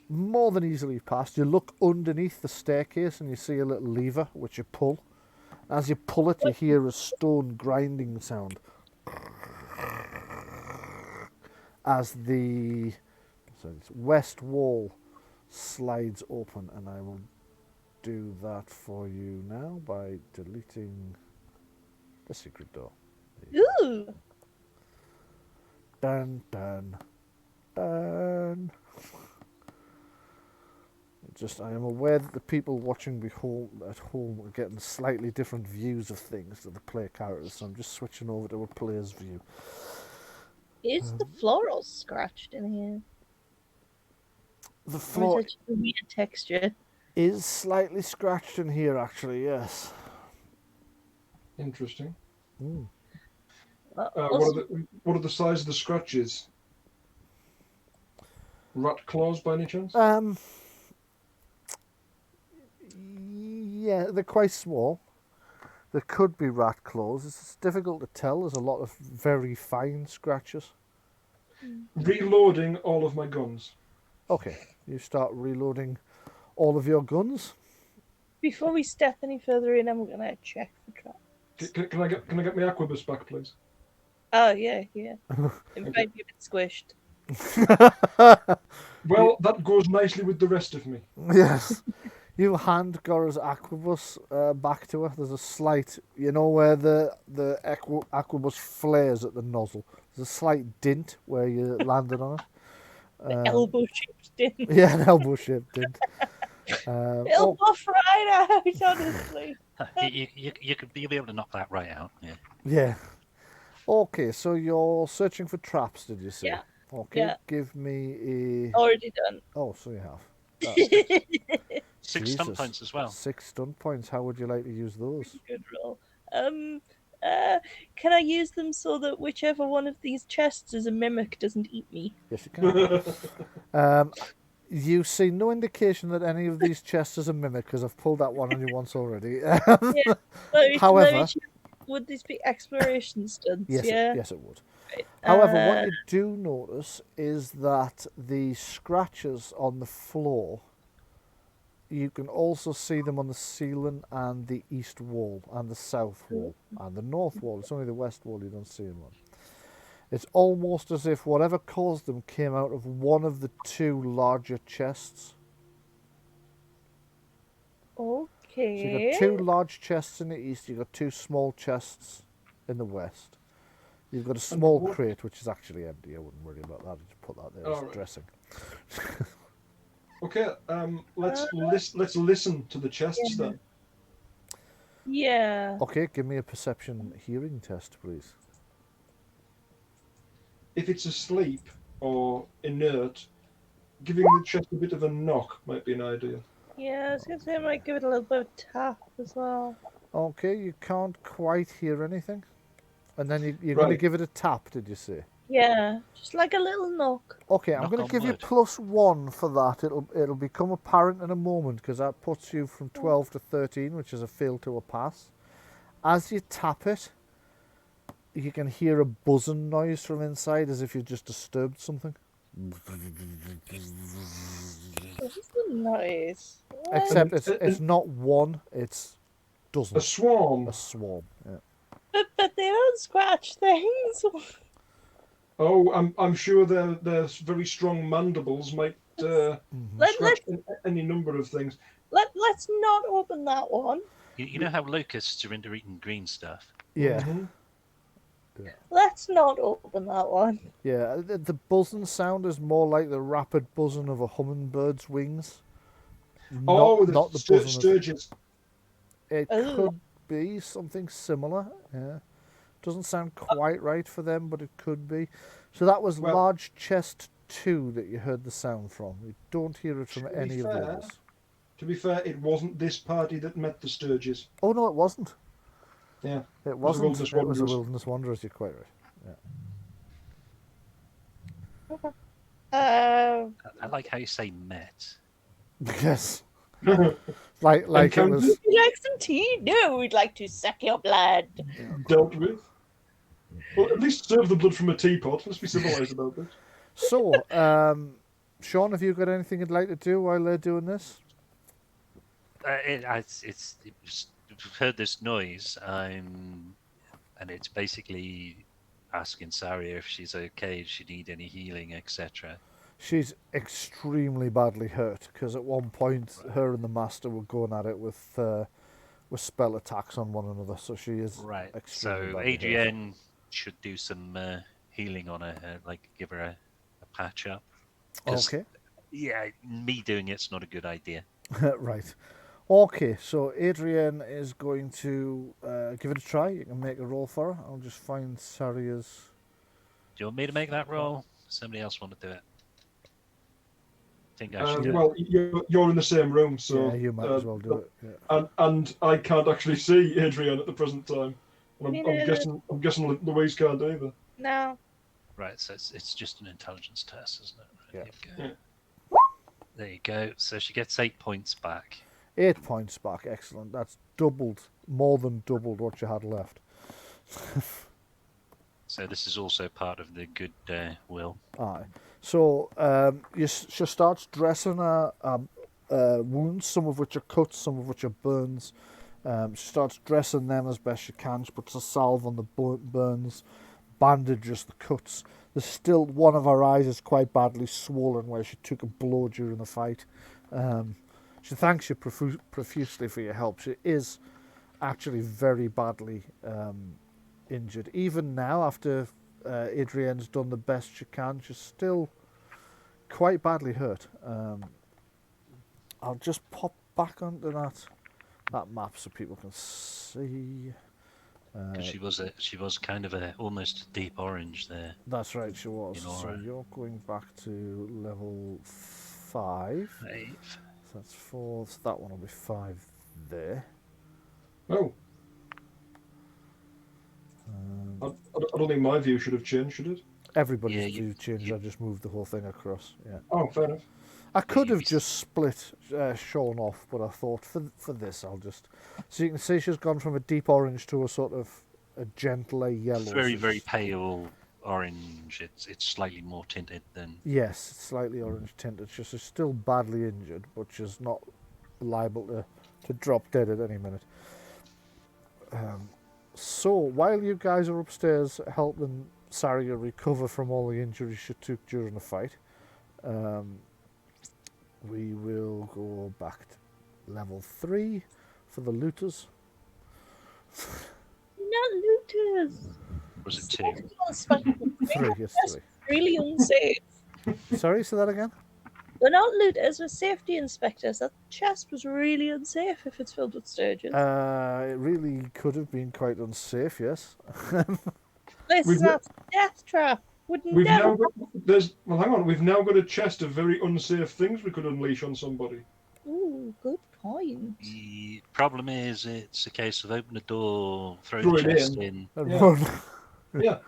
more than easily passed. You look underneath the staircase and you see a little lever which you pull. As you pull it, you hear a stone grinding sound as the west wall slides open, and I will do that for you now by deleting the secret door. Ooh. Dun dun dun. I am aware that the people watching at home are getting slightly different views of things to the player characters, so I'm just switching over to a player's view. Is the floor all scratched in here? The Or floor is it just a weird texture? is slightly scratched in here, actually, yes. Interesting. Mm. What are the size of the scratches? Rat claws, by any chance? Yeah, they're quite small. There could be rat claws. It's difficult to tell. There's a lot of very fine scratches. Reloading all of my guns. Okay, you start reloading all of your guns. Before we step any further in, I'm gonna check for traps. Can I get my aquabus back, please? Oh yeah. It might be a bit squished. Well, that goes nicely with the rest of me. Yes. You hand Gora's aquabus back to her. There's a slight, where the aquabus flares at the nozzle. There's a slight dint where you landed on it. Elbow-shaped dint. Yeah, an elbow-shaped dint. It'll buff right out, honestly. You'll be able to knock that right out. Yeah. Yeah. Okay, so you're searching for traps, did you say? Yeah. Okay, Yeah. give me a... Already done. Oh, so you have. 6 stun points as well. 6 stun points. How would you like to use those? Good roll. Can I use them so that whichever one of these chests is a mimic doesn't eat me? Yes, you can. You see no indication that any of these chests is a mimic, because I've pulled that one on you once already. However... Would this be exploration stunts? Yes, yeah? yes, it would. Right. However, what you do notice is that the scratches on the floor, you can also see them on the ceiling and the east wall and the south wall and the north wall. It's only the west wall you don't see them on. It's almost as if whatever caused them came out of one of the 2 larger chests. Okay. So you've got 2 large chests in the east, you've got 2 small chests in the west. You've got a small crate, which is actually empty. I wouldn't worry about that. I'd just put that there as dressing. Okay, let's listen to the chests then. Yeah. Okay, give me a perception hearing test, please. If it's asleep or inert, giving the chest a bit of a knock might be an idea. Yeah, I was going to say I might give it a little bit of tap as well. Okay, you can't quite hear anything. And then you're going to Right. give it a tap, did you say? Yeah, just like a little knock. Okay, I'm Knock going on to give you wood. +1 for that. It'll become apparent in a moment because that puts you from 12 to 13, which is a fail to a pass. As you tap it, you can hear a buzzing noise from inside as if you just disturbed something. This is the noise. What? Except it's not one, it's A dozens. swarm. A swarm. Yeah. But they don't scratch things. Oh, I'm sure their very strong mandibles might scratch any number of things. Let's not open that one. You know how locusts are into eating green stuff? Yeah. Mhm. Let's not open that one. Yeah. The buzzing sound is more like the rapid buzzing of a hummingbird's wings. Oh, not the the buzzing of. sturges. It Oh. could be something similar. Yeah. Doesn't sound quite right for them, but it could be. So that was Well- large chest 2 that you heard the sound from. You don't hear it from To be any of the fair- others. To be fair, it wasn't this party that met the sturges. Oh no, it wasn't. Yeah. It was the wasn't. Wilderness It was the Wanderers. Wilderness Wanderers. You're quite right. Uh, I like how you say met. Yes. Like it Encountered? was. would you like some tea? No, we'd like to suck your blood. Dealt with. Well, at least serve the blood from a teapot. Let's be civilized about this. So, Sean, have you got anything you'd like to do while they're doing this? We've heard this noise, and it's basically asking Saria if she's okay, if she need any healing, etc. She's extremely badly hurt because at one point her and the master were going at it with spell attacks on one another. So she is Right. extremely So badly hurt. Adrienne should do some healing on her, like give her a patch up. 'Cause, Okay. yeah, me doing it's not a good idea. Right. Okay, so Adrienne is going to give it a try. You can make a roll for her. I'll just find Saria's. Do you want me to make that roll? Somebody else want to do it? I think I should. Yeah. Well, you're in the same room, so Yeah, you might as well do it. Yeah. And I can't actually see Adrian at the present time. And Me I'm neither. guessing Louise can't either. No. Right, so it's just an intelligence test, isn't it? Right, Yeah. There you go. There you go. So she gets 8 points back. 8 points back. Excellent. That's more than doubled what you had left. So this is also part of the good will. Aye. So she starts dressing her wounds, some of which are cuts, some of which are burns. She starts dressing them as best she can. She puts a salve on the burns, bandages the cuts. There's still one of her eyes is quite badly swollen where she took a blow during the fight. She thanks you profusely for your help. She is actually very badly injured. Even now, after Adrienne's done the best she can, she's still quite badly hurt. I'll just pop back onto that map so people can see. Because she was kind of a almost deep orange there. That's right, she was. In So aura. you're going back to level 5. 5. So that's 4. So that one will be 5 there. Oh, I don't think my view should have changed, should it? Everybody's Yeah, view changed. I just moved the whole thing across. Yeah. Oh, fair enough. I could have you- just split Sean off, but I thought for this I'll just. So you can see she's gone from a deep orange to a sort of a gentler yellow. Very, So very she's- pale orange. It's slightly more tinted than. Yes, it's slightly orange tinted. She's still badly injured, but she's not liable to drop dead at any minute. So while you guys are upstairs helping Saria recover from all the injuries she took during the fight, we will go back to level 3 for the looters. Not looters. Was it 2? Three, yes, That's 3. really unsafe. Sorry, say that again? We're not looters, we're safety inspectors. That chest was really unsafe if it's filled with sturgeon. It really could have been quite unsafe, yes. This we've is not a death trap. Would We've never. now got, hang on. We've now got a chest of very unsafe things we could unleash on somebody. Ooh, good point. The problem is, it's a case of open the door, throw Throw the it chest in. in, And Yeah. run. Yeah.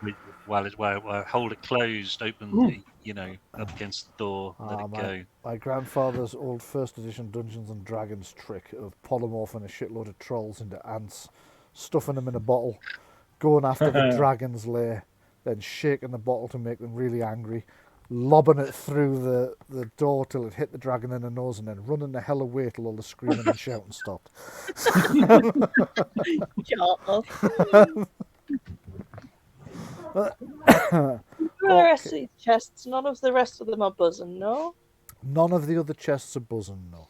while hold it closed, open Mm. the, up against the door, let it go. My grandfather's old first edition Dungeons and Dragons trick of polymorphing a shitload of trolls into ants, stuffing them in a bottle, going after the dragon's lair, then shaking the bottle to make them really angry, lobbing it through the door till it hit the dragon in the nose, and then running the hell away till all the screaming and shouting stopped. Shut up. The rest of these chests, none of the rest of them are buzzing, no? None of the other chests are buzzing, no.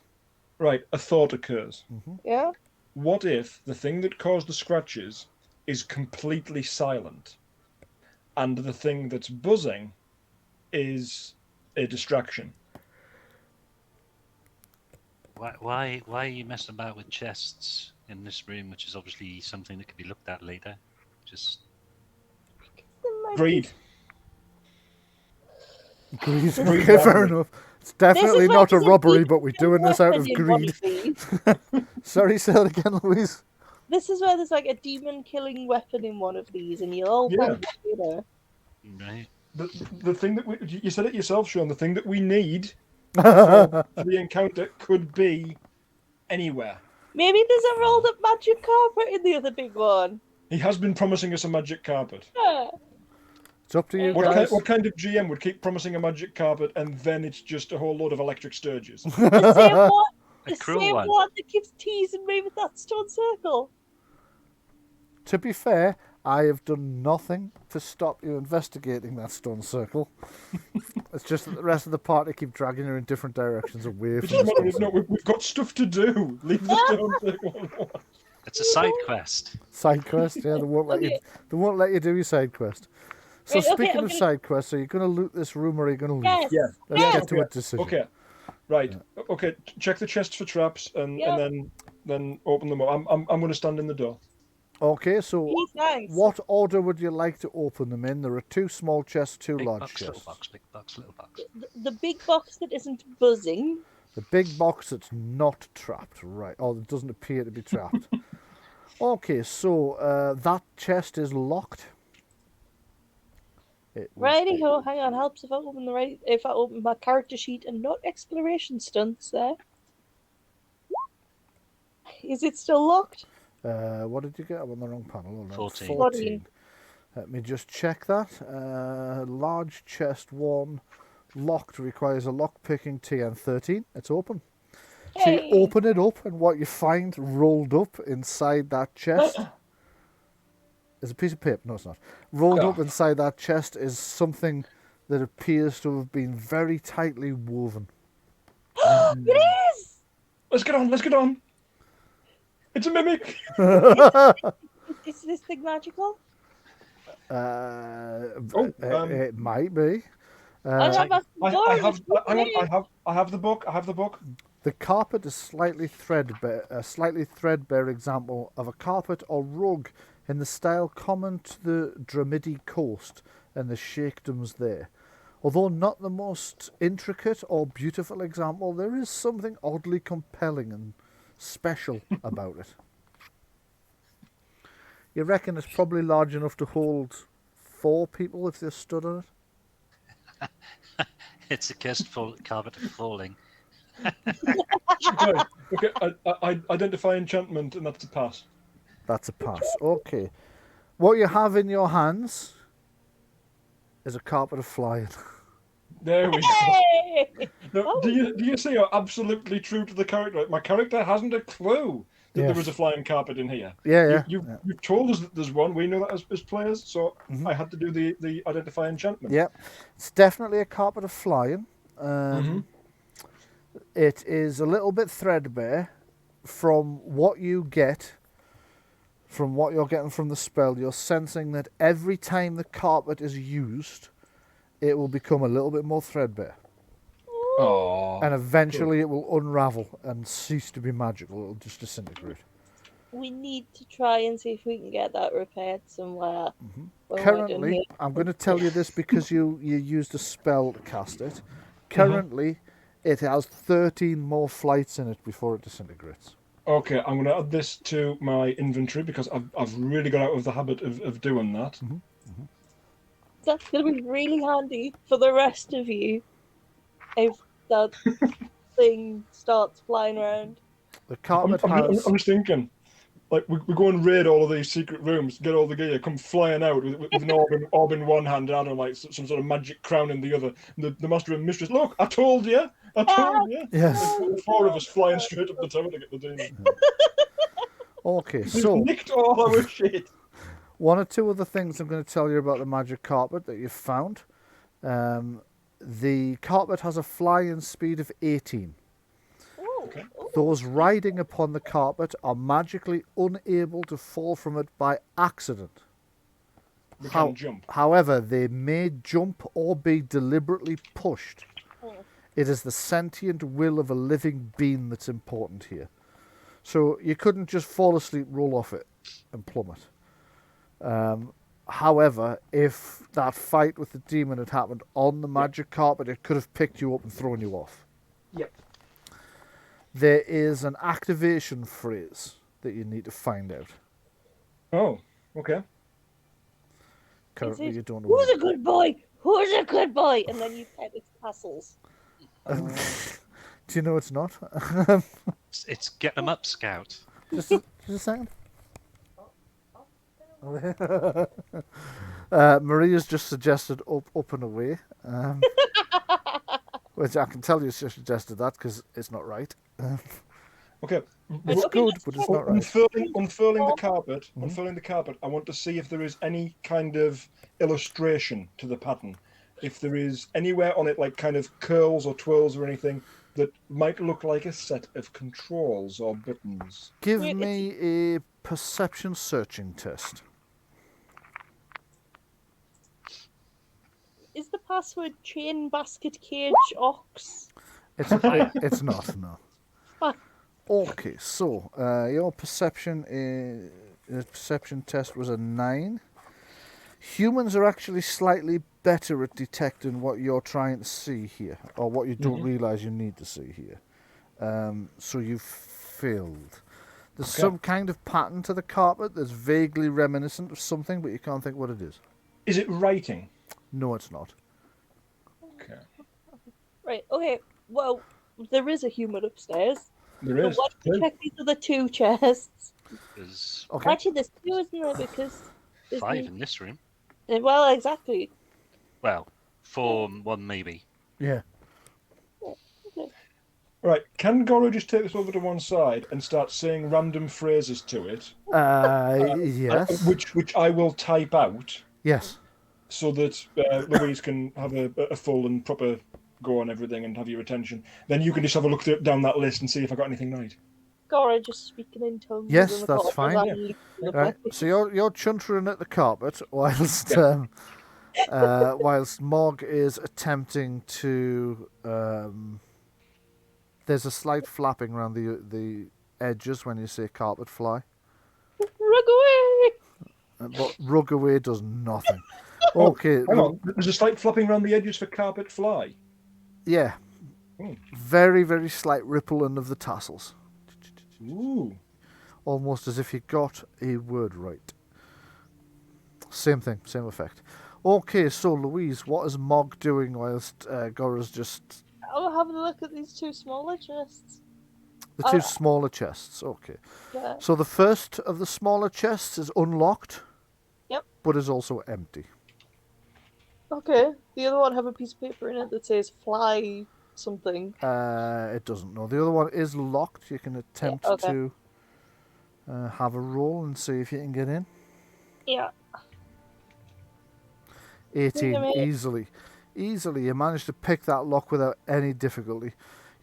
Right, a thought occurs. Yeah? What if the thing that caused the scratches is completely silent, and the thing that's buzzing is a distraction? Why are you messing about with chests in this room, which is obviously something that could be looked at later? Just Greed. Greed. Greed Okay, fair robbery. enough. It's definitely not a there's a robbery, deep but we're doing this out of weapon in one greed. of these. Sorry, say that again, Louise. This is where there's like a demon killing weapon in one of these, and you'll all Yeah. find it later. right. The thing that you said it yourself, Sean. The thing that we need for the encounter could be anywhere. Maybe there's a rolled up magic carpet in the other big one. He has been promising us a magic carpet. Yeah. It's up to you What guys. What kind of GM would keep promising a magic carpet and then it's just a whole load of electric sturges? The same one, A the cruel same one. one that keeps teasing me with that stone circle. To be fair, I have done nothing to stop you investigating that stone circle. It's just that the rest of the party keep dragging you in different directions away It from the doesn't stone matter. No, circle. we've got stuff to do. Leave the stone circle alone. It's a side quest. Side quest, yeah, they won't let you. Okay. They won't let you do your side quest. So Right, okay, speaking I'm of gonna- side quests, are you going to loot this room or are you going to leave? Yes. Yeah. Let's Yes. get to a decision. Okay. Right. Okay. Check the chests for traps and Yeah. then open them up. I'm going to stand in the door. Okay, so Gee, thanks. what order would you like to open them in? There are 2 small chests, 2 Big large box, little chests. box, big box, little box. The big box that isn't buzzing. The big box that's not trapped, right? Oh, it doesn't appear to be trapped. Okay, so that chest is locked. It was- Righty-ho, hang on, helps if I open my character sheet and not exploration stunts there. Is it still locked? What did you get? I'm on the wrong panel. Hold on. 14. 14. Let me just check that. Large chest 1, locked, requires a lock-picking TN 13. It's open. So you Hey. open it up, and what you find rolled up inside that chest is a piece of paper. No, it's not. Rolled up inside that chest is something that appears to have been very tightly woven. It is! Let's get on. Let's get on. It's a mimic. Is this thing magical? It might be. I have a I have the book. I have the book. The carpet is slightly threadbare, a slightly threadbare example of a carpet or rug in the style common to the Dramidi coast and the sheikdoms there. Although not the most intricate or beautiful example, there is something oddly compelling and special about it. You reckon it's probably large enough to hold 4 people if they stood on it? It's a cursed carpet of falling. Right. Okay. I identify enchantment, and that's a pass. That's a pass. Okay. What you have in your hands is a carpet of flying. There we go. Hey! Now, do you see how absolutely true to the character? My character hasn't a clue that Yes. there was a flying carpet in here. Yeah. You've told us that there's one. We know that as players, so I had to do the identify enchantment. Yeah. It's definitely a carpet of flying. It is a little bit threadbare. From what you get, from what you're getting from the spell, you're sensing that every time the carpet is used, it will become a little bit more threadbare. Oh. And eventually it will unravel and cease to be magical. It'll just disintegrate. We need to try and see if we can get that repaired somewhere. when we're done Currently, here. I'm going to tell you this because you used a spell to cast it. Currently, It has 13 more flights in it before it disintegrates. Okay, I'm going to add this to my inventory because I've really got out of the habit of doing that. That's going to be really handy for the rest of you if that thing starts flying around. The carpet has... I'm just thinking, like, we go and raid all of these secret rooms, get all the gear, come flying out with an orb in one hand and on like some sort of magic crown in the other. And the master and mistress, look, I told you. Yes. The four of us flying straight up the tower to get the demon. Okay, We've so nicked all our shit. one or two other things I'm going to tell you about the magic carpet that you've found. The carpet has a flying speed of 18. Okay. Those riding upon the carpet are magically unable to fall from it by accident. We can jump. However, they may jump or be deliberately pushed. It is the sentient will of a living being that's important here. So you couldn't just fall asleep, roll off it, and plummet. However, if that fight with the demon had happened on the magic carpet, it could have picked you up and thrown you off. Yep. There is an activation phrase that you need to find out. Oh, okay. Currently, you don't know. Who's a good boy? Who's a good boy? And then you pet its tassels. Do you know it's not? It's get them up, Scout. just a second. Maria's just suggested up and away. Which I can tell you she suggested that because it's not right. Okay. It's good, but it's not right. Unfurling the carpet, I want to see if there is any kind of illustration to the pattern. If there is anywhere on it, like kind of curls or twirls or anything that might look like a set of controls or buttons. Give me a perception searching test. Is the password chain basket cage ox? It's not, no. Okay, so your perception test was a 9. Humans are actually slightly better at detecting what you're trying to see here, or what you don't realise you need to see here. So you failed. There's some kind of pattern to the carpet that's vaguely reminiscent of something, but you can't think what it is. Is it writing? No, it's not. Okay. Right, okay. Well, there is a human upstairs. There But is. why don't you check these other 2 chests? There's Okay. Actually, there's 2, isn't there? Because... 5 in this room. Well, exactly. Well, 4, 1 maybe. Yeah. Right, can Goro just take this over to one side and start saying random phrases to it? Yes. Which I will type out Yes. so that Louise can have a full and proper go on everything and have your attention. Then you can just have a look down that list and see if I got anything right. Gora just speaking in tongues. Yes, in the that's corner fine. and the Right. place. So you're chuntering at the carpet whilst whilst Mog is attempting to. There's a slight flapping around the edges when you say carpet fly, Rug away! but rug away does nothing. Okay. Hang on, there's a slight flapping around the edges for carpet fly. Yeah. Very, very slight rippling of the tassels. Ooh. Almost as if you got a word right. Same thing, same effect. Okay, so Louise, what is Mog doing whilst Gora's just... I'm having a look at these 2 smaller chests. The 2 smaller chests, okay. Yeah. So the first of the smaller chests is unlocked. Yep. But is also empty. Okay. The other one have a piece of paper in it that says fly something. It doesn't know. The other one is locked. You can attempt to have a roll and see if you can get in. Yeah. 18, easily. Easily, you manage to pick that lock without any difficulty.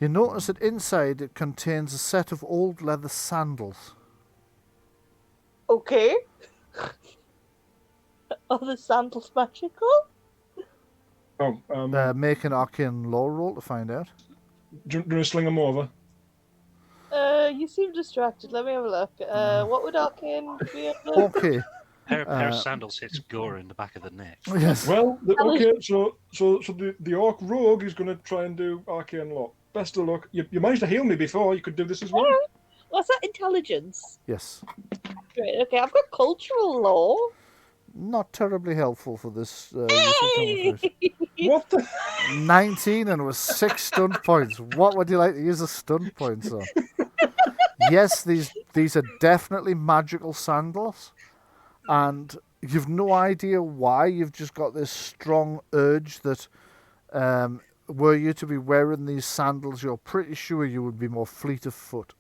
You notice that inside it contains a set of old leather sandals. Okay. Are the sandals magical? Oh, Make an arcane lore roll to find out. do you want to sling them over? You seem distracted. Let me have a look. What would arcane be? Okay. Pair of sandals hits Gora in the back of the neck. Yes. Well, okay, so the orc rogue is going to try and do arcane lock. Best of luck. You managed to heal me before. You could do this as well. Alright. What's that? Intelligence. Yes. Great. Okay, I've got cultural law. Not terribly helpful for this. I'm afraid. What the? 19 and it was 6 stun points. What would you like to use a stun points on? Yes, these are definitely magical sandals, and you've no idea why. You've just got this strong urge that were you to be wearing these sandals, you're pretty sure you would be more fleet of foot.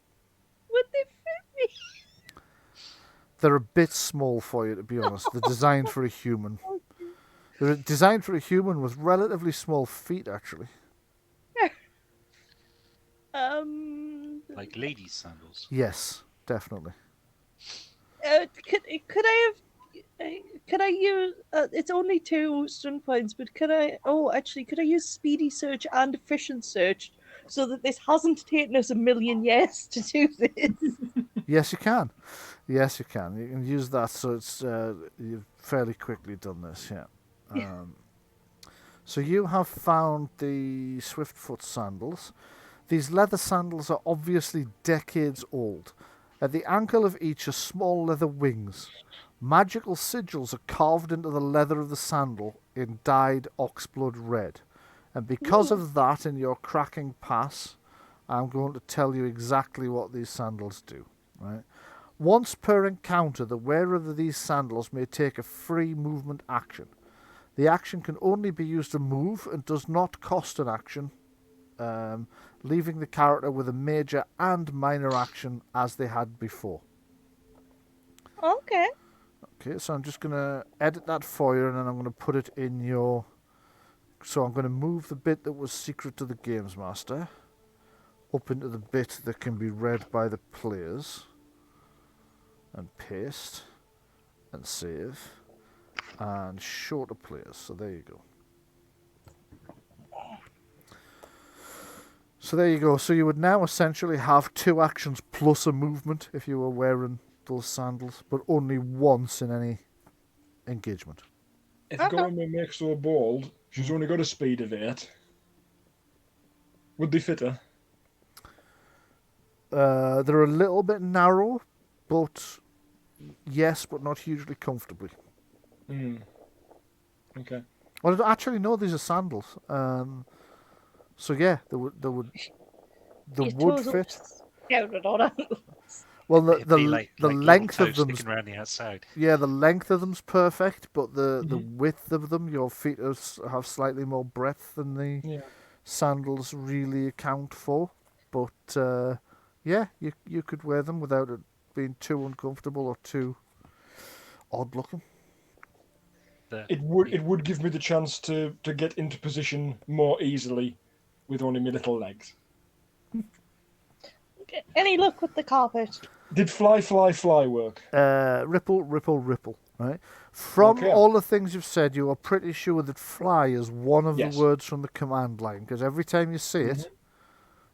Would they fit me? They're a bit small for you, to be honest. They're designed for a human. They're designed for a human with relatively small feet, actually. Like ladies' sandals. Yes, definitely. Could I have? Could I use? It's only 2 stun points, but could I? Oh, actually, could I use speedy search and efficient search so that this hasn't taken us a million years to do this? Yes, you can. Yes, you can. You can use that, so it's you've fairly quickly done this. Yeah. So you have found the Swiftfoot sandals. These leather sandals are obviously decades old. At the ankle of each are small leather wings. Magical sigils are carved into the leather of the sandal in dyed oxblood red. And because of that, in your cracking pass, I'm going to tell you exactly what these sandals do. Right? Once per encounter, the wearer of these sandals may take a free movement action. The action can only be used to move and does not cost an action, leaving the character with a major and minor action as they had before. Okay. Okay, so I'm just going to edit that for you, and then I'm going to put it in your... So I'm going to move the bit that was secret to the Games Master up into the bit that can be read by the players. And paste. And save. And show to players. So there you go. So there you go. So you would now essentially have 2 actions plus a movement if you were wearing those sandals, but only once in any engagement. If Gorma makes so bold, she's only got a speed of 8. Would they fit her? They're a little bit narrow, but yes, but not hugely comfortably. Okay. Well, actually, no, these are sandals. So yeah, they would fit. Counted on ankles. Well, It'd be the like length little of toes them. sticking around the outside. Yeah, the length of them's perfect, but the width of them, your feet have slightly more breadth than the sandals really account for. But yeah, you could wear them without it being too uncomfortable or too odd looking. It would give me the chance to get into position more easily with only my little legs. Any luck with the carpet? Did fly work? Ripple, right? From all the things you've said, you are pretty sure that fly is one of the words from the command line, because every time you see it,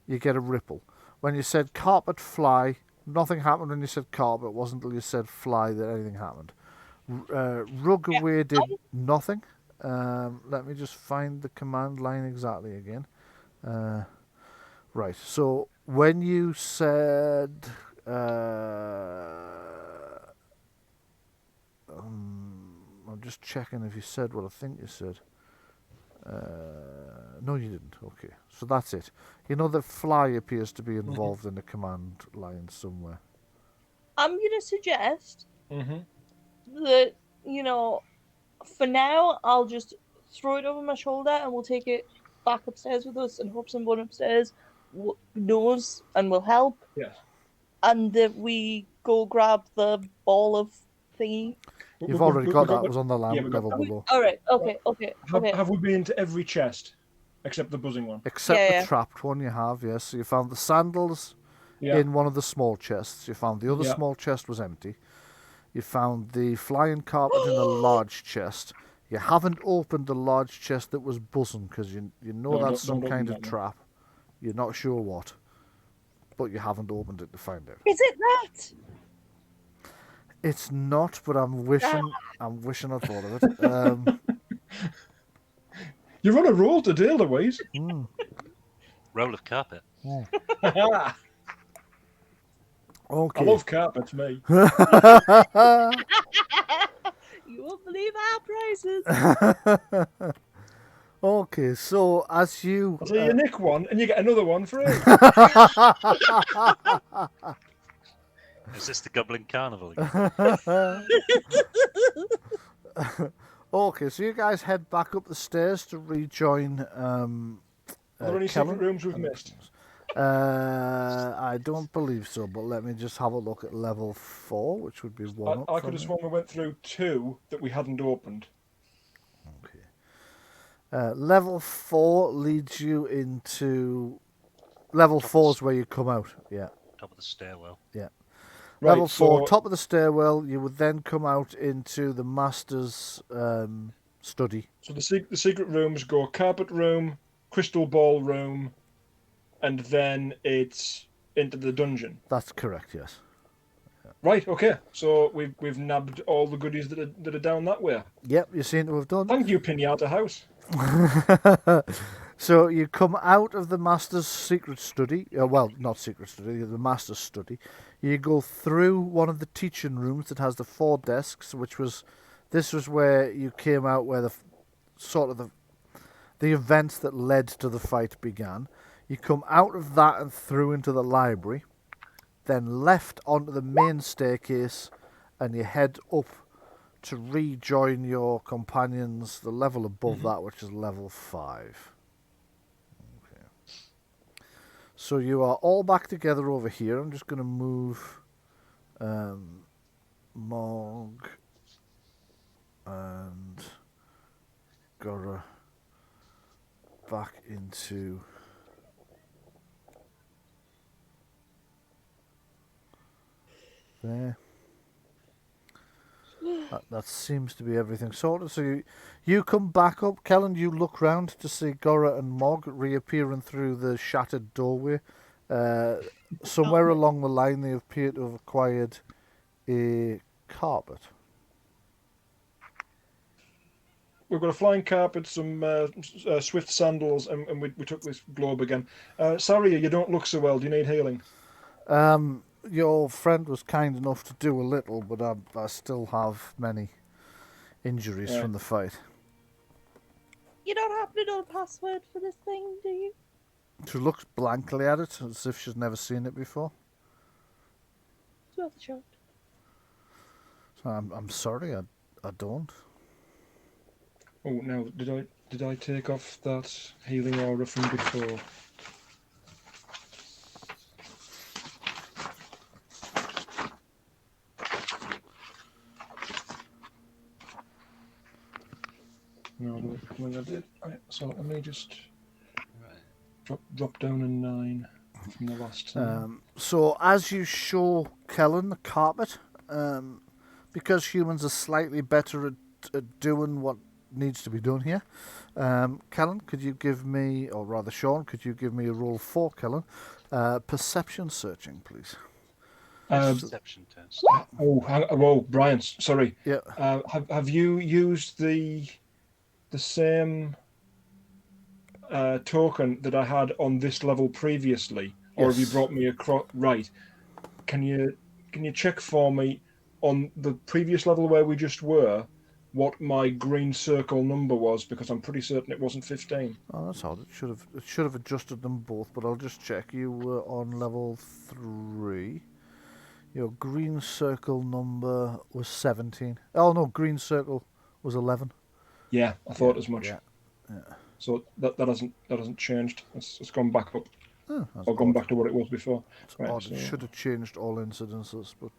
you get a ripple. When you said carpet fly, nothing happened. When you said carpet, it wasn't until you said fly that anything happened. Rug away did nothing. Let me just find the command line exactly again. Right, so when you said... I'm just checking if you said what I think you said. No, you didn't. Okay, so that's it. You know that fly appears to be involved in the command line somewhere. I'm going to suggest that, for now, I'll just throw it over my shoulder and we'll take it back upstairs with us and hope someone upstairs knows and will help. Yes. And that we go grab the ball of thingy. You've already got that. It was on the level below. All right. Okay. Have we been to every chest except the buzzing one? Except the trapped one you have, yes. So you found the sandals in one of the small chests. You found the other small chest was empty. You found the flying carpet in the large chest. You haven't opened the large chest that was buzzing because you know that's some kind of trap. You're not sure what. But you haven't opened it to find out. Is it that? It's not, but I'm wishing I thought of it. You're on a roll today, Louise. Roll of carpet. I Okay. love carpets, me. You won't believe our prices. Okay, so as you So you nick one and you get another one free. Is this the Goblin Carnival again? okay, so you guys head back up the stairs to rejoin Are there any Kellen secret rooms we've and- missed? I don't believe so, but let me just have a look at level 4, which would be one up I from could have you. sworn we went through 2 that we hadn't opened. Okay. Level 4 leads you into... Level 4 is where you come out, yeah. Top of the stairwell. Yeah. Right, Level 4, so- top of the stairwell, you would then come out into the master's study. So the secret rooms go carpet room, crystal ball room, and then it's into the dungeon. That's correct, yes. Right, okay. So we've nabbed all the goodies that are down that way. Yep, you seem to have done. Thank you, Pinata House. So you come out of the master's secret study. Well, not secret study, the master's study. You go through one of the teaching rooms that has the 4 desks, this was where you came out, where the events that led to the fight began. You come out of that and through into the library, then left onto the main staircase, and you head up to rejoin your companions, the level above that, which is level 5. Okay. So you are all back together over here. I'm just going to move Morg and Gora back into... there. That seems to be everything sorted. So you come back up, Kellen. You look round to see Gora and Mog reappearing through the shattered doorway. Somewhere along the line, they appear to have acquired a carpet. We've got a flying carpet, some swift sandals, and we took this globe again. Sorry, you don't look so well. Do you need healing? Your friend was kind enough to do a little, but I still have many injuries Yeah. from the fight. You don't happen to know the password for this thing, do you? She looks blankly at it, as if she's never seen it before. It's worth a shot. So I'm sorry, I don't. Oh, now did I take off that healing aura from before? No, when I did. So let me just drop down a 9 from the last time. So as you show Kellen the carpet, because humans are slightly better at doing what needs to be done here, Kellen, could you give me, or rather Sean, could you give me a roll for Kellen? Perception searching, please. Perception test. Whoa, Brian, sorry. Yeah. Have you used the same token that I had on this level previously, or have you Yes. brought me across? Right. Can you check for me on the previous level where we just were what my green circle number was, because I'm pretty certain it wasn't 15. Oh, that's odd. It should have adjusted them both, but I'll just check. You were on level 3. Your green circle number was 17. Oh no, green circle was 11. Yeah, I thought as much. Yeah. So that hasn't changed. It's gone back up, Oh, that's or gone odd. back to what it was before. It's Right, odd. so- It should have changed all incidences, but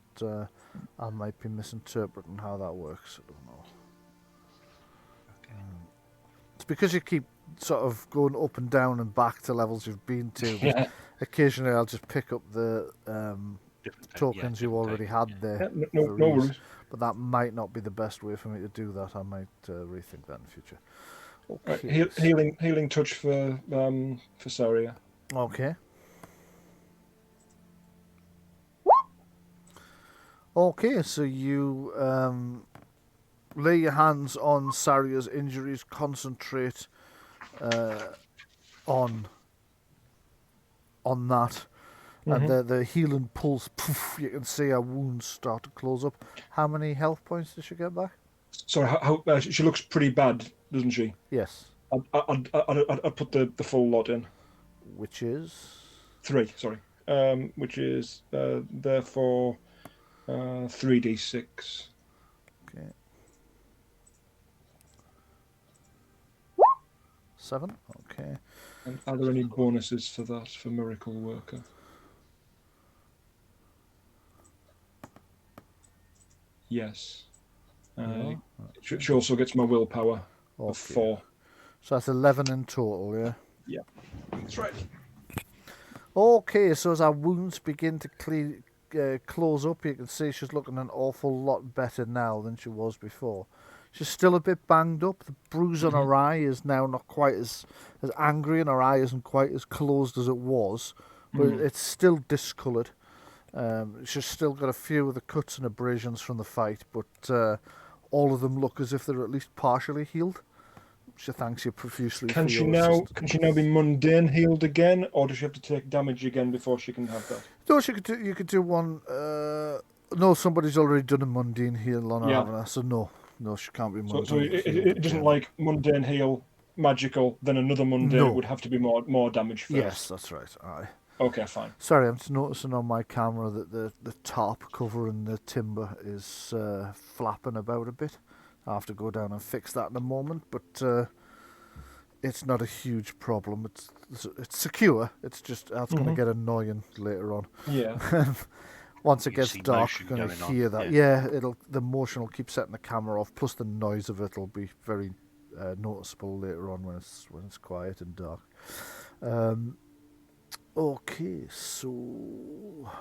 I might be misinterpreting how that works. I don't know. It's because you keep sort of going up and down and back to levels you've been to. Yeah. Occasionally, I'll just pick up the Different tokens you already had there. Yeah, for no ease. worries. But that might not be the best way for me to do that. I might rethink that in the future. Right, Okay. healing touch for Saria. Okay. Okay, so you lay your hands on Saria's injuries, concentrate on on that. And the healing pulse, poof, you can see her wounds start to close up. How many health points does she get back? Sorry, she looks pretty bad, doesn't she? Yes. I'd put the full lot in. Which is? 3, sorry. Which is therefore 3d6. Okay. 7. Okay. And are there any bonuses for that for Miracle Worker? Yes. She also gets my willpower of 4. So that's 11 in total, yeah? Yeah, that's right. Okay, so as our wounds begin to close up, you can see she's looking an awful lot better now than she was before. She's still a bit banged up. The bruise on her eye is now not quite as angry, and her eye isn't quite as closed as it was, but it's still discoloured. She's still got a few of the cuts and abrasions from the fight, but all of them look as if they're at least partially healed. She thanks you profusely for your assistance. Can she now be mundane healed again, or does she have to take damage again before she can have that? No, you could do one. No, somebody's already done a mundane heal on her, haven't they? So no, she can't be mundane. So it doesn't like mundane heal, magical, then another mundane. No. It would have to be more damage first. Yes, that's right. Aye. Okay, fine. Sorry, I'm just noticing on my camera that the tarp covering the timber is flapping about a bit. I'll have to go down and fix that in a moment, but it's not a huge problem. It's secure. It's just it's going to get annoying later on. Yeah. Once it You gets see dark, motion you're going to going on, hear that. Yeah, the motion will keep setting the camera off. Plus the noise of it will be very noticeable later on when it's quiet and dark. Okay, so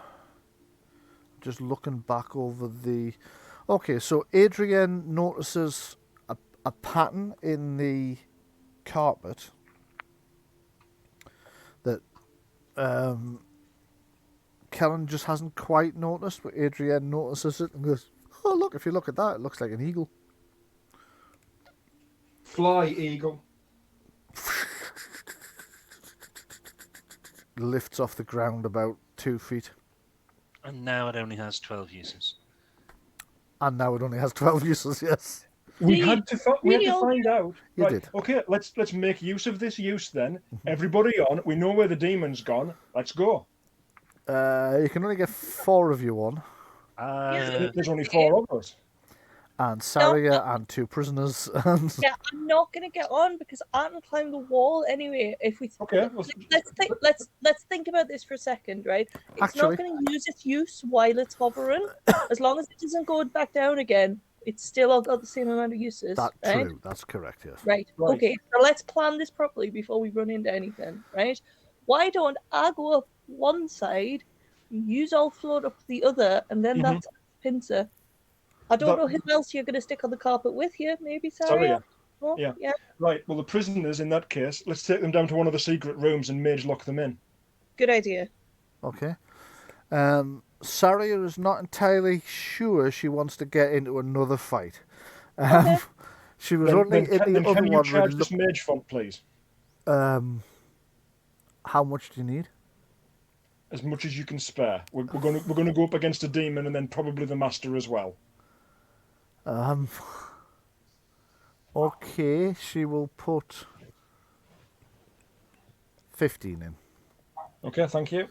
just looking back over the. Okay, so Adrienne notices a pattern in the carpet that Kellen just hasn't quite noticed, but Adrienne notices it and goes, "Oh, look, if you look at that, it looks like an eagle." Fly, eagle. Lifts off the ground about 2 feet. And now it only has 12 uses. And now it only has 12 uses, yes. We had to find out. You right. did. Okay, let's make use of this use then. Everybody on. We know where the demon's gone. Let's go. You can only get 4 of you on. There's only 4 of us. And Saria and 2 prisoners. And Yeah, I'm not gonna get on because I can climb the wall anyway. If we Okay. let's think about this for a second, right? It's Actually- not going to use its use while it's hovering, as long as it doesn't go back down again. It's still got the same amount of uses. that's right? true. That's correct, yes. Right. Right. Okay. So let's plan this properly before we run into anything. Right. Why don't I go up one side, use all float up the other, and then that's pincer. I don't know who else you're going to stick on the carpet with you. Maybe Saria. Oh, Yeah. Yeah. Right. Well, the prisoners in that case, let's take them down to one of the secret rooms and mage lock them in. Good idea. Okay. Saria is not entirely sure she wants to get into another fight. Okay. She was only in the other can you one. charge this mage font, please? How much do you need? As much as you can spare. We're going to go up against a demon and then probably the master as well. Okay, she will put 15 in. Okay, thank you.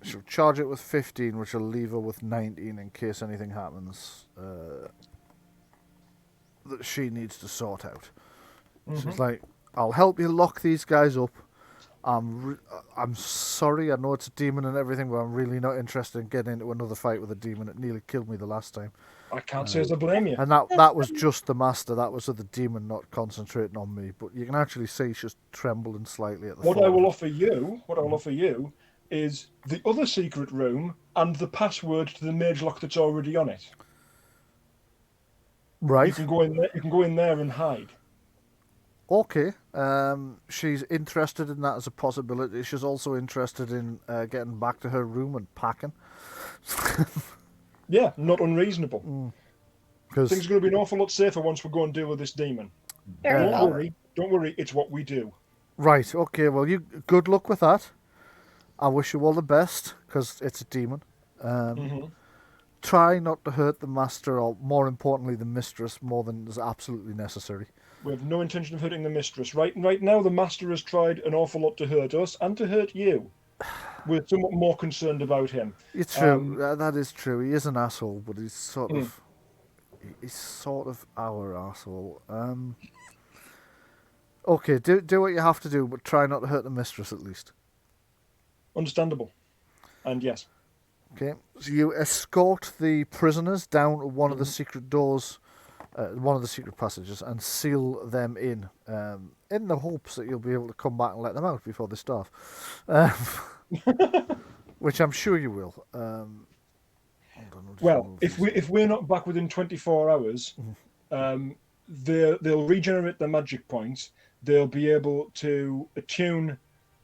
She'll charge it with 15, which will leave her with 19 in case anything happens that she needs to sort out. She's like, "I'll help you lock these guys up. I'm sorry, I know it's a demon and everything, but I'm really not interested in getting into another fight with a demon. It nearly killed me the last time." I can't say as I blame you. And that was just the master. That was the demon not concentrating on me. But you can actually see she's trembling slightly at the What thought I of will it. offer you is the other secret room and the password to the mage lock that's already on it. Right. You can go in there. You can go in there and hide. Okay. She's interested in that as a possibility. She's also interested in getting back to her room and packing. Yeah, not unreasonable. Because Things are going to be an awful lot safer once we go and deal with this demon. Fair enough. Don't worry. It's what we do. right. Okay. Well, you good luck with that. I wish you all the best, because it's a demon. Mm-hmm. Try not to hurt the master, or more importantly, the mistress, more than is absolutely necessary. We have no intention of hurting the mistress. Right now, the master has tried an awful lot to hurt us and to hurt you. We're somewhat more concerned about him. It's true. That is true. He is an asshole, but he's sort of our asshole. Okay, do what you have to do, but try not to hurt the mistress at least. Understandable. And yes. Okay, so you escort the prisoners down one of the secret doors, one of the secret passages, and seal them in the hopes that you'll be able to come back and let them out before they starve. Which I'm sure you will. Well, if we're not back within 24 hours, they'll regenerate their magic points. They'll be able to attune,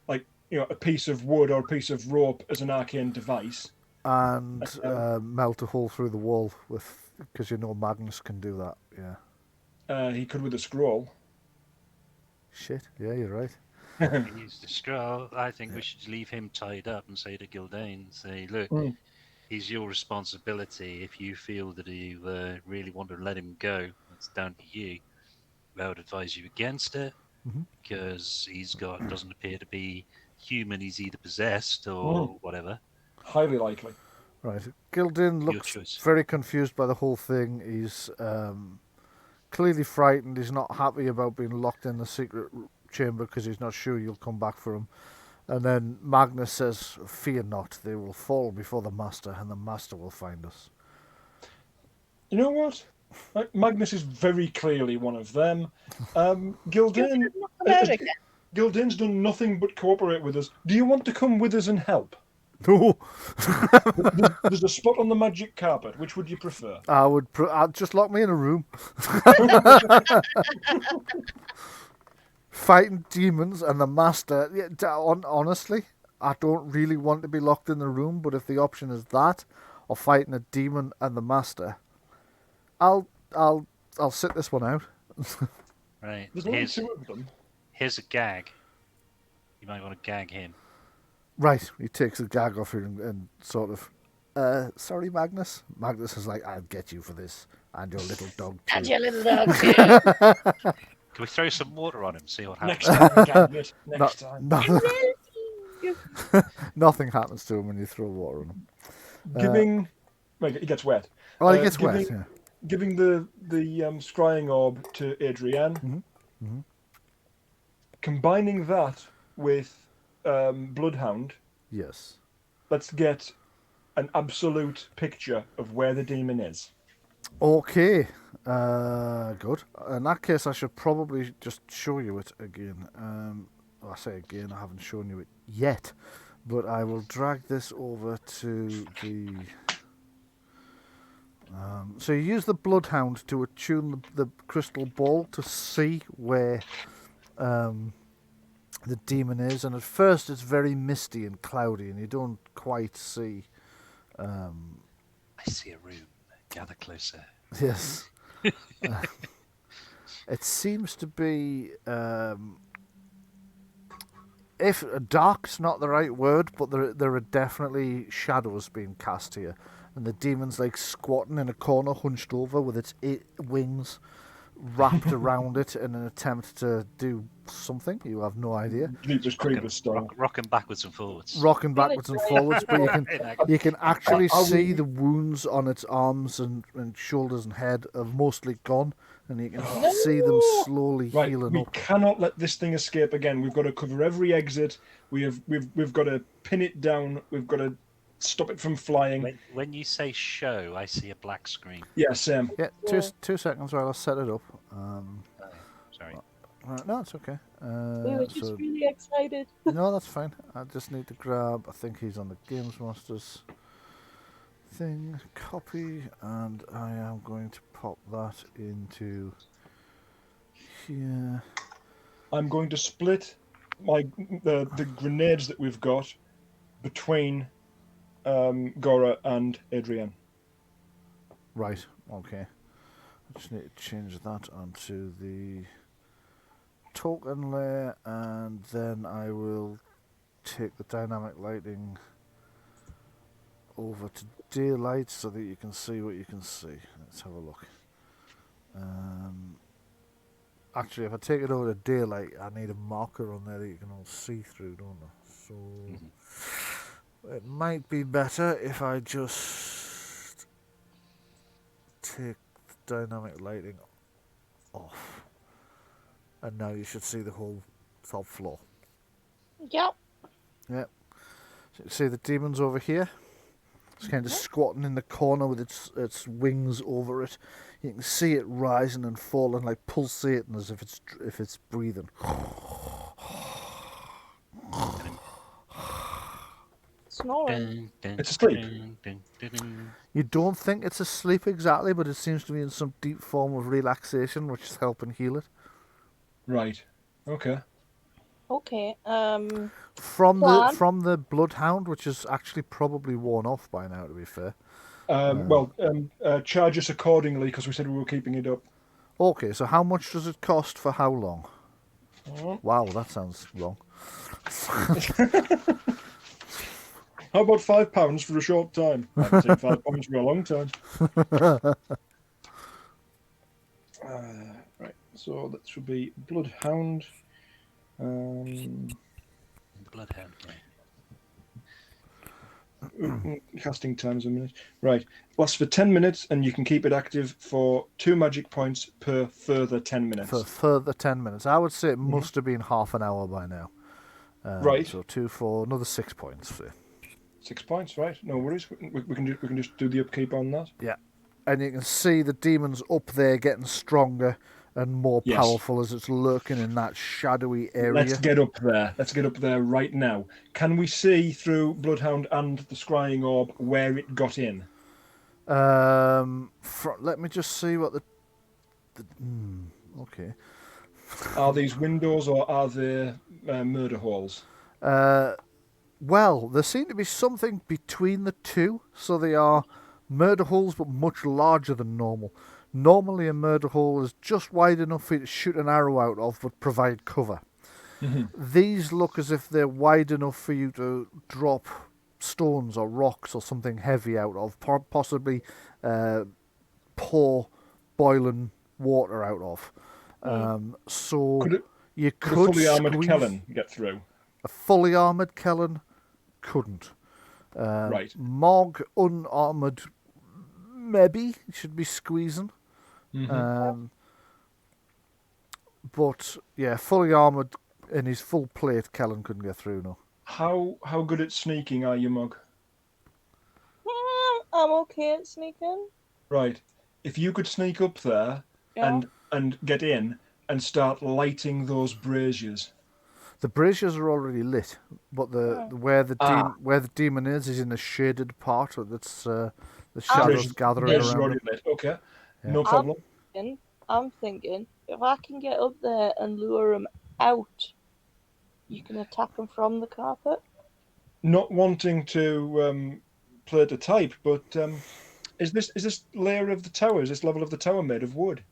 like, a piece of wood or a piece of rope as an arcane device, and melt a hole through the wall because Magnus can do that. Yeah. He could with a scroll. Shit. Yeah, you're right. Use the scroll. I think we should leave him tied up and say to Gildane, look, he's your responsibility. If you feel that you really want to let him go, it's down to you. I would advise you against it, because doesn't appear to be human. He's either possessed or whatever. Highly likely. Right. Gildane looks very confused by the whole thing. He's clearly frightened. He's not happy about being locked in the secret chamber because he's not sure you'll come back for him. And then Magnus says, "Fear not, they will fall before the master, and the master will find us." You know what? Magnus is very clearly one of them. Gildane's done nothing but cooperate with us. Do you want to come with us and help? No. There's a spot on the magic carpet. Which would you prefer? I'd just lock me in a room. Fighting demons and the master. Yeah, honestly, I don't really want to be locked in the room, but if the option is that, or fighting a demon and the master, I'll sit this one out. Right. There's only two of them. Here's a gag. You might want to gag him. Right. He takes the gag off him and sort of, sorry, Magnus. Magnus is like, "I'll get you for this, and your little dog too." And your little dog too. Can we throw some water on him, see what happens? Next time. Nothing happens to him when you throw water on him. He gets wet. Oh, he gets wet, yeah. Giving the scrying orb to Adrienne. Combining that with Bloodhound. Yes. Let's get an absolute picture of where the demon is. Okay. Good. In that case, I should probably just show you it again. I say again, I haven't shown you it yet, but I will drag this over to the... so you use the Bloodhound to attune the crystal ball to see where the demon is, and at first it's very misty and cloudy, and you don't quite see... I see a room. Gather closer. Yes. It seems to be... if dark's not the right word, but there are definitely shadows being cast here. And the demon's like squatting in a corner, hunched over, with its 8 wings wrapped around it in an attempt to do something. You have no idea. Rocking backwards and forwards. Rocking backwards and forwards, but you can actually see the wounds on its arms and shoulders and head are mostly gone, and you can see them slowly healing up. We cannot let this thing escape again. We've got to cover every exit. We've got to pin it down. We've got to stop it from flying. When you say show, I see a black screen. Yeah, Sam. Yeah, two seconds while I set it up. Sorry. No, it's okay. We were just really excited. No, that's fine. I just need to grab... I think he's on the Games Masters thing. Copy. And I am going to pop that into here. I'm going to split the grenades that we've got between Gora and Adrienne. Right, okay. I just need to change that onto the token layer, and then I will take the dynamic lighting over to daylight so that you can see what you can see. Let's have a look. Actually, if I take it over to daylight, I need a marker on there that you can all see through, don't I? So it might be better if I just take the dynamic lighting off. And now you should see the whole top floor. Yep. Yep. So you see the demon's over here. It's kind of squatting in the corner with its wings over it. You can see it rising and falling, like pulsating as if it's breathing. Snoring. It's asleep. You don't think it's asleep exactly, but it seems to be in some deep form of relaxation, which is helping heal it. Right. Okay. Okay. From Plan. the bloodhound, which is actually probably worn off by now, to be fair. Charge us accordingly because we said we were keeping it up. Okay, so how much does it cost for how long? Wow, that sounds wrong. How about £5 for a short time? I'd say £5 for a long time. Right, so that should be Bloodhound. The Bloodhound game. Casting time's a minute. Right, lasts for 10 minutes, and you can keep it active for 2 magic points per further 10 minutes. For further 10 minutes. I would say it must have been half an hour by now. Right. So 2, 4, another 6 points. For 6 points, right? No worries. We can just do the upkeep on that. Yeah. And you can see the demon's up there getting stronger and more powerful as it's lurking in that shadowy area. Let's get up there. Let's get up there right now. Can we see through Bloodhound and the scrying orb where it got in? Let me just see what okay. Are these windows or are they murder halls? Well, there seem to be something between the two, so they are murder holes but much larger than normal. Normally a murder hole is just wide enough for you to shoot an arrow out of but provide cover. These look as if they're wide enough for you to drop stones or rocks or something heavy out of, possibly pour boiling water out of. You could a fully armoured squeeze... Kellen get through? A fully armoured Kellen couldn't. Right. Mog, unarmoured, maybe should be squeezing. But yeah, fully armoured in his full plate, Kellen couldn't get through. No. How good at sneaking are you, Mog? I'm okay at sneaking. Right. If you could sneak up there and get in and start lighting those braziers. The braziers are already lit, but where the demon is in a shaded part. That's the shadows gathering around it. Lit. Okay, no problem. I'm thinking if I can get up there and lure him out, you can attack him from the carpet. Not wanting to play the type, but is this layer of the tower? Is this level of the tower made of wood?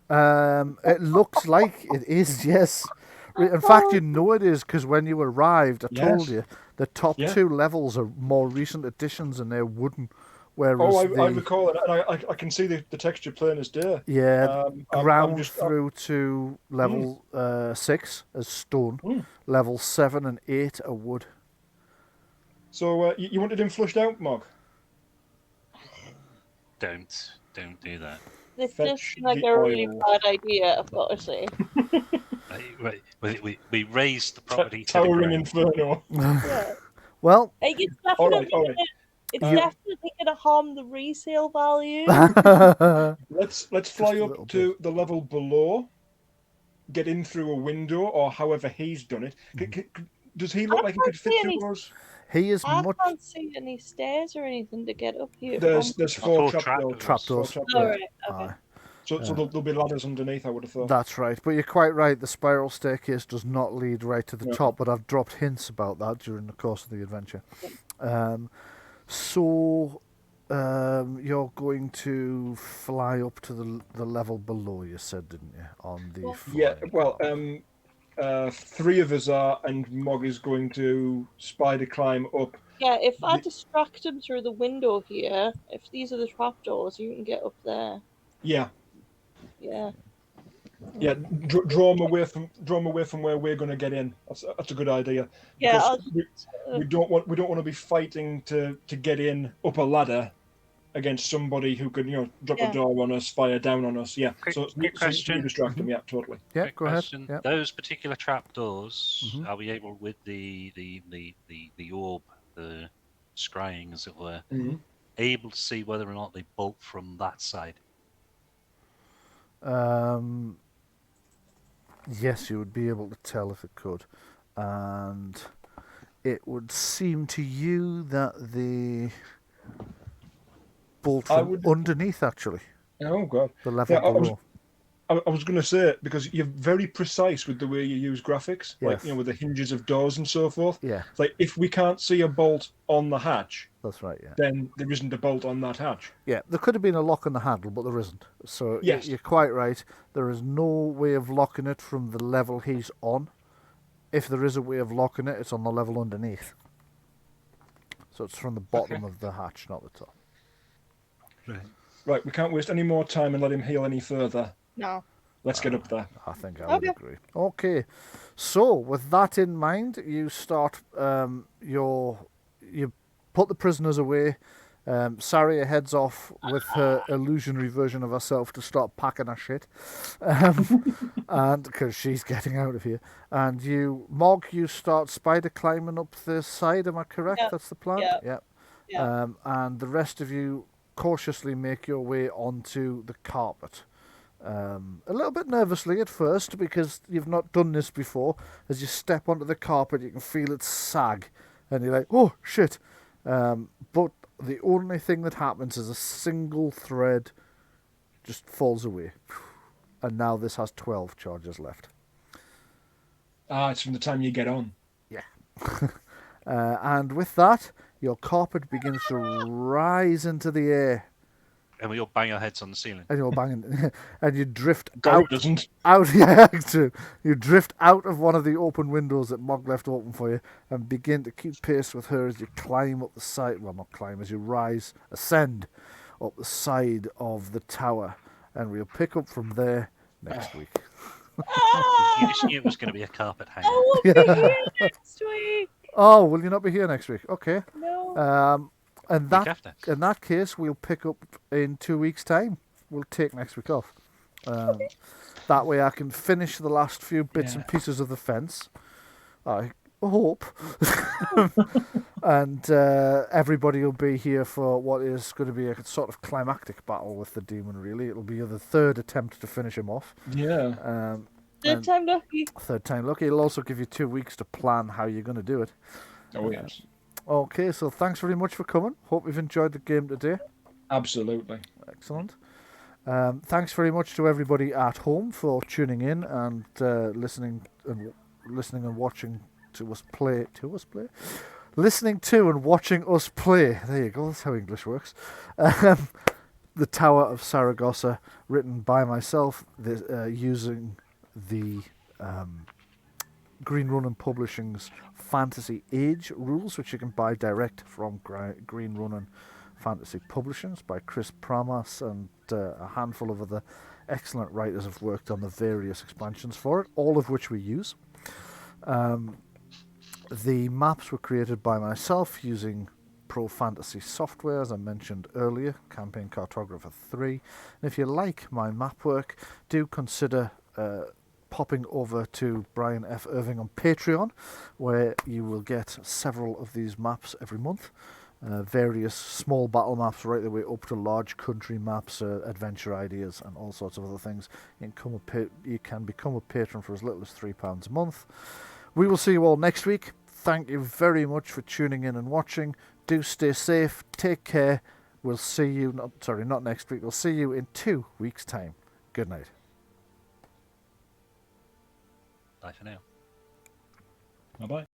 It looks like it is. Yes. In fact, you know it is because when you arrived, I told you the top 2 levels are more recent additions and they're wooden. Whereas I recall it, and I can see the texture plain as day. Yeah, ground through to level 6 as stone, level 7 and 8 are wood. So you wanted him flushed out, Mog? Don't do that. This just like a really bad idea, I've got to say. We raised the property to towering the inferno. Well, it's definitely going to harm the resale value. Let's fly up to the level below, get in through a window, or however he's done it. Does he look like he could fit through us? I can't see any stairs or anything to get up here. There's 4 trapdoors. All right, okay. So there'll be ladders underneath, I would have thought. That's right, but you're quite right. The spiral staircase does not lead right to the top, but I've dropped hints about that during the course of the adventure. You're going to fly up to the level below, you said, didn't you? On the flying. Yeah, well, 3 of us are, and Mog is going to spider climb up. Yeah, if I distract him through the window here, if these are the trapdoors, you can get up there. Yeah, Yeah. yeah. Draw him away from where we're going to get in. That's a good idea. Yeah, Because I'll we don't want to be fighting to get in up a ladder against somebody who could drop a door on us, fire down on us. Yeah. Quick So question. you distract them. Yeah, totally. Yeah, Quick go question. ahead. Yep. Those particular trapdoors, Mhm. are we able with the orb, the scrying as it were, able to see whether or not they bolt from that side? Yes, you would be able to tell if it could. And it would seem to you that the bolt from underneath, actually. Oh, God. The level below. I was going to say, because you're very precise with the way you use graphics, Yes. like, with the hinges of doors and so forth. Yeah. It's like, if we can't see a bolt on the hatch, That's right, yeah. then there isn't a bolt on that hatch. Yeah, there could have been a lock on the handle, but there isn't. So Yes. you're quite right. There is no way of locking it from the level he's on. If there is a way of locking it, it's on the level underneath. So it's from the bottom of the hatch, not the top. Right, we can't waste any more time and let him heal any further. No. Let's get up there. I think I would agree. Okay, so with that in mind, you start you put the prisoners away. Saria heads off with her illusionary version of herself to start packing her shit, and because she's getting out of here. And Mog, you start spider climbing up the side. Am I correct? Yep. That's the plan. Yep. Yeah. And the rest of you cautiously make your way onto the carpet. A little bit nervously at first because you've not done this before. As you step onto the carpet, you can feel it sag, and you're like, "Oh shit!" But the only thing that happens is a single thread just falls away, and now this has 12 charges left. It's from the time you get on. Yeah. And with that, your carpet begins to rise into the air. And we all bang our heads on the ceiling. And you're banging, and you drift Garrett doesn't. out. Yeah, true. You drift out of one of the open windows that Mog left open for you, and begin to keep pace with her as you climb up the side. Well, not climb, as you ascend up the side of the tower, and we'll pick up from there next week. You just knew it was going to be a carpet hanger. I won't be here next week. Oh, will you not be here next week? Okay. No. And in that case, we'll pick up in 2 weeks' time. We'll take next week off. That way I can finish the last few bits and pieces of the fence. I hope. And everybody will be here for what is going to be a sort of climactic battle with the demon, really. It'll be the third attempt to finish him off. Yeah. Third time lucky. Third time lucky. It'll also give you 2 weeks to plan how you're going to do it. Oh, yes. Okay, so thanks very much for coming. Hope you've enjoyed the game today. Absolutely. Excellent. Thanks very much to everybody at home for tuning in and listening and watching to us play. Listening to and watching us play. There you go. That's how English works. The Tower of Saragosa, written by myself, using the Green Ronin Publishing's Fantasy Age rules, which you can buy direct from Green Ronin Fantasy Publishings by Chris Pramas, and a handful of other excellent writers have worked on the various expansions for it, all of which we use. The maps were created by myself using Pro Fantasy software, as I mentioned earlier, Campaign Cartographer 3. And if you like my map work, do consider popping over to Brian F. Irving on Patreon, where you will get several of these maps every month. Various small battle maps right the way up to large country maps, adventure ideas, and all sorts of other things. You can become a patron for as little as £3 a month. We will see you all next week. Thank you very much for tuning in and watching. Do stay safe. Take care. We'll see you, not next week. We'll see you in 2 weeks' time. Good night. Bye for now. Bye-bye.